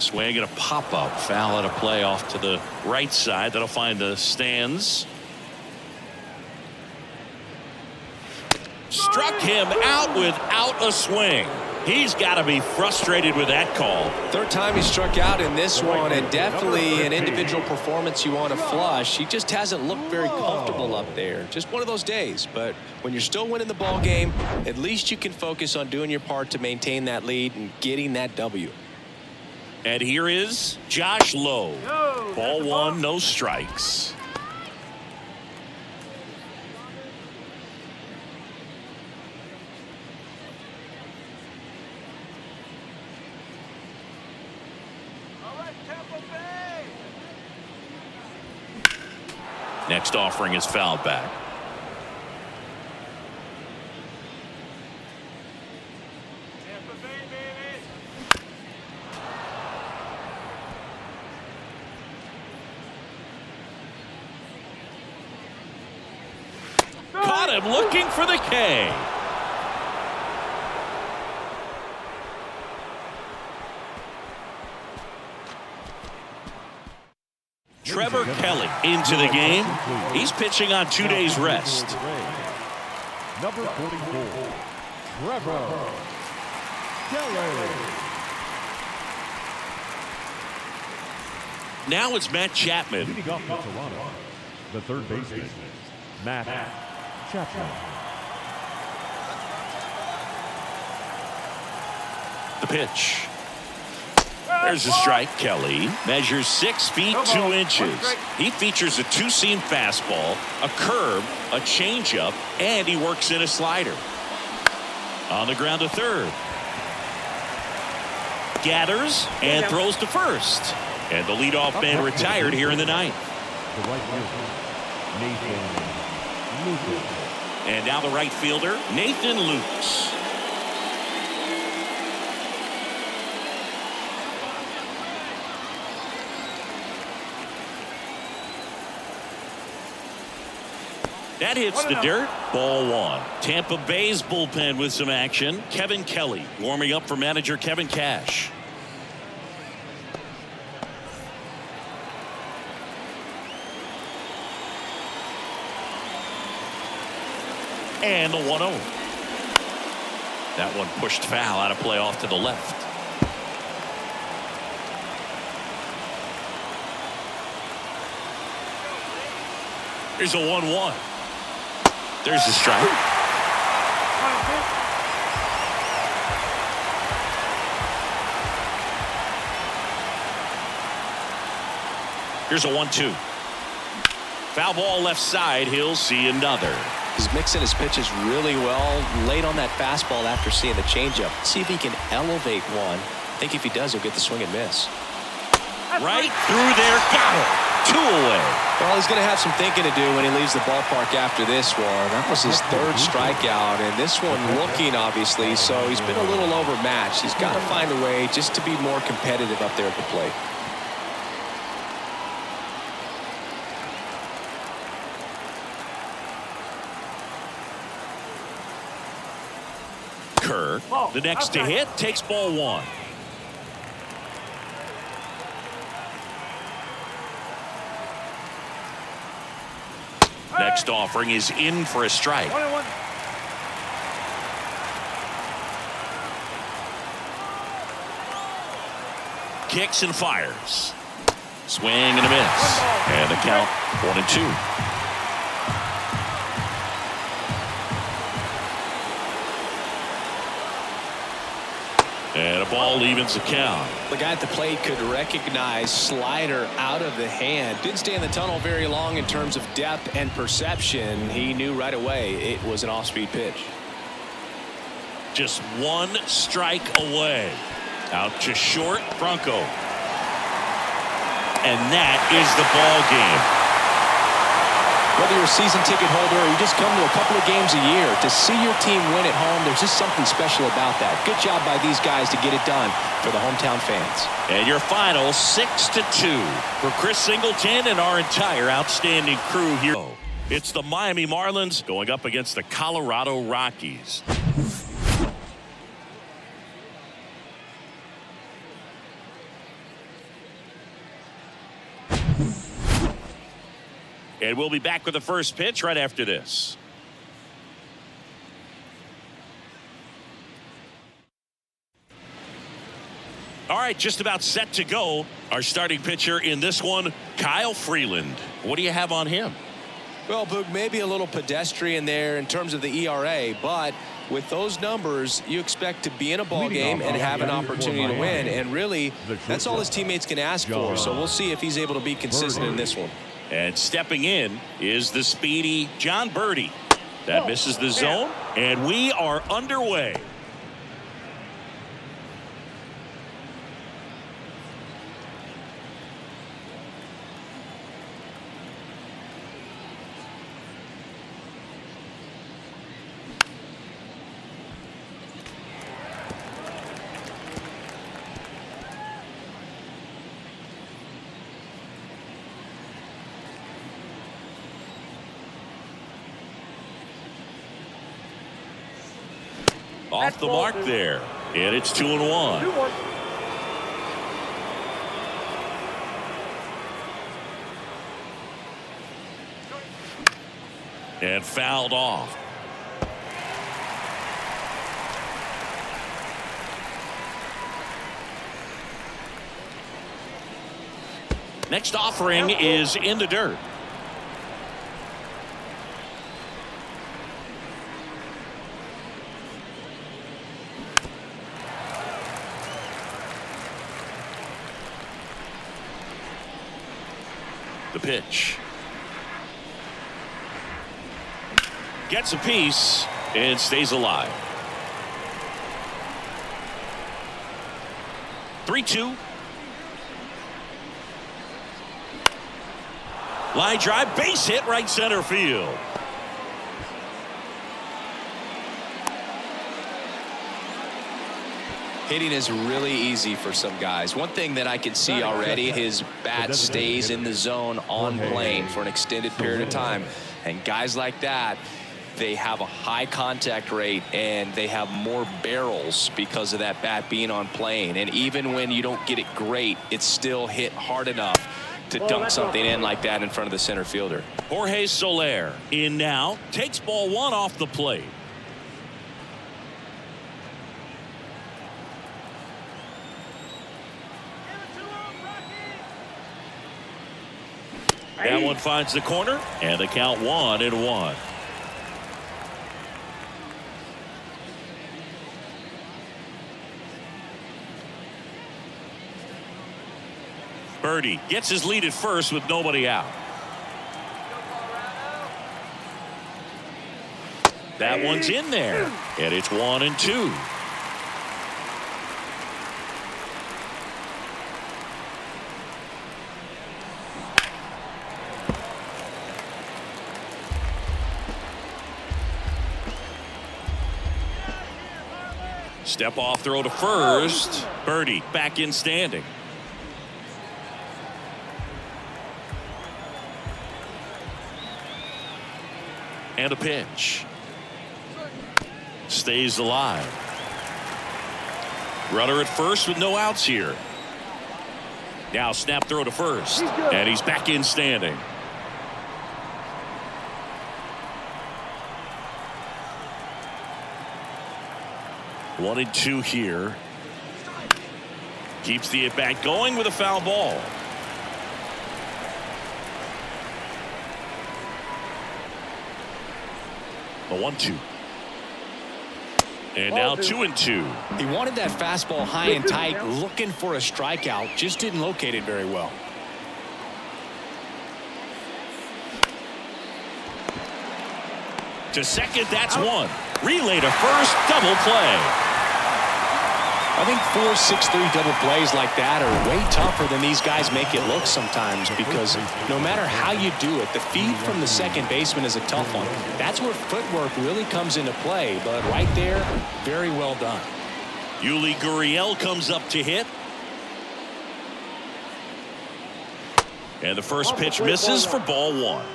Swing and a pop-up. Foul at a play off to the right side. That'll find the stands. Struck him out without a swing. He's got to be frustrated with that call. Third time he struck out in this one, and definitely an individual performance you want to flush. He just hasn't looked very comfortable up there. Just one of those days. But when you're still winning the ball game, at least you can focus on doing your part to maintain that lead and getting that W. And here is Josh Lowe. Ball one, no strikes. Next offering is fouled back. Caught him looking for the K. Trevor Kelly into the game. He's pitching on 2 days rest. Number 44, Trevor Kelly. Now it's Matt Chapman. Leading off for Toronto, the third baseman, Matt Chapman. The pitch. There's a strike. Kelly measures 6 feet 2 inches. He features a two-seam fastball, a curve, a changeup, and he works in a slider. On the ground to third. Gathers and throws to first. And the leadoff man retired here in the ninth. The right fielder, Nathan Lucas. And now the right fielder, Nathan Lukes. That hits the dirt. Ball one. Tampa Bay's bullpen with some action. Kevin Kelly warming up for manager Kevin Cash. And the 1-0. That one pushed foul out of play off to the left. Here's a 1-1. There's the strike. Here's a 1-2. Foul ball left side. He'll see another. He's mixing his pitches really well. Late on that fastball after seeing the changeup. See if he can elevate one. I think if he does, he'll get the swing and miss. Right through there. Got it. 2 away. Well, he's going to have some thinking to do when he leaves the ballpark after this one. That was his third strikeout, and this one looking, obviously, so he's been a little overmatched. He's got to find a way just to be more competitive up there at the plate. Kerr, the next to hit, takes ball one. Next offering is in for a strike. Kicks and fires. Swing and a miss. And the count 1-2. And a ball evens the count. The guy at the plate could recognize slider out of the hand. Didn't stay in the tunnel very long in terms of depth and perception. He knew right away it was an off-speed pitch. Just 1 strike away. Out to short, Bronco. And that is the ball game. Whether you're a season ticket holder or you just come to a couple of games a year, to see your team win at home, there's just something special about that. Good job by these guys to get it done for the hometown fans. And your final 6-2 for Chris Singleton and our entire outstanding crew here. It's the Miami Marlins going up against the Colorado Rockies. And we'll be back with the first pitch right after this. All right, just about set to go. Our starting pitcher in this one, Kyle Freeland. What do you have on him? Well, Boog, maybe a little pedestrian there in terms of the ERA, but with those numbers, you expect to be in a ball game and have an opportunity to win. And really, that's all his teammates can ask for. So we'll see if he's able to be consistent in this one. And stepping in is the speedy John Birdie. That misses the zone, and we are underway. Off the mark there, and it's 2-1. 2-1. And fouled off. Next offering is in the dirt. The pitch. Gets a piece and stays alive. 3-2. Line drive, base hit, right center field. Hitting is really easy for some guys. One thing that I can see already, his bat stays in the zone on plane for an extended period of time. And guys like that, they have a high contact rate and they have more barrels because of that bat being on plane. And even when you don't get it great, it's still hit hard enough to dunk something in like that in front of the center fielder. Jorge Soler in now, takes ball one off the plate. That one finds the corner, and the count 1-1. Birdie gets his lead at first with nobody out. That one's in there, and it's 1-2. Step off throw to first. Birdie back in standing. And a pitch. Stays alive. Runner at first with no outs here. Now snap throw to first. And he's back in standing. 1-2 here. Keeps the at-bat going with a foul ball. A 1-2. And now 2-2. He wanted that fastball high and tight, looking for a strikeout, just didn't locate it very well. To second, that's one. Relay to first, double play. I think 4, 6, 3 double plays like that are way tougher than these guys make it look sometimes, because no matter how you do it, the feed from the second baseman is a tough one. That's where footwork really comes into play, but right there, very well done. Yuli Gurriel comes up to hit. And the first pitch misses for ball one.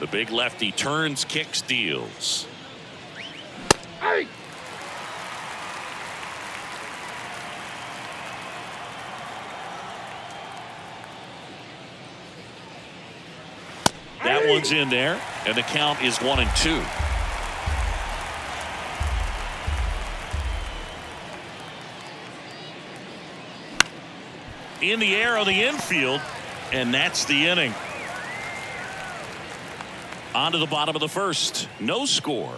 The big lefty turns, kicks, deals. Hey! That That one's in there, and the count is 1-2. In the air on the infield, and that's the inning. On to the bottom of the first. No score.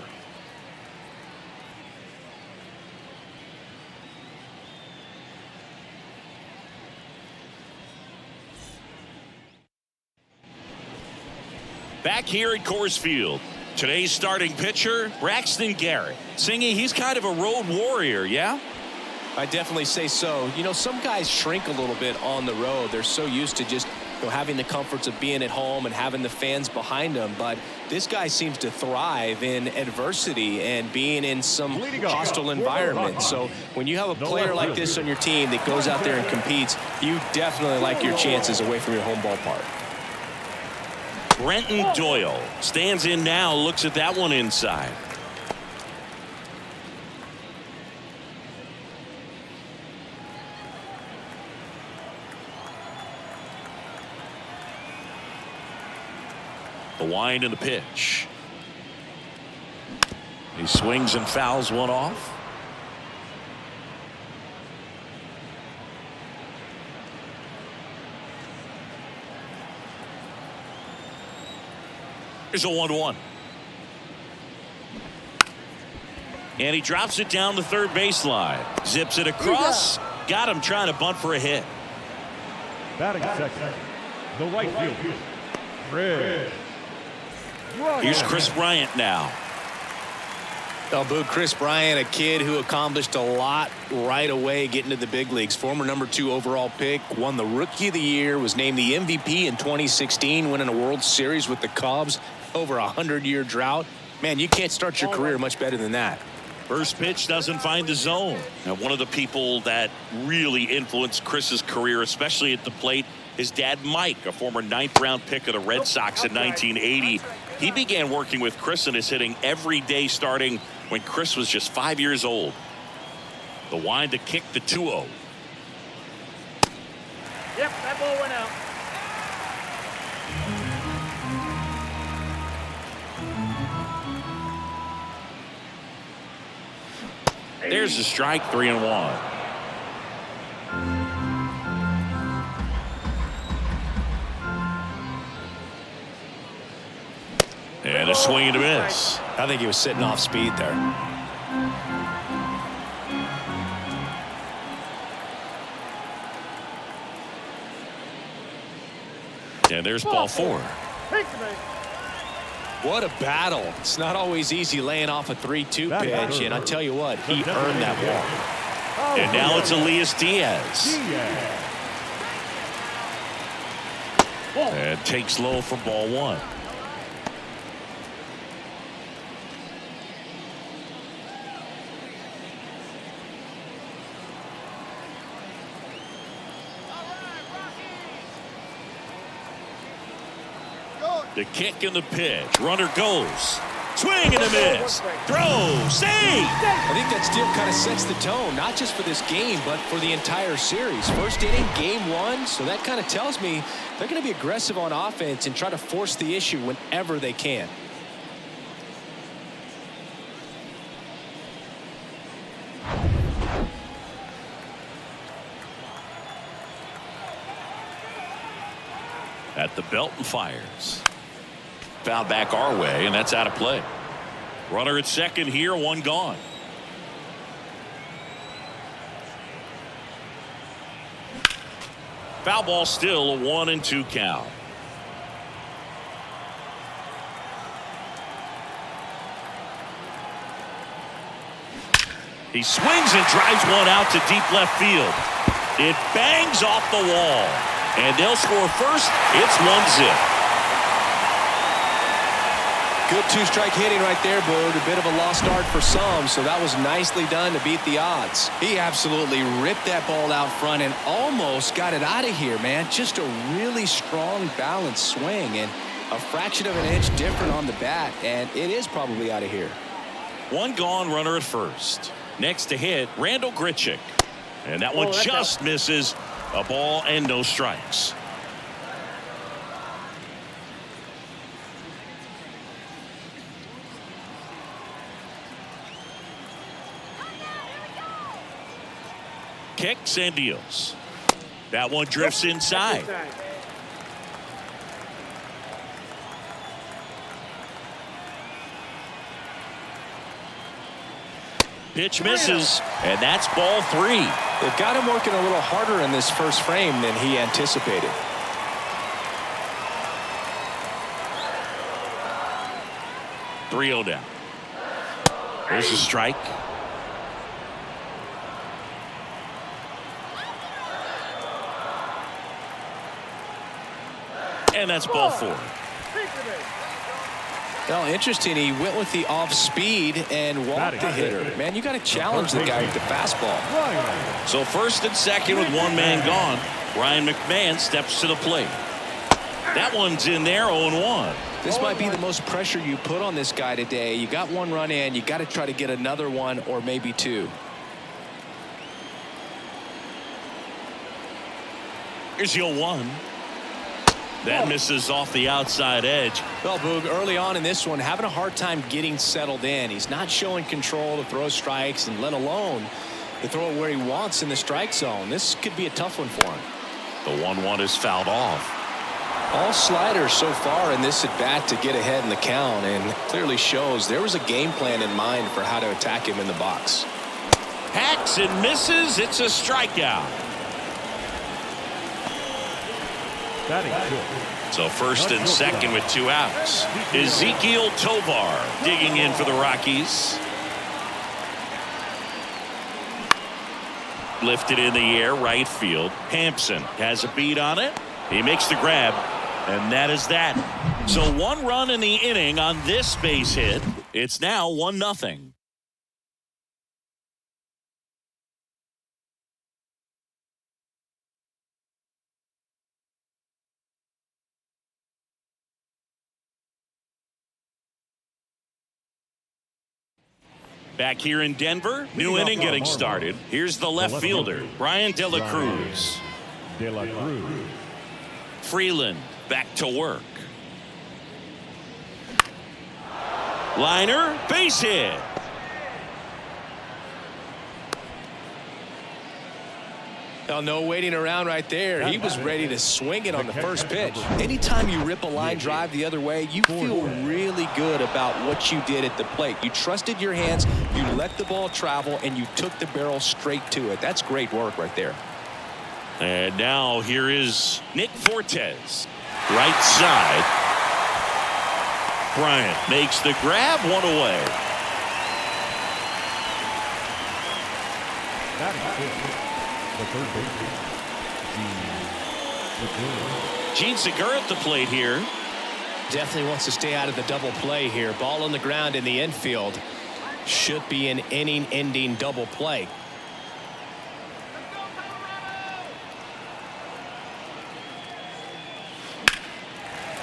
Back here at Coors Field, today's starting pitcher, Braxton Garrett. Singy, he's kind of a road warrior, yeah? I definitely say so. You know, some guys shrink a little bit on the road. They're so used to just having the comforts of being at home and having the fans behind them. But this guy seems to thrive in adversity and being in some hostile environment. So when you have a player like this on your team that goes out there and competes, you definitely like your chances away from your home ballpark. Brenton Doyle stands in now, looks at that one inside. The wind and the pitch. He swings and fouls one off. Here's a 1-1. And he drops it down the third baseline. Zips it across. Got him trying to bunt for a hit. Batting second, the right fielder, Chris. Here's Chris Bryant now. Oh, boo, Chris Bryant, a kid who accomplished a lot right away getting to the big leagues. Former #2 overall pick, won the Rookie of the Year, was named the MVP in 2016, winning a World Series with the Cubs over a 100-year drought. Man, you can't start your career much better than that. First pitch doesn't find the zone. Now, one of the people that really influenced Chris's career, especially at the plate, his dad, Mike, a former 9th-round pick of the Red Sox in 1980. He began working with Chris in his hitting every day starting when Chris was just 5 years old. The wind to kick the 2-0. Yep, that ball went out. There's the strike, 3-1. And a swing and a miss. I think he was sitting off speed there. And there's ball 4. What a battle. It's not always easy laying off a 3-2 pitch, and I tell you what, he earned that walk. And now it's Elias Diaz. And takes low for ball 1. The kick and the pitch. Runner goes. Swing and a miss. Throw. Save. I think that steal kind of sets the tone, not just for this game, but for the entire series. First inning, game 1. So that kind of tells me they're going to be aggressive on offense and try to force the issue whenever they can. At the belt and fires. Foul back our way, and that's out of play. Runner at second here, one gone. Foul ball still, a 1-2 count. He swings and drives one out to deep left field. It bangs off the wall, and they'll score first. It's 1-0. Good two-strike hitting right there, Boog. A bit of a lost start for some, so that was nicely done to beat the odds. He absolutely ripped that ball out front and almost got it out of here, man. Just a really strong, balanced swing, and a fraction of an inch different on the bat, and it is probably out of here. One gone, runner at first. Next to hit, Randall Grichuk. And that one just misses. A ball and no strikes. kicks and deals. That one drifts inside. Pitch misses, and that's ball 3. They've got him working a little harder in this first frame than he anticipated. Three-0 down. There's a strike. And that's ball 4. Well, interesting. He went with the off speed and walked the hitter. Man, you got to challenge the guy with the fastball. So first and second with one man gone. Ryan McMahon steps to the plate. That one's in there, 0-1. This might be the most pressure you put on this guy today. You got one run in. You got to try to get another one or maybe two. Here's the 0-1. That misses off the outside edge. Well, Boog, early on in this one, having a hard time getting settled in. He's not showing control to throw strikes, and let alone to throw it where he wants in the strike zone. This could be a tough one for him. The 1-1 is fouled off. All sliders so far in this at bat to get ahead in the count, and clearly shows there was a game plan in mind for how to attack him in the box. Hacks and misses. It's a strikeout. So first and second with 2 outs. Ezekiel Tovar digging in for the Rockies. Lifted in the air, right field. Hampson has a beat on it. He makes the grab, and that is that. So 1 run in the inning on this base hit. It's now 1-0. Back here in Denver, new inning getting started. Here's the left fielder, Brian De La Cruz. Freeland back to work. Liner, base hit. Well, no waiting around right there. He was ready to swing it on the first pitch. Anytime you rip a line drive the other way, you feel really good about what you did at the plate. You trusted your hands, you let the ball travel, and you took the barrel straight to it. That's great work right there. And now here is Nick Fortes. Right side. Bryant makes the grab, 1 away. The third baseman, Gene Segura at the plate here. Definitely wants to stay out of the double play here. Ball on the ground in the infield. Should be an inning-ending double play.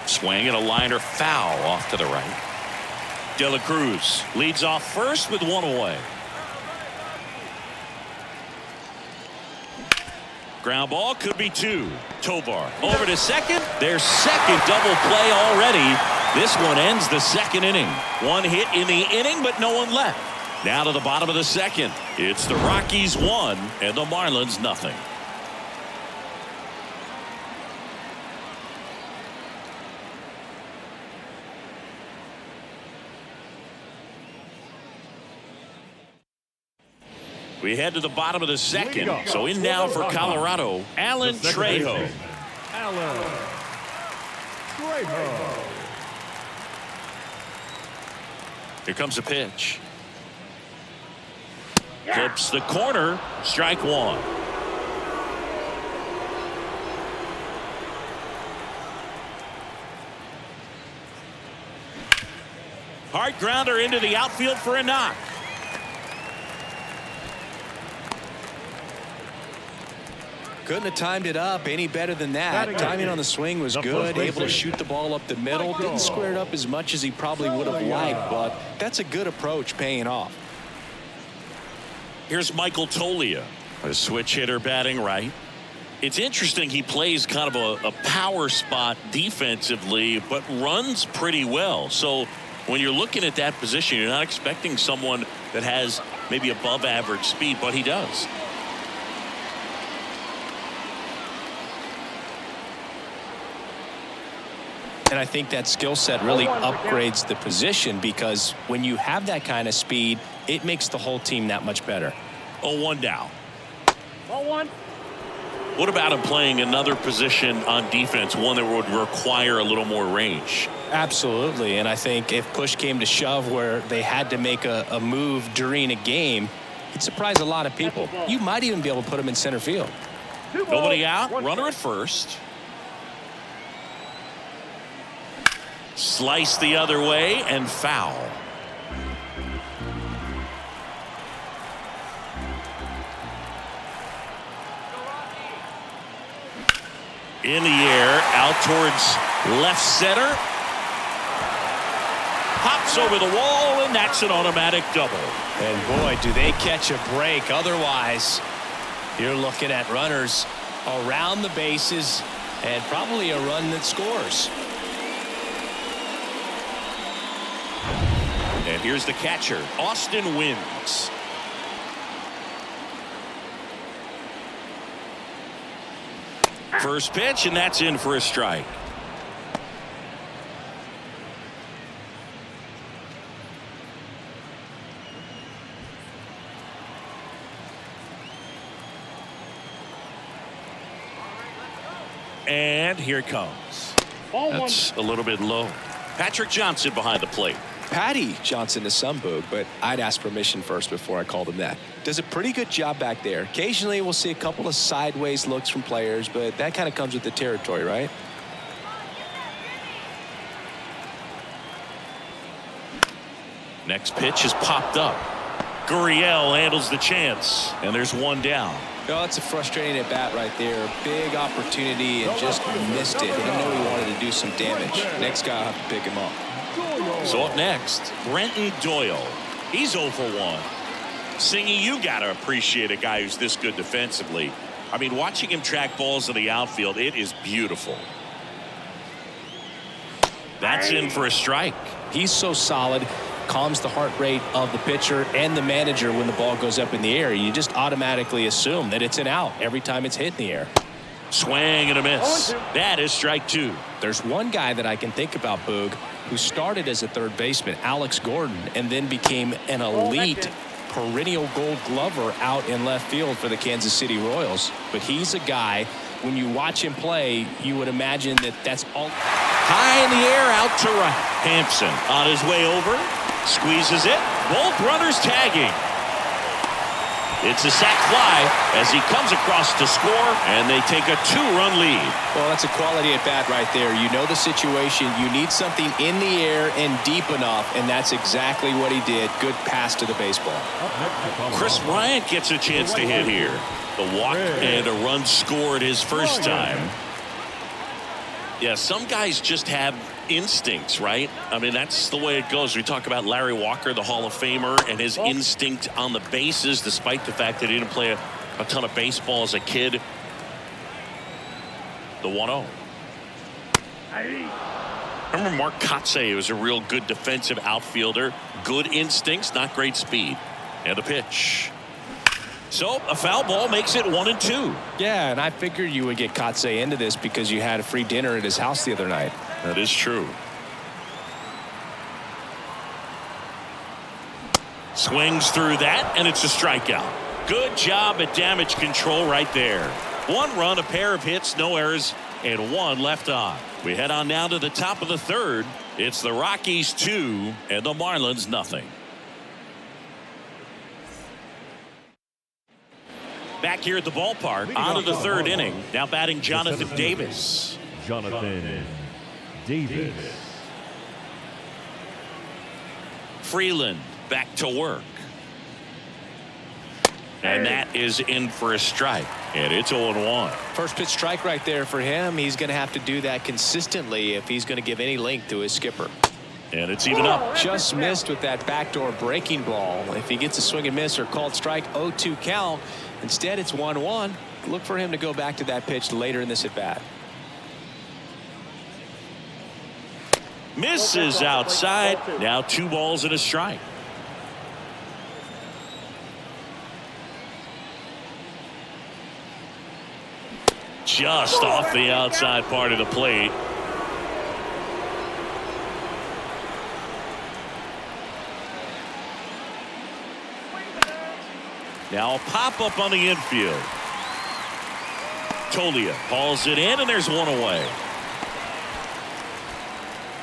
Swing and a liner foul off to the right. De La Cruz leads off first with 1 away. Ground ball could be 2. Tovar over to second. Their second double play already. This one ends the second inning. 1 hit in the inning, but no one left. Now to the bottom of the second. It's the Rockies 1 and the Marlins 0. We head to the bottom of the second. So in now for Colorado, Alan Trejo. Here comes a pitch. Clips the corner. Strike 1. Hard grounder into the outfield for a knock. Couldn't have timed it up any better than that. Timing on the swing was good. Able to shoot the ball up the middle. Didn't square it up as much as he probably would have liked, but that's a good approach paying off. Here's Michael Toglia, a switch hitter batting right. It's interesting he plays kind of a power spot defensively, but runs pretty well. So when you're looking at that position, you're not expecting someone that has maybe above average speed, but he does. And I think that skill set really upgrades the position, because when you have that kind of speed, it makes the whole team that much better. 0-1 down. Ball one. What about him playing another position on defense, one that would require a little more range? Absolutely. And I think if push came to shove where they had to make a move during a game, it'd surprise a lot of people. You might even be able to put him in center field. Nobody out, runner at first. Slice the other way and foul. In the air, out towards left center. Pops over the wall, and that's an automatic double. And boy, do they catch a break. Otherwise, you're looking at runners around the bases and probably a run that scores. And here's the catcher, Austin Wins. First pitch, and that's in for a strike. And here it comes. That's a little bit low. Patrick Johnson behind the plate. Patty Johnson to some, Boog, but I'd ask permission first before I called him that. Does a pretty good job back there. Occasionally we'll see a couple of sideways looks from players, but that kind of comes with the territory, right? Next pitch is popped up. Gurriel handles the chance, and there's one down. Oh, it's a frustrating at bat right there. Big opportunity and just missed it. He didn't know he wanted to do some damage. Next guy will have to pick him up. So up next, Brenton Doyle. He's 0 for 1. Singy, you got to appreciate a guy who's this good defensively. I mean, watching him track balls in the outfield, it is beautiful. That's in for a strike. He's so solid, calms the heart rate of the pitcher and the manager when the ball goes up in the air. You just automatically assume that it's an out every time it's hit in the air. Swing and a miss. That is strike 2. There's one guy that I can think about, Boog, who started as a third baseman, Alex Gordon, and then became an elite perennial gold glover out in left field for the Kansas City Royals. But he's a guy, when you watch him play, you would imagine that that's all. High in the air, out to right. Hampson on his way over, squeezes it. Both runners tagging. It's a sac fly as he comes across to score, and they take a 2-run lead. Well, that's a quality at bat right there. You know the situation. You need something in the air and deep enough, and that's exactly what he did. Good pass to the baseball. Chris Bryant gets a chance to hit here. The walk and a run scored his first time. Yeah, some guys just have instincts, right? I mean, that's the way it goes. We talk about Larry Walker, the Hall of Famer, and his instinct on the bases, despite the fact that he didn't play a ton of baseball as a kid. The 1-0. I remember Mark Kotsay was a real good defensive outfielder. Good instincts, not great speed. And the pitch. So a foul ball makes it 1-2. Yeah, and I figured you would get Kotsay into this because you had a free dinner at his house the other night. That is true. Swings through that, and it's a strikeout. Good job at damage control right there. 1 run, a pair of hits, no errors, and 1 left on. We head on now to the top of the 3rd. It's the Rockies 2 and the Marlins nothing. Back here at the ballpark, on to the 3rd inning. Now batting Jonathan Davis. Jonathan Davis. Freeland back to work. And that is in for a strike. And it's 0-1. First pitch strike right there for him. He's going to have to do that consistently if he's going to give any length to his skipper. And it's even up. Just missed with that backdoor breaking ball. If he gets a swing and miss or called strike, 0-2 count. Instead, it's 1-1. Look for him to go back to that pitch later in this at bat. Misses outside. Now 2 balls and a strike. Just off the outside part of the plate. Now a pop-up on the infield. Tolia hauls it in, and there's one away.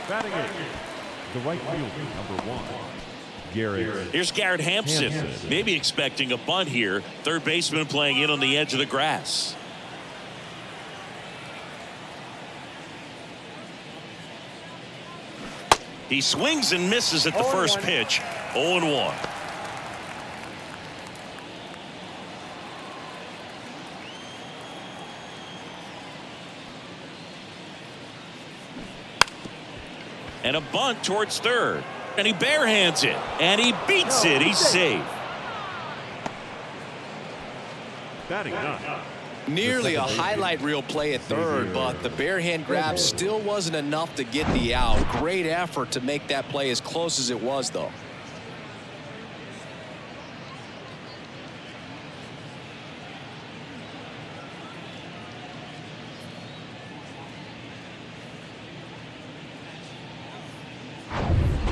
Batting eighth, the right fielder, number 1, Garrett. Here's Garrett Hampson. Maybe expecting a bunt here. Third baseman playing in on the edge of the grass. He swings and misses at the first pitch. 0-1. And a bunt towards third. And he barehands it. And he beats it. He's safe. Batting ninth. Nearly a highlight reel play at third, but the bare hand grab still wasn't enough to get the out. Great effort to make that play as close as it was, though.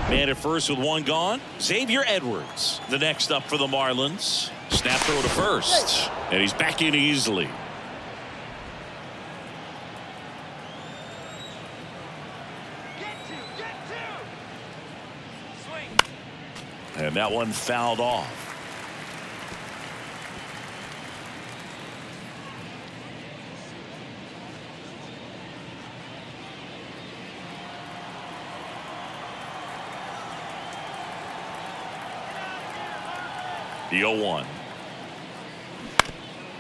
Man at first with one gone. Xavier Edwards, the next up for the Marlins. Snap throw to first. And he's back in easily. Get to. Swing. And that one fouled off. The 0-1.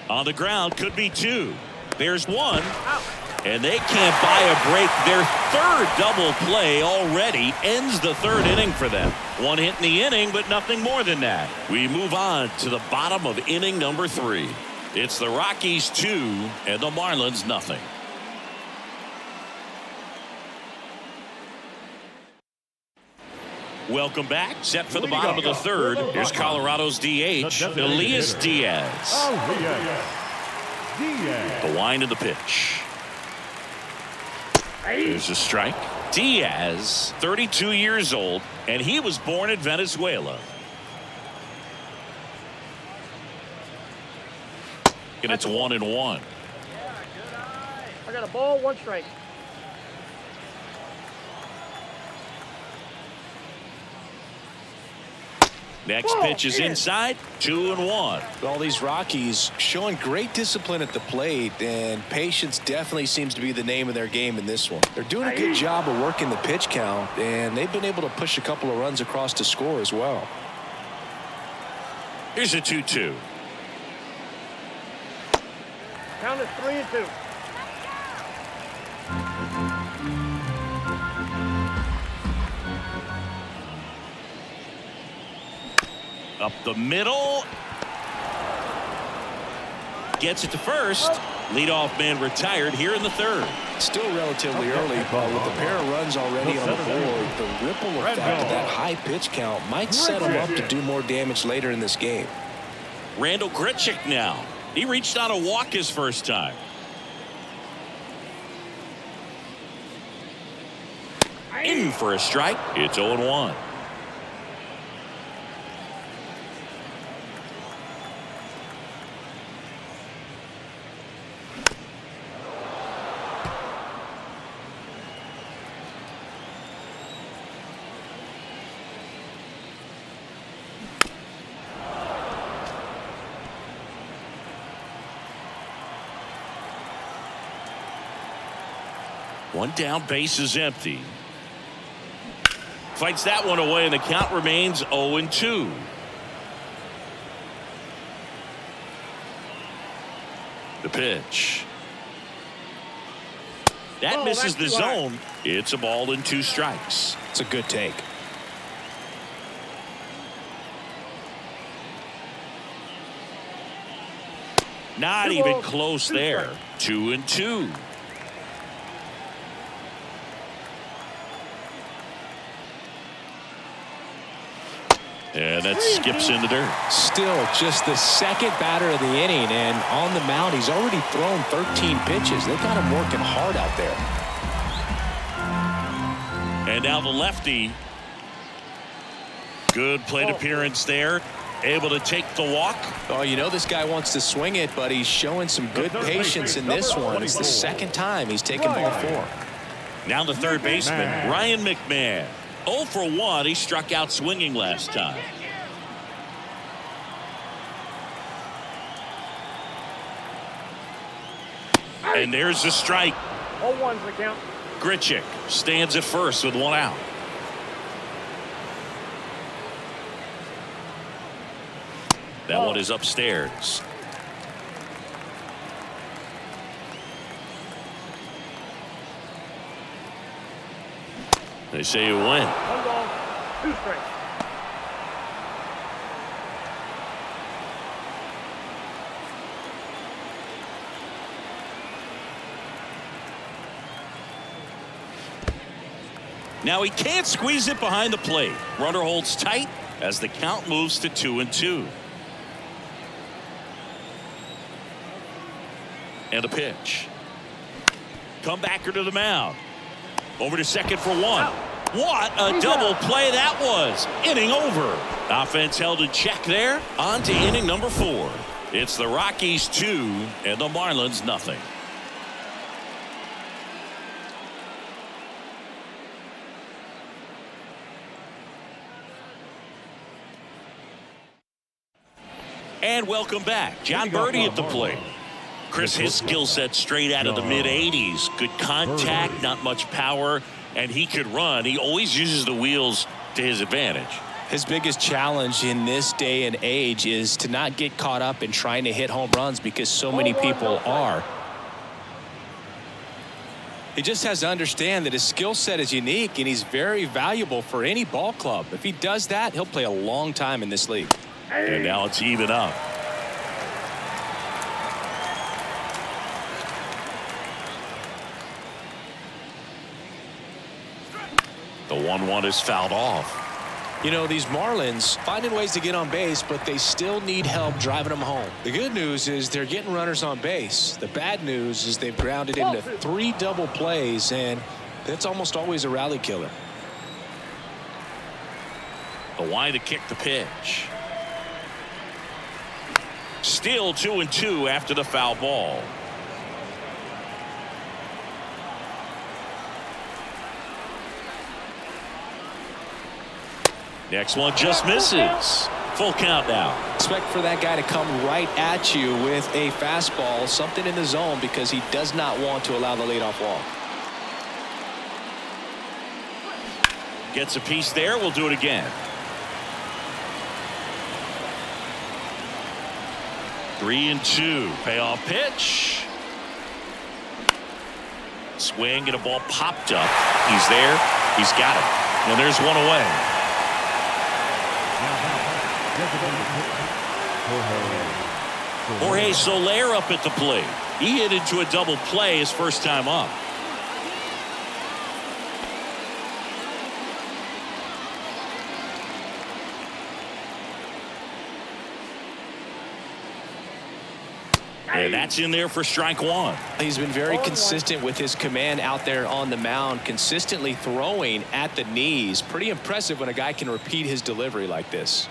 On the ground, could be 2. There's 1. And they can't buy a break. Their third double play already ends the third inning for them. 1 hit in the inning, but nothing more than that. We move on to the bottom of inning number 3. It's the Rockies 2 and the Marlins nothing. Welcome back. Set for the bottom of the third. Here's Colorado's DH, Elias Diaz. The wind of the pitch. Here's a strike. Diaz, 32 years old, and he was born in Venezuela. And it's 1-1. I got a ball, 1 strike. Next pitch is inside. 2-1. All these Rockies showing great discipline at the plate, and patience definitely seems to be the name of their game in this one. They're doing a good job of working the pitch count, and they've been able to push a couple of runs across to score as well. Here's a 2-2. Count is 3-2. Up the middle. Gets it to first. Leadoff man retired here in the third. Still relatively early, but with a pair of runs already on the board, the ripple effect of that high pitch count might set him up to do more damage later in this game. Randall Grichuk now. He reached on a walk his first time. In for a strike. It's 0-1. One down, base is empty. Fights that one away, and the count remains 0-2. The pitch. That misses the zone. It's a ball and 2 strikes. It's a good take. Not even close there. 2-2. And that skips in the dirt. Still just the second batter of the inning, and on the mound he's already thrown 13 pitches. They've got him working hard out there. And now the lefty. Good plate appearance there. able to take the walk. Oh, you know this guy wants to swing it, but he's showing some good patience in this one. It's the second time he's taken ball 4. Now the third baseman, Ryan McMahon. 0 for 1. He struck out swinging last time. And there's the strike. 0-1's the count. Grichuk stands at first with 1 out. That one is upstairs. They say you win. 1 ball, 2 strikes. Now he can't squeeze it behind the plate. Runner holds tight as the count moves to 2-2. And a pitch. Comebacker to the mound. Over to second for 1. What a double play that was. Inning over. Offense held in check there. On to inning number 4. It's the Rockies 2 and the Marlins nothing. And welcome back. John Birdie at the plate. Chris, his skill set straight out of the mid-80s. Good contact, not much power, and he could run. He always uses the wheels to his advantage. His biggest challenge in this day and age is to not get caught up in trying to hit home runs because so many people are. He just has to understand that his skill set is unique and he's very valuable for any ball club. If he does that, he'll play a long time in this league. And now it's even up. The 1-1 is fouled off. You know, these Marlins finding ways to get on base, but they still need help driving them home. The good news is they're getting runners on base. The bad news is they've grounded into 3 double plays, and that's almost always a rally killer. The line to kick the pitch. Still 2-2 after the foul ball. Next one just misses. Full count now. Expect for that guy to come right at you with a fastball, something in the zone, because he does not want to allow the leadoff walk. Gets a piece there. We'll do it again. 3-2. Payoff pitch. Swing and a ball popped up. He's there. He's got it. And there's one away. Jorge Soler up at the plate. He hit into a double play his first time up. And that's in there for strike 1. He's been very consistent with his command out there on the mound, consistently throwing at the knees. Pretty impressive when a guy can repeat his delivery like this.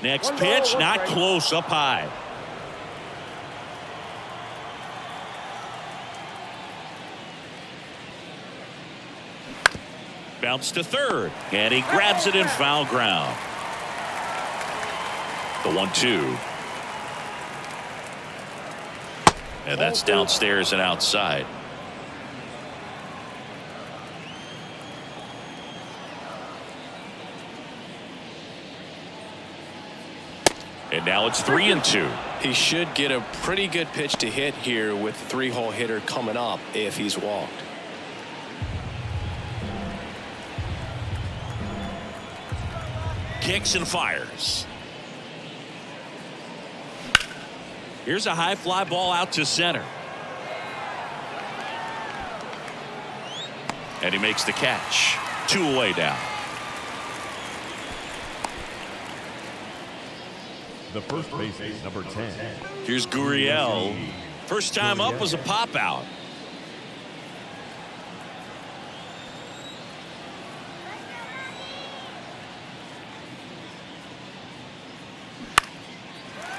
Next pitch, not close, up high. Bounce to third, and he grabs it in foul ground. The 1-2. And that's downstairs and outside. And now it's 3-2. He should get a pretty good pitch to hit here with the 3-hole hitter coming up if he's walked. Kicks and fires. Here's a high fly ball out to center. And he makes the catch. 2 away now. The first baseman, number 10. Here's Gurriel. First time up was a pop out.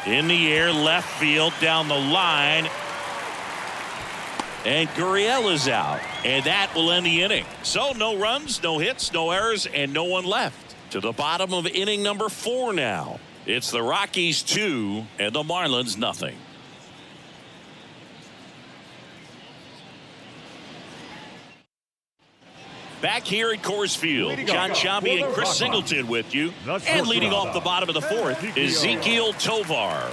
In the air, left field, down the line. And Gurriel is out. And that will end the inning. So no runs, no hits, no errors, and no one left. To the bottom of inning number 4 now. It's the Rockies 2 and the Marlins nothing. Back here at Coors Field, John Chambi and Chris Singleton with you. And leading off the bottom of the 4th, Ezequiel Tovar.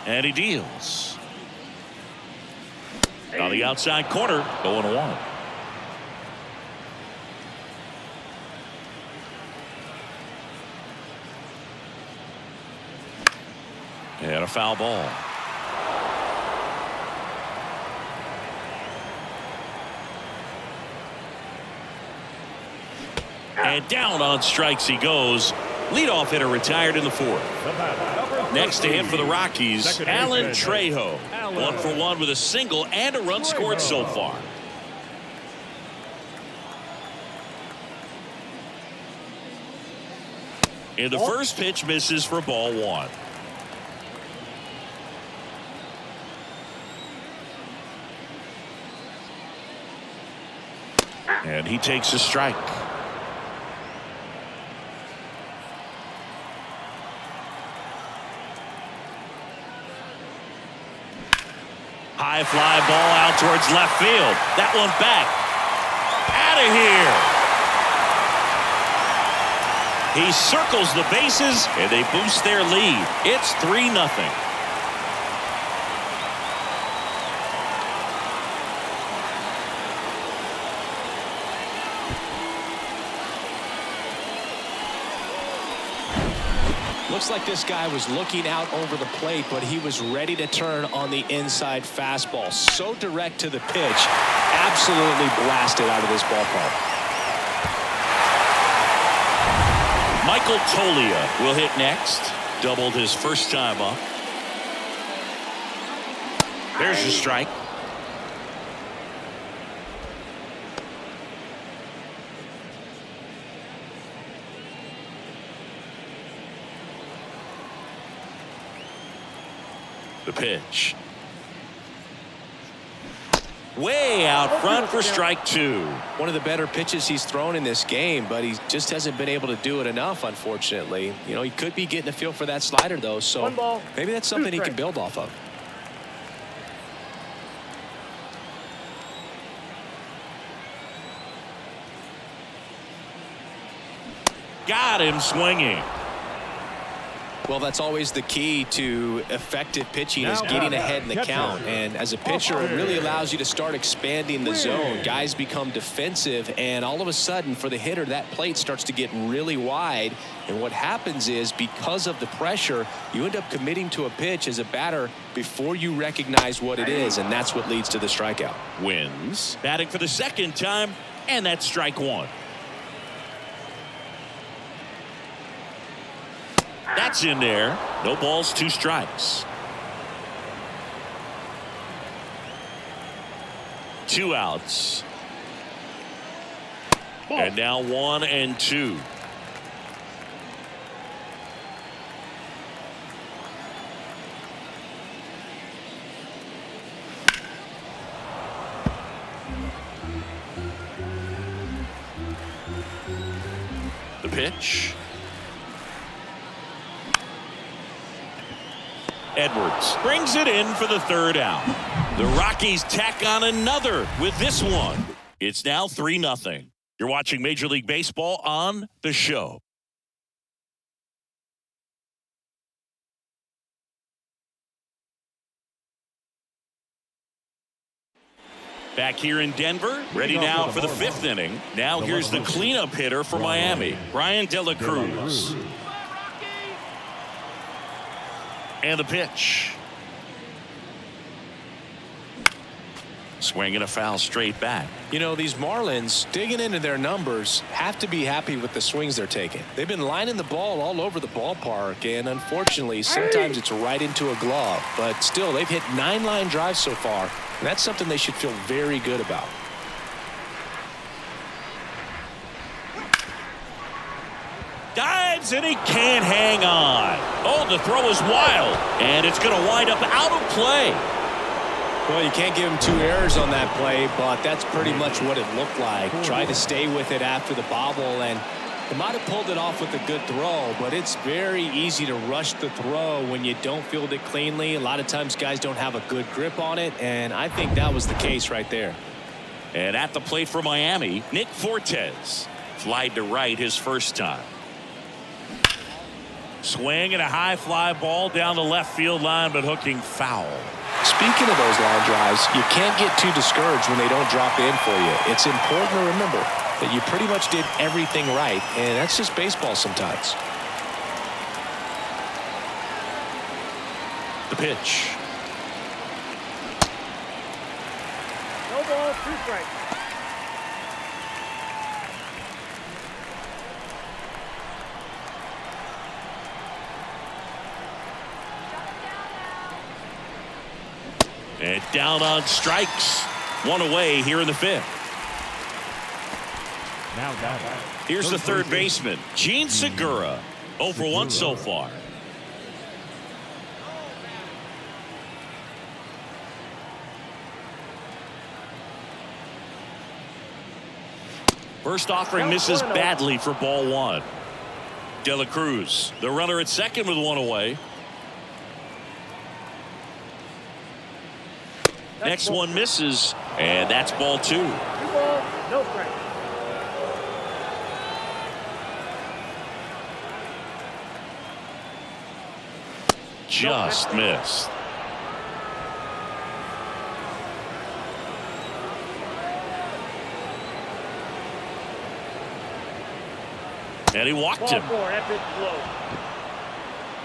And he deals. On the outside corner, 0-1. And a foul ball. And down on strikes he goes. Leadoff hitter retired in the 4th. Next to him for the Rockies, Alan Trejo. 1 for 1 with a single and a run scored so far. And the first pitch misses for ball 1. And he takes a strike. High fly ball out towards left field. That one back. Out of here. He circles the bases and they boost their lead. It's 3-0. Looks like this guy was looking out over the plate, but he was ready to turn on the inside fastball. So direct to the pitch. Absolutely blasted out of this ballpark. Michael Toglia will hit next. Doubled his first time up. There's a strike. The pitch. Way out front for strike 2. One of the better pitches he's thrown in this game, but he just hasn't been able to do it enough, unfortunately. You know, he could be getting a feel for that slider, though, so maybe that's something he can build off of. Got him swinging. Well, that's always the key to effective pitching is getting ahead in the count. And as a pitcher, it really allows you to start expanding the zone. Guys become defensive, and all of a sudden, for the hitter, that plate starts to get really wide. And what happens is, because of the pressure, you end up committing to a pitch as a batter before you recognize what it is, and that's what leads to the strikeout. Wins. Batting for the second time, and that's strike 1. That's in there. No balls, 2 strikes. 2 outs. And now 1 and 2. The pitch. Edwards brings it in for the 3rd out. The Rockies tack on another with this one. It's now 3-0. You're watching Major League Baseball on The Show. Back here in Denver, ready now for the 5th inning. Now here's the cleanup hitter for Miami, Brian De La Cruz. And the pitch. Swing and a foul straight back. You know, these Marlins, digging into their numbers, have to be happy with the swings they're taking. They've been lining the ball all over the ballpark, and unfortunately, sometimes it's right into a glove. But still, they've hit 9 line drives so far, and that's something they should feel very good about. Dives, and he can't hang on. Oh, the throw is wild, and it's going to wind up out of play. Well, you can't give him 2 errors on that play, but that's pretty much what it looked like. Tried to stay with it after the bobble, and he might have pulled it off with a good throw, but it's very easy to rush the throw when you don't field it cleanly. A lot of times guys don't have a good grip on it, and I think that was the case right there. And at the plate for Miami, Nick Fortes. Flied to right his first time. Swing and a high fly ball down the left field line, but hooking foul. Speaking of those line drives, you can't get too discouraged when they don't drop in for you. It's important to remember that you pretty much did everything right, and that's just baseball sometimes. The pitch. No ball, 2 strikes. And down on strikes. 1 away here in the 5th. Now batting. Here's the third baseman, Gene Segura. 0 for 1 so far. First offering misses badly for ball 1. De La Cruz, the runner at second with 1 away. Next one misses, and that's ball 2. 2 balls, no strikes. Just missed. And he walked him. Ball 4, that pitch low.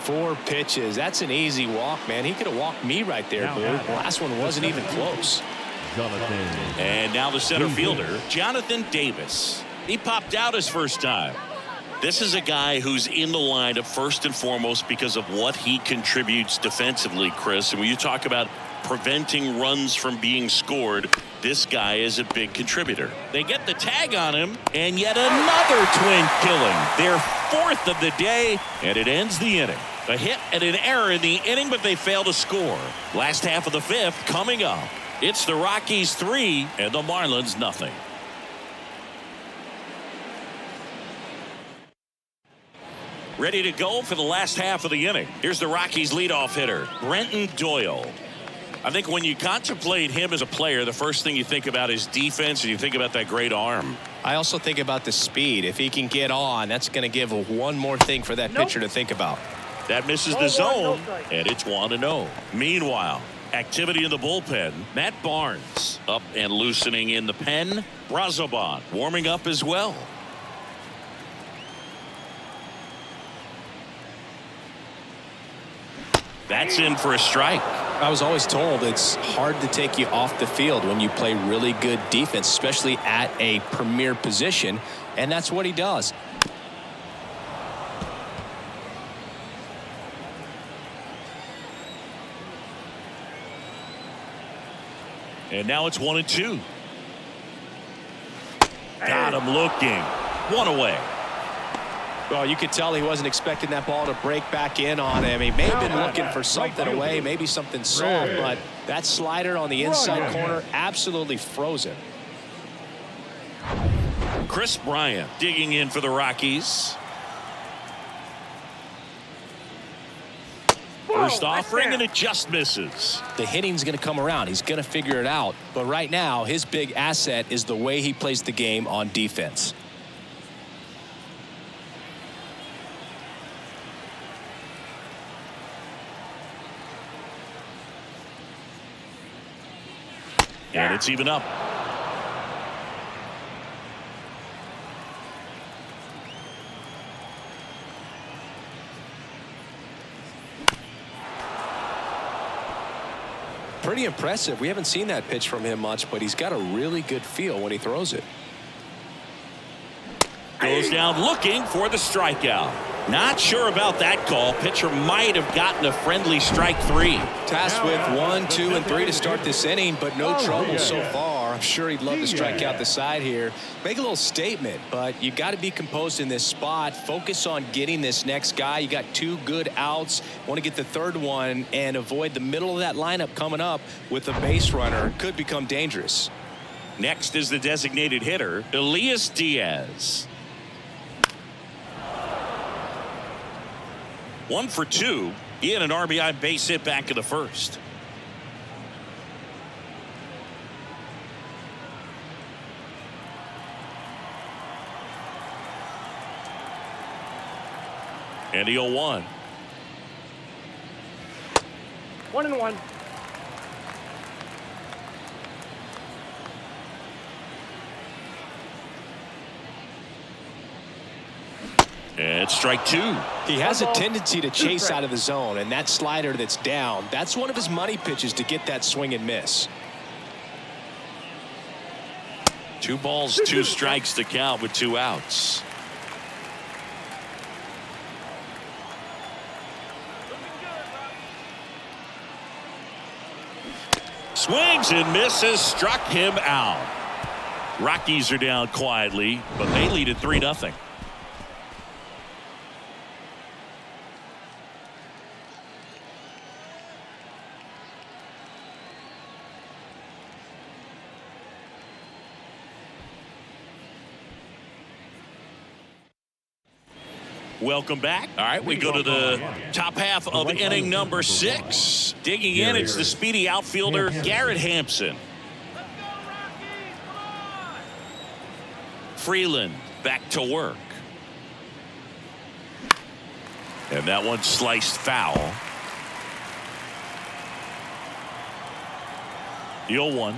4 pitches. That's an easy walk, man. He could have walked me right there, Now Boo. batting. The last one wasn't even close. Jonathan. And now the center fielder, Jonathan Davis. He popped out his first time. This is a guy who's in the lineup first and foremost because of what he contributes defensively, Chris. And when you talk about preventing runs from being scored, this guy is a big contributor. They get the tag on him, and yet another twin killing. Their 4th of the day, and it ends the inning. A hit and an error in the inning, but they fail to score. Last half of the 5th coming up. It's the Rockies 3 and the Marlins nothing. Ready to go for the last half of the inning. Here's the Rockies leadoff hitter, Brenton Doyle. I think when you contemplate him as a player, the first thing you think about is defense, and you think about that great arm. I also think about the speed. If he can get on, that's going to give one more thing for that pitcher to think about. That misses the zone, and it's 1-0. Meanwhile, activity in the bullpen. Matt Barnes up and loosening in the pen. Brazoban warming up as well. That's in for a strike. I was always told it's hard to take you off the field when you play really good defense, especially at a premier position, and that's what he does. And now it's 1-2. Got him looking. 1 away. Well, you could tell he wasn't expecting that ball to break back in on him. He may have been looking for something away, maybe something soft, but that slider on the inside corner absolutely froze him. Chris Bryant digging in for the Rockies. First offering, and it just misses. The hitting's going to come around. He's going to figure it out. But right now, his big asset is the way he plays the game on defense. And it's even up. Pretty impressive. We haven't seen that pitch from him much, but he's got a really good feel when he throws it. Goes down looking for the strikeout. Not sure about that call. Pitcher might have gotten a friendly strike 3. Tasked with 1, 2, and 3 to start this inning, but no trouble so far. I'm sure he'd love to strike out the side here. Make a little statement, but you got to be composed in this spot. Focus on getting this next guy. You got 2 good outs. Want to get the 3rd one and avoid the middle of that lineup coming up with a base runner. Could become dangerous. Next is the designated hitter, Elias Diaz. 1 for 2. He had an RBI base hit back in the 1st. And the 0-1. 1-1. And strike 2. He has a tendency to chase out of the zone, and that slider that's down, that's one of his money pitches to get that swing and miss. 2 balls, 2 strikes to count with 2 outs. Swings and misses, struck him out. Rockies are down quietly, but they lead at 3-0. Welcome back. All right, we go to the top half of inning number 6. Digging in, it's the speedy outfielder, Garrett Hampson. Freeland back to work. And that one sliced foul. The 0-1.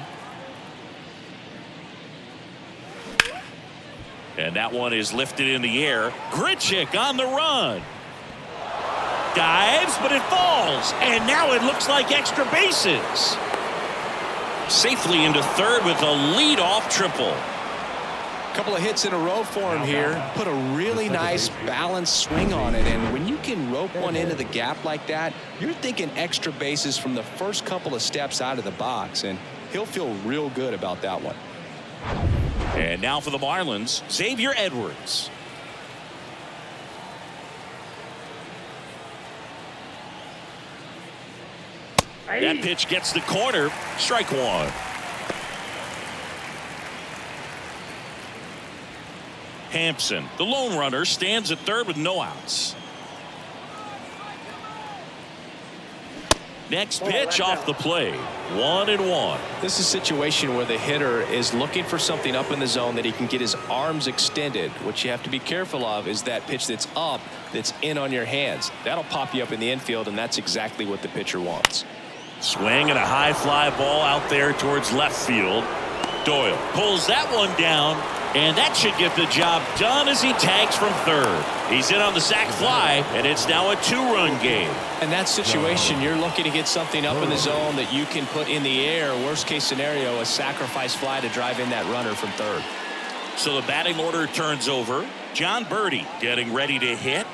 And that one is lifted in the air. Grichuk on the run. Dives, but it falls. And now it looks like extra bases. Safely into 3rd with a leadoff triple. Couple of hits in a row for him here. Put a really nice balanced swing on it. And when you can rope one into the gap like that, you're thinking extra bases from the first couple of steps out of the box. And he'll feel real good about that one. And now for the Marlins, Xavier Edwards. That pitch gets the corner. Strike 1. Hampson, the lone runner, stands at 3rd with no outs. Next pitch off the plate. 1-1. This is a situation where the hitter is looking for something up in the zone that he can get his arms extended. What you have to be careful of is that pitch that's up, that's in on your hands. That'll pop you up in the infield, and that's exactly what the pitcher wants. Swing and a high fly ball out there towards left field. Doyle pulls that one down, and that should get the job done as he tags from 3rd. He's in on the sac fly, and it's now a 2-run game. In that situation, you're looking to get something up in the zone that you can put in the air. Worst case scenario, a sacrifice fly to drive in that runner from 3rd. So the batting order turns over. John Birdie getting ready to hit.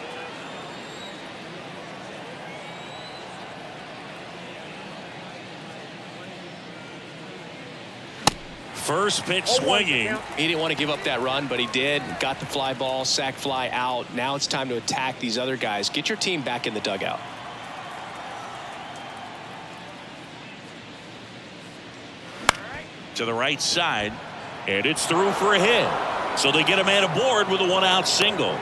First pitch swinging. He didn't want to give up that run, but he did. Got the fly ball, sac fly out. Now it's time to attack these other guys. Get your team back in the dugout. To the right side, and it's through for a hit. So they get a man aboard with a 1-out single.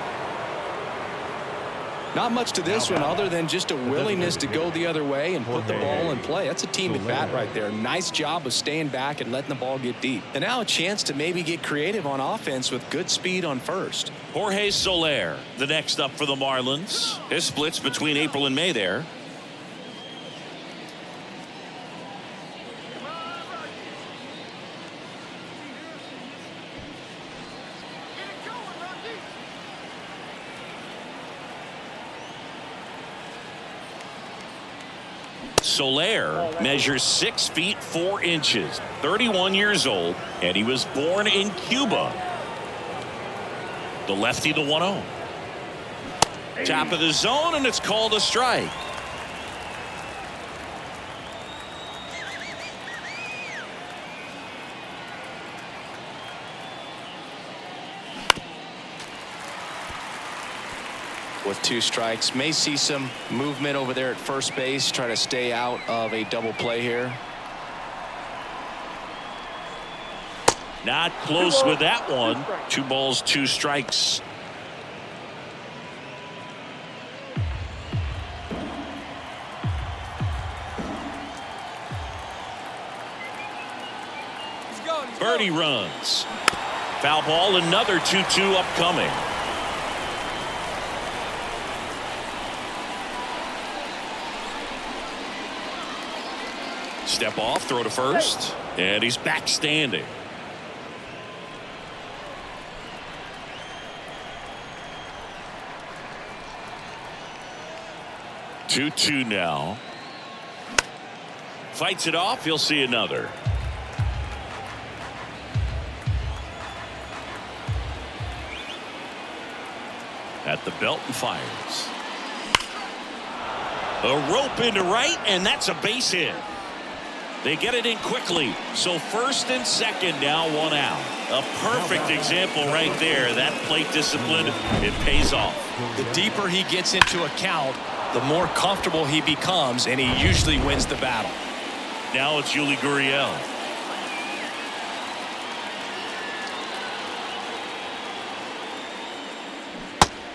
Not much to this one other than just a willingness to go the other way and put the ball in play. That's a team at bat right there. Nice job of staying back and letting the ball get deep. And now a chance to maybe get creative on offense with good speed on first. Jorge Soler, the next up for the Marlins. His splits between April and May there. Soler measures 6 feet 4 inches, 31 years old, and he was born in Cuba. The lefty, the 1-0. Top of the zone, and it's called a strike. With 2 strikes, may see some movement over there at first base, try to stay out of a double play here. Not close with that one. 2 balls, 2 strikes. Birdie runs. Foul ball, another 2-2 upcoming. Step off, throw to first, and he's back standing. Two now. Fights it off. He'll see another. At the belt and fires. A rope into right, and that's a base hit. They get it in quickly. So first and second, now 1 out. A perfect example right there. That plate discipline, it pays off. The deeper he gets into a count, the more comfortable he becomes, and he usually wins the battle. Now it's Yuli Gurriel.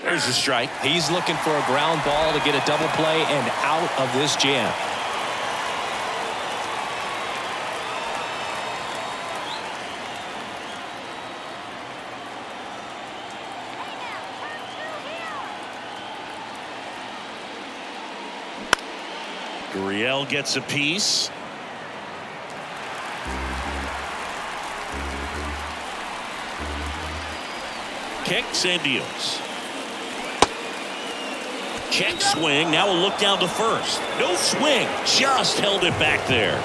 There's a strike. He's looking for a ground ball to get a double play and out of this jam. Gurriel gets a piece. Kicks and deals. Check swing. Now a look down to first. No swing. Just held it back there.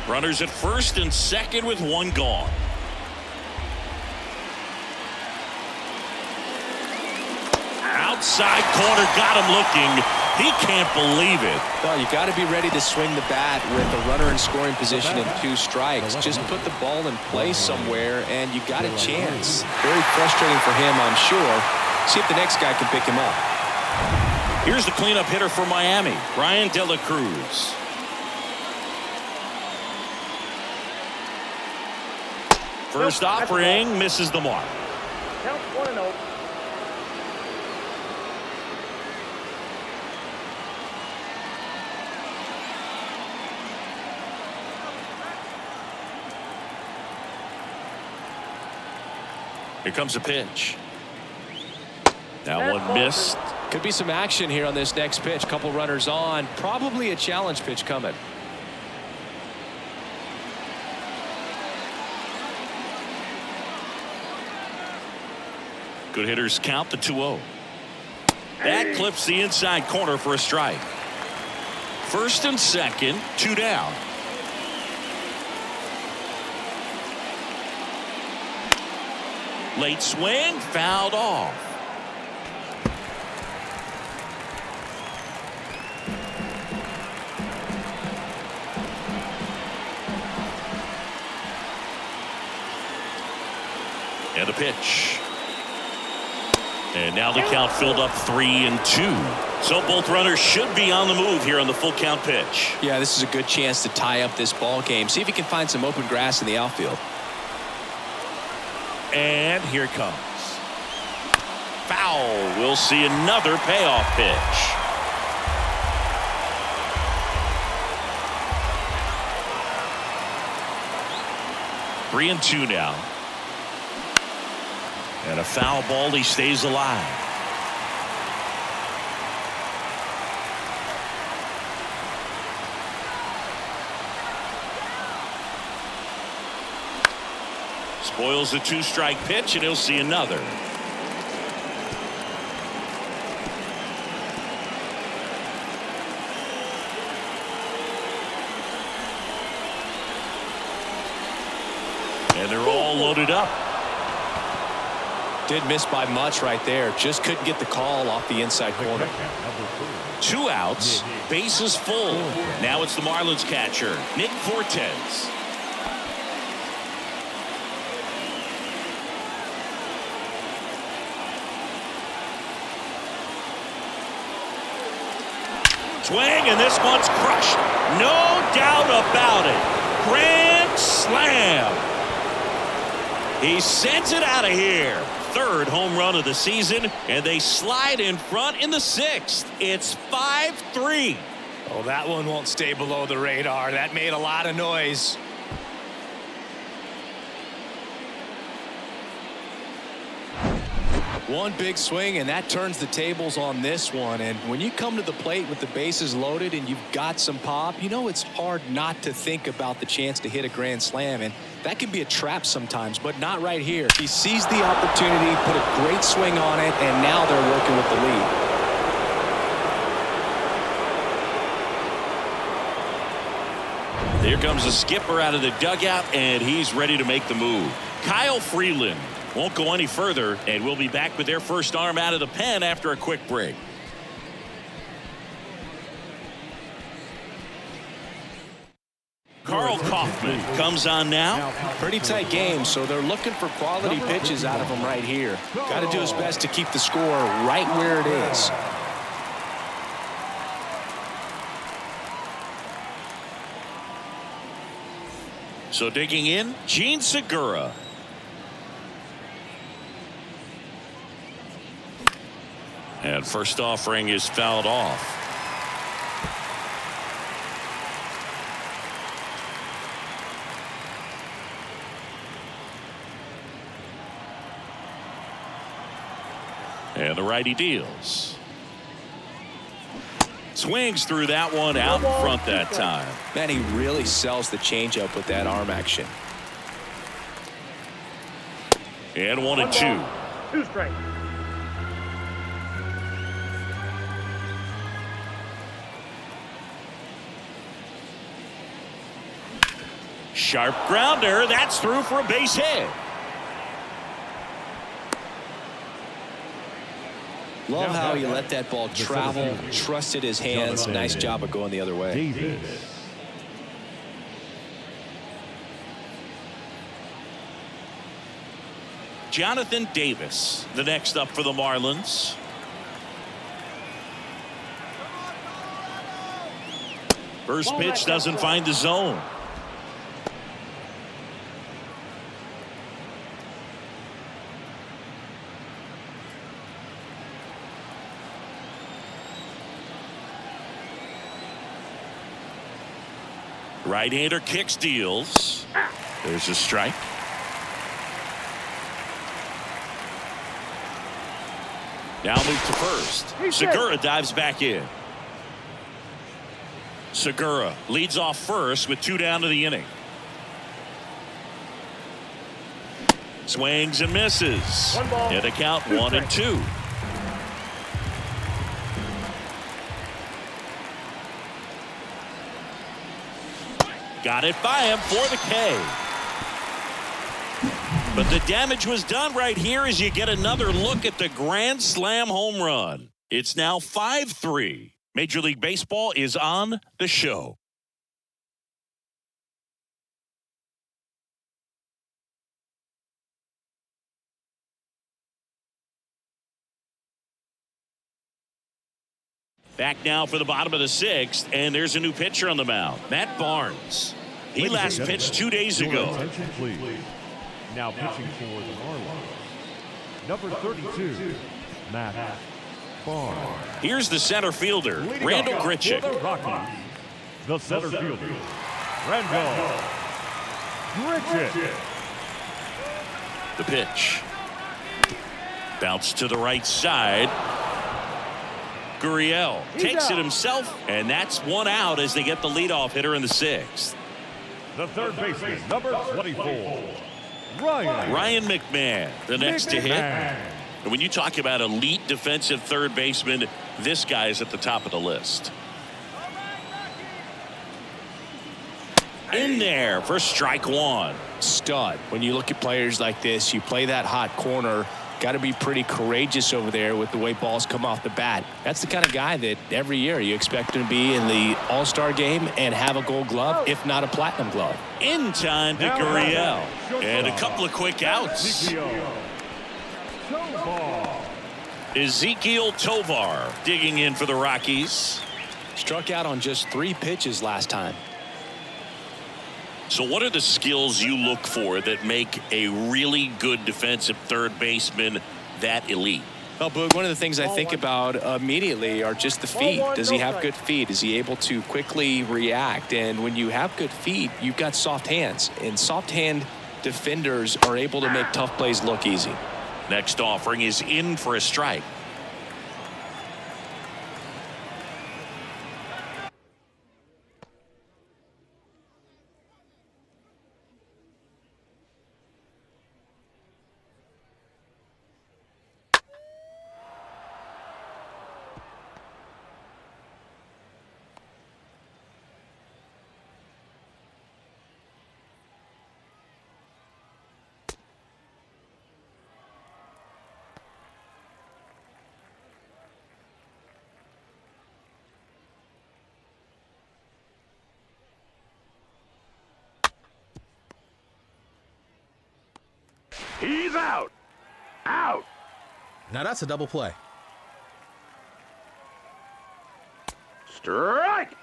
Runners at first and second with 1 gone. Outside corner, got him looking. He can't believe it. No, you got to be ready to swing the bat with a runner in scoring position and 2 strikes. Just put the ball in play somewhere, and you got a chance. Very frustrating for him, I'm sure. See if the next guy can pick him up. Here's the cleanup hitter for Miami, Brian De La Cruz. First offering misses the mark. Count 1-0. Here comes a pitch. That one missed. Could be some action here on this next pitch. Couple runners on. Probably a challenge pitch coming. Good hitters count the 2-0. That clips the inside corner for a strike. First and second, 2 down. Late swing, fouled off. And the pitch. And now the count filled up 3-2. So both runners should be on the move here on the full count pitch. Yeah, this is a good chance to tie up this ball game. See if he can find some open grass in the outfield. And here it comes. Foul. We'll see another payoff pitch. Three and two now. And a foul ball. He stays alive. Spoils the two-strike pitch, and he'll see another. And they're all loaded up. Did miss by much right there. Just couldn't get the call off the inside corner. 2 outs, bases full. Now it's the Marlins catcher, Nick Fortes. Swing, and this one's crushed. No doubt about it. Grand slam. He sends it out of here. 3rd home run of the season, and they slide in front in the 6th. It's 5-3. Oh, that one won't stay below the radar. That made a lot of noise. One big swing, and that turns the tables on this one. And when you come to the plate with the bases loaded and you've got some pop, you know it's hard not to think about the chance to hit a grand slam. And that can be a trap sometimes, but not right here. He sees the opportunity, put a great swing on it, and now they're working with the lead. Here comes the skipper out of the dugout, and he's ready to make the move. Kyle Freeland won't go any further, and we'll be back with their first arm out of the pen after a quick break. Carl Kaufman comes on now. Pretty tight game, so they're looking for quality pitches out of him right here. Got to do his best to keep the score right where it is. So digging in, Gene Segura. And first offering is fouled off. And the righty deals. Swings through that one out in front that time. Man, he really sells the changeup with that arm action. And 1-2. 2 strikes. Sharp grounder. That's through for a base hit. Love how he let that ball travel, trusted his hands. Nice job of going the other way. Davis. Jonathan Davis, the next up for the Marlins. First pitch doesn't find the zone. Right-hander kicks, deals. There's a strike. Now move to first. Segura dives back in. Segura leads off first with 2 down to the inning. Swings and misses. And a count 1-2. Got it by him for the K. But the damage was done right here as you get another look at the grand slam home run. It's now 5-3. Major League Baseball is on the show. Back now for the bottom of the 6th, and there's a new pitcher on the mound, Matt Barnes. He last pitched 2 days ago. Attention, please. Now pitching for the Marlins, number 32, Matt Barnes. Here's the center fielder, Randall Grichuk. For the Rockies, the center fielder, Randall Grichuk. The pitch. Bounce to the right side. Gurriel takes it himself, and that's 1 out as they get the leadoff hitter in the 6th. The third baseman, number 24, Ryan McMahon, the next to hit. And when you talk about elite defensive third baseman, this guy is at the top of the list. In there for strike one. Stud. When you look at players like this, you play that hot corner. Got to be pretty courageous over there with the way balls come off the bat. That's the kind of guy that every year you expect him to be in the All-Star game and have a Gold Glove, if not a Platinum Glove. In time to Gurriel. And a couple of quick outs. Ezequiel Tovar digging in for the Rockies. Struck out on just 3 pitches last time. So what are the skills you look for that make a really good defensive third baseman that elite? Well, Boog, one of the things I think about immediately are just the feet. Does he have good feet? Is he able to quickly react? And when you have good feet, you've got soft hands. And soft hand defenders are able to make tough plays look easy. Next offering is in for a strike. He's out. Out. Now that's a double play. Strike.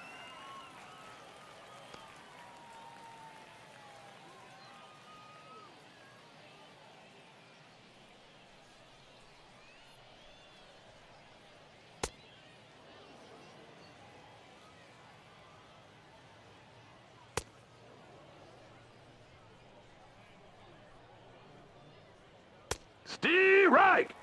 Strike.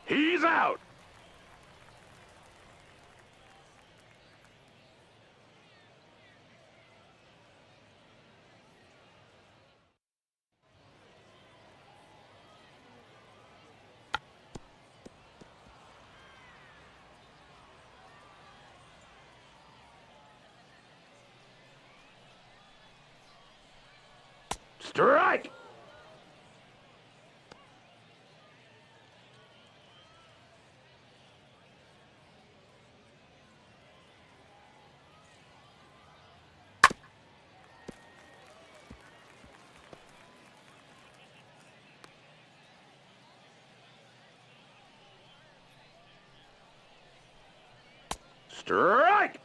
He's out. Strike. Strike.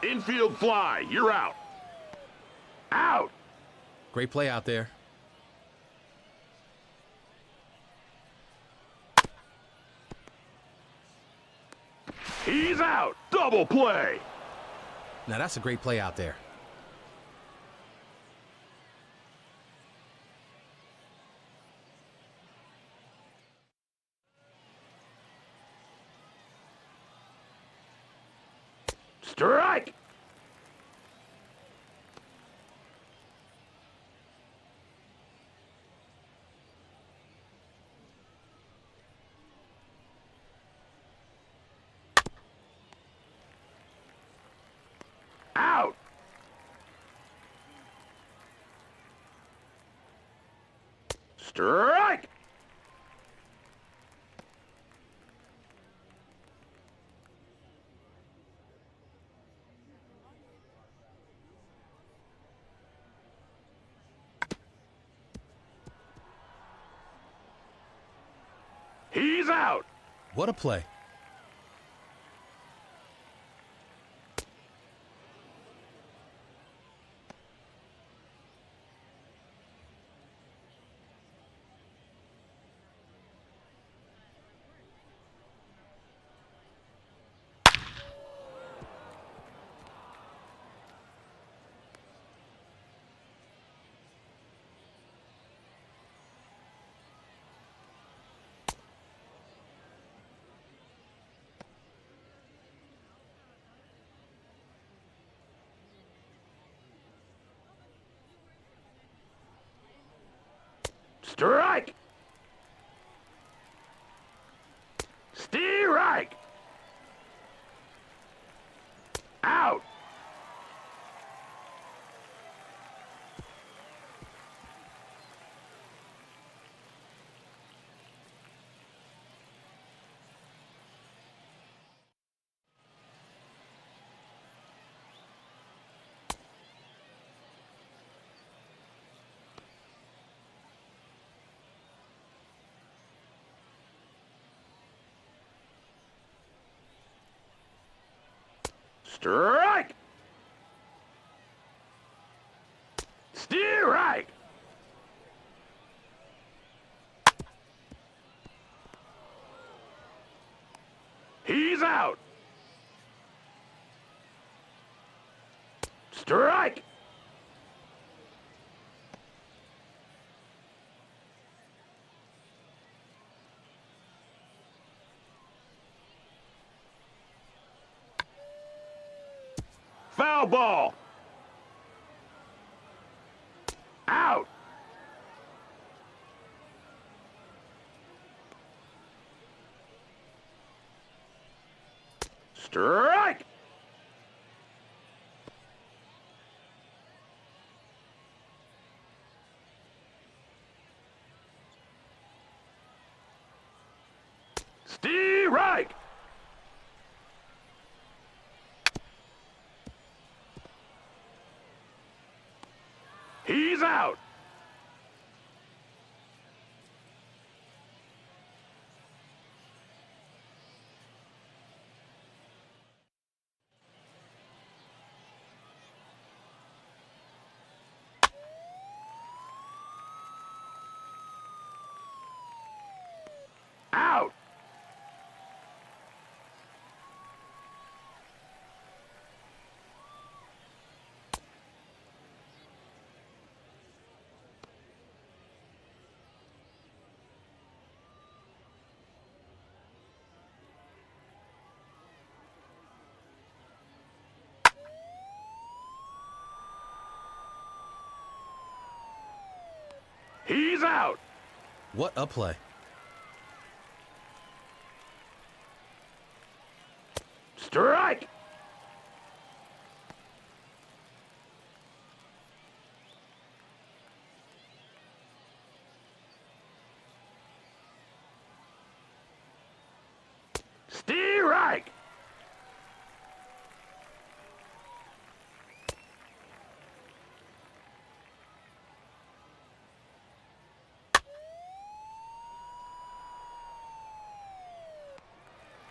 Infield fly. You're out. Out. Great play out there. He's out. Double play. Now that's a great play out there. Strike. Out. Strike. He's out. What a play. Strike! Strike! Out! Strike! Strike! He's out! Strike! Foul ball! Out! Strike! Strike! He's out! Out! He's out! What a play. Strike! Strike!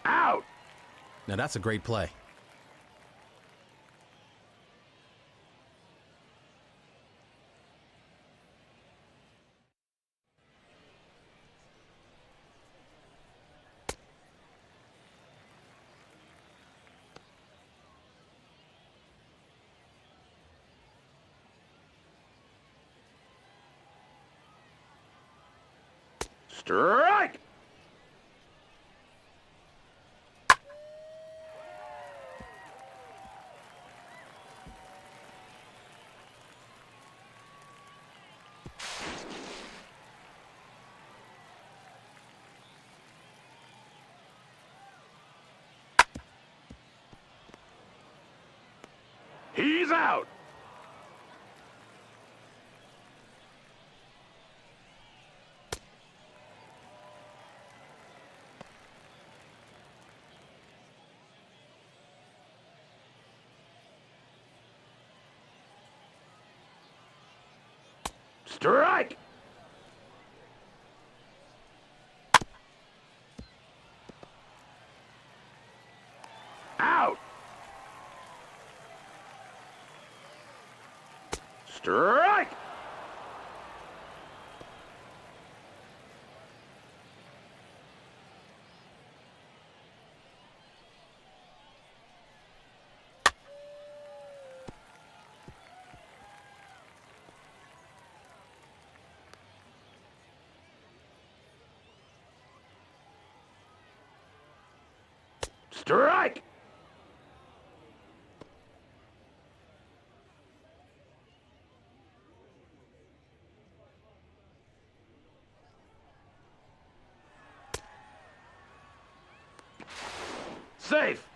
Out! Now that's a great play. Strike! He's out! Strike! Out! Strike! Strike! Safe.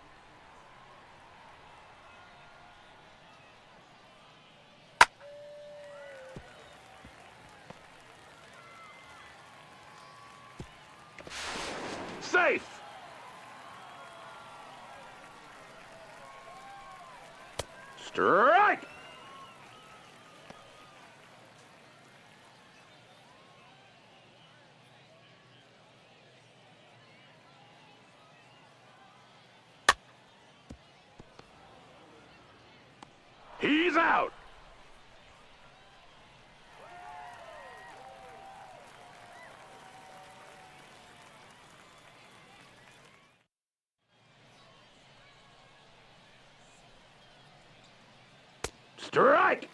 Safe. Strike. He's out. Strike.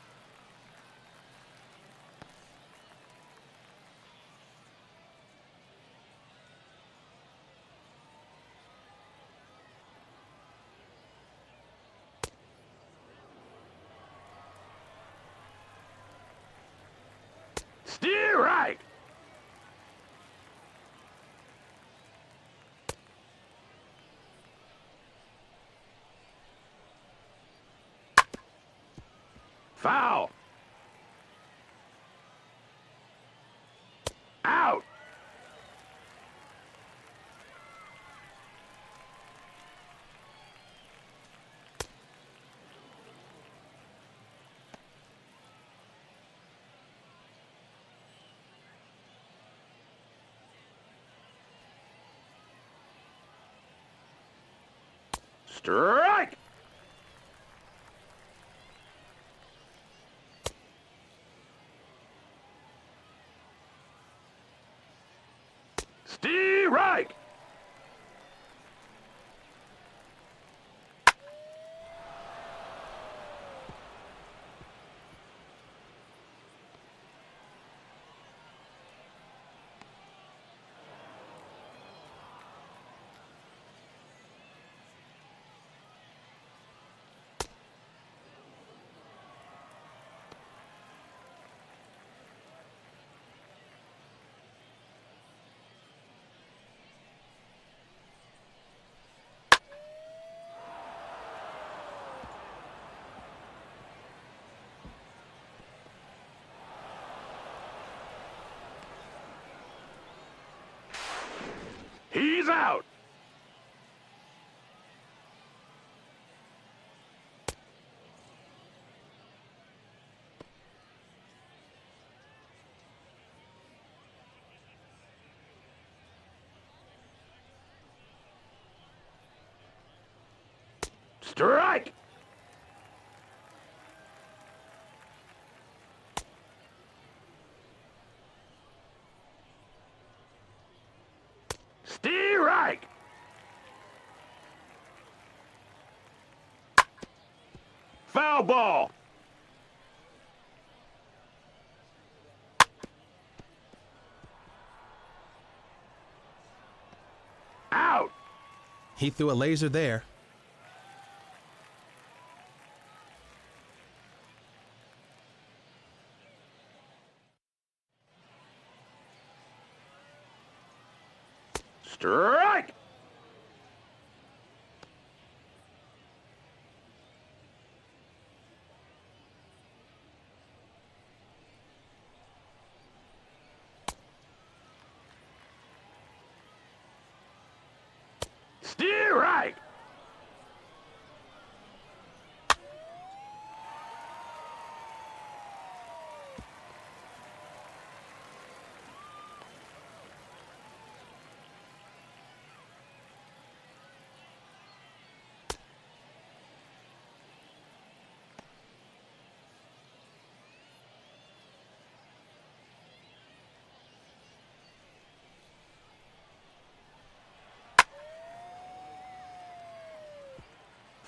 Steer right. Foul. Out. Strike. Strike. He's out. Strike. Strike. Foul ball. Out. He threw a laser there. Strike. Steer right.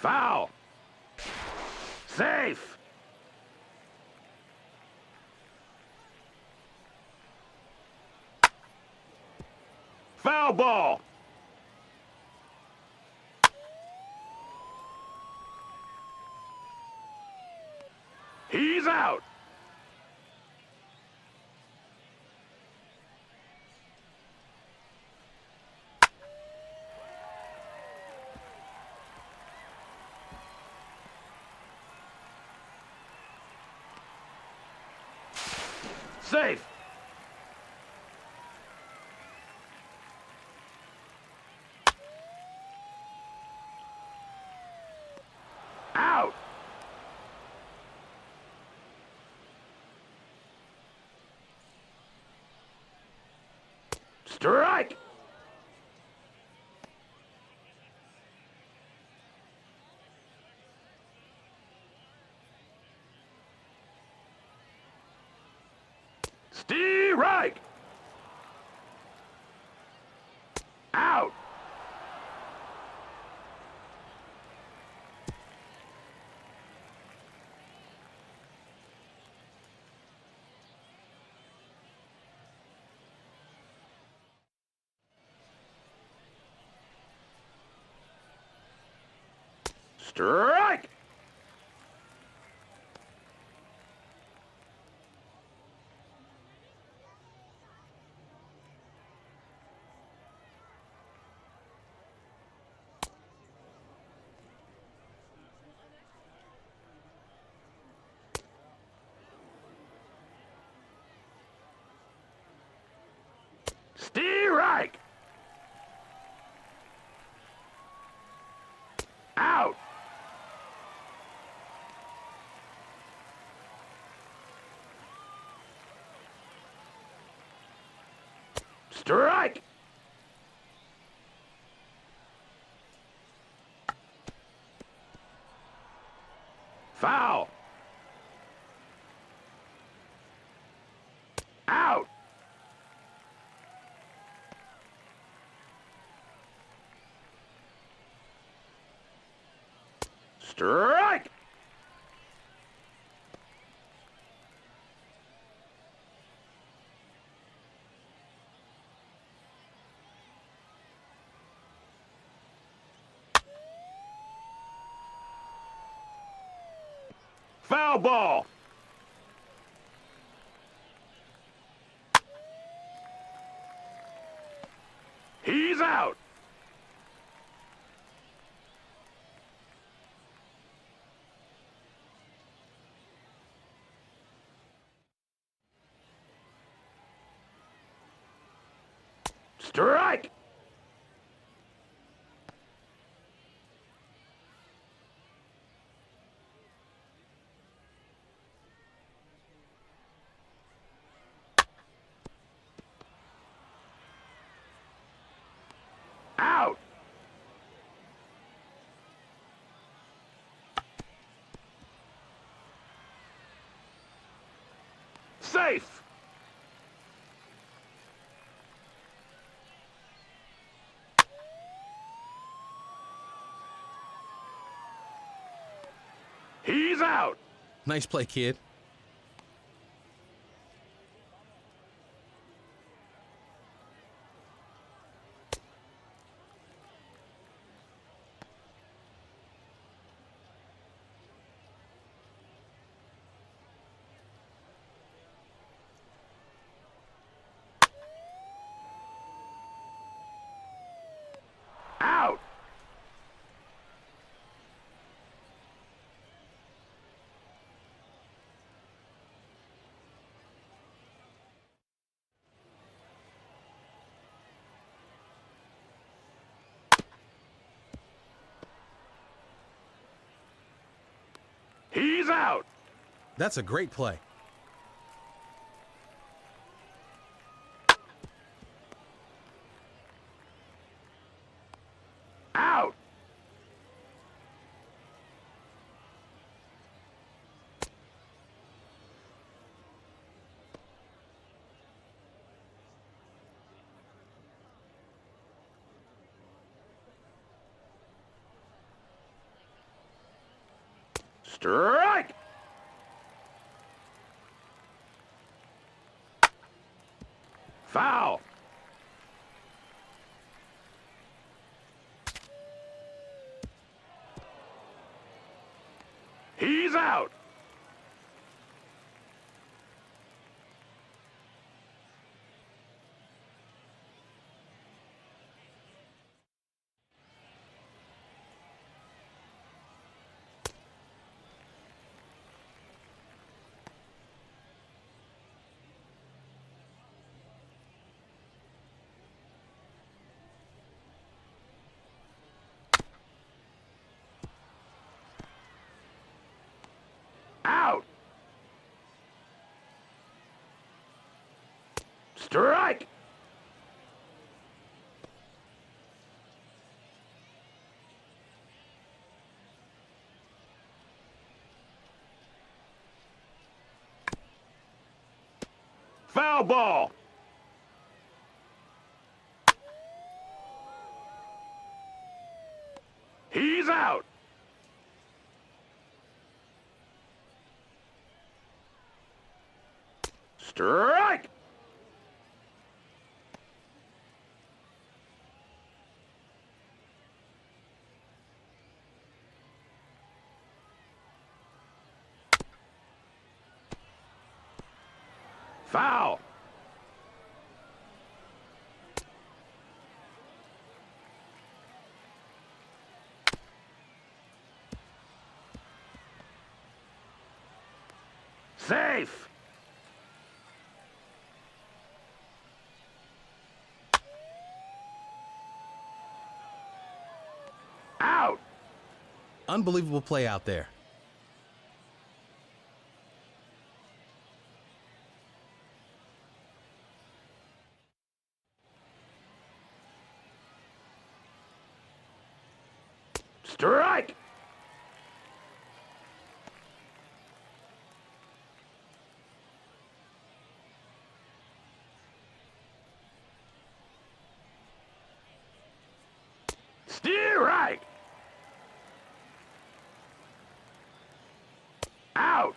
Foul. Safe. Foul ball. He's out. Safe. Out. Strike. Strike. Out. Strike. Strike. Out. Strike. Foul. Out. Strike. Foul ball. He's out. Strike. Out. Safe. He's out. Nice play, kid. Out. He's out. That's a great play. Out. Strike. Foul. He's out. Strike! Foul ball! He's out! Strike! Foul! Safe! Out! Unbelievable play out there. Strike! Steer right! Out!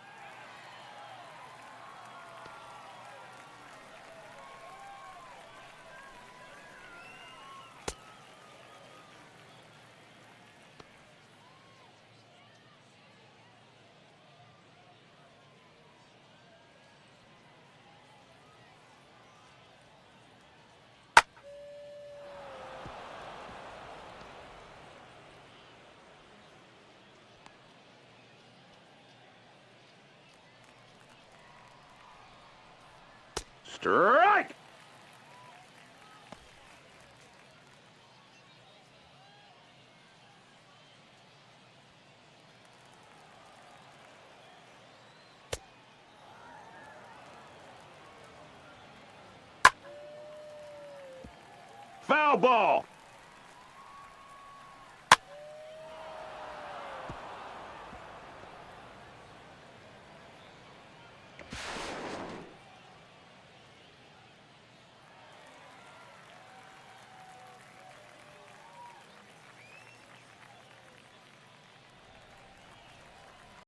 Strike! Foul ball!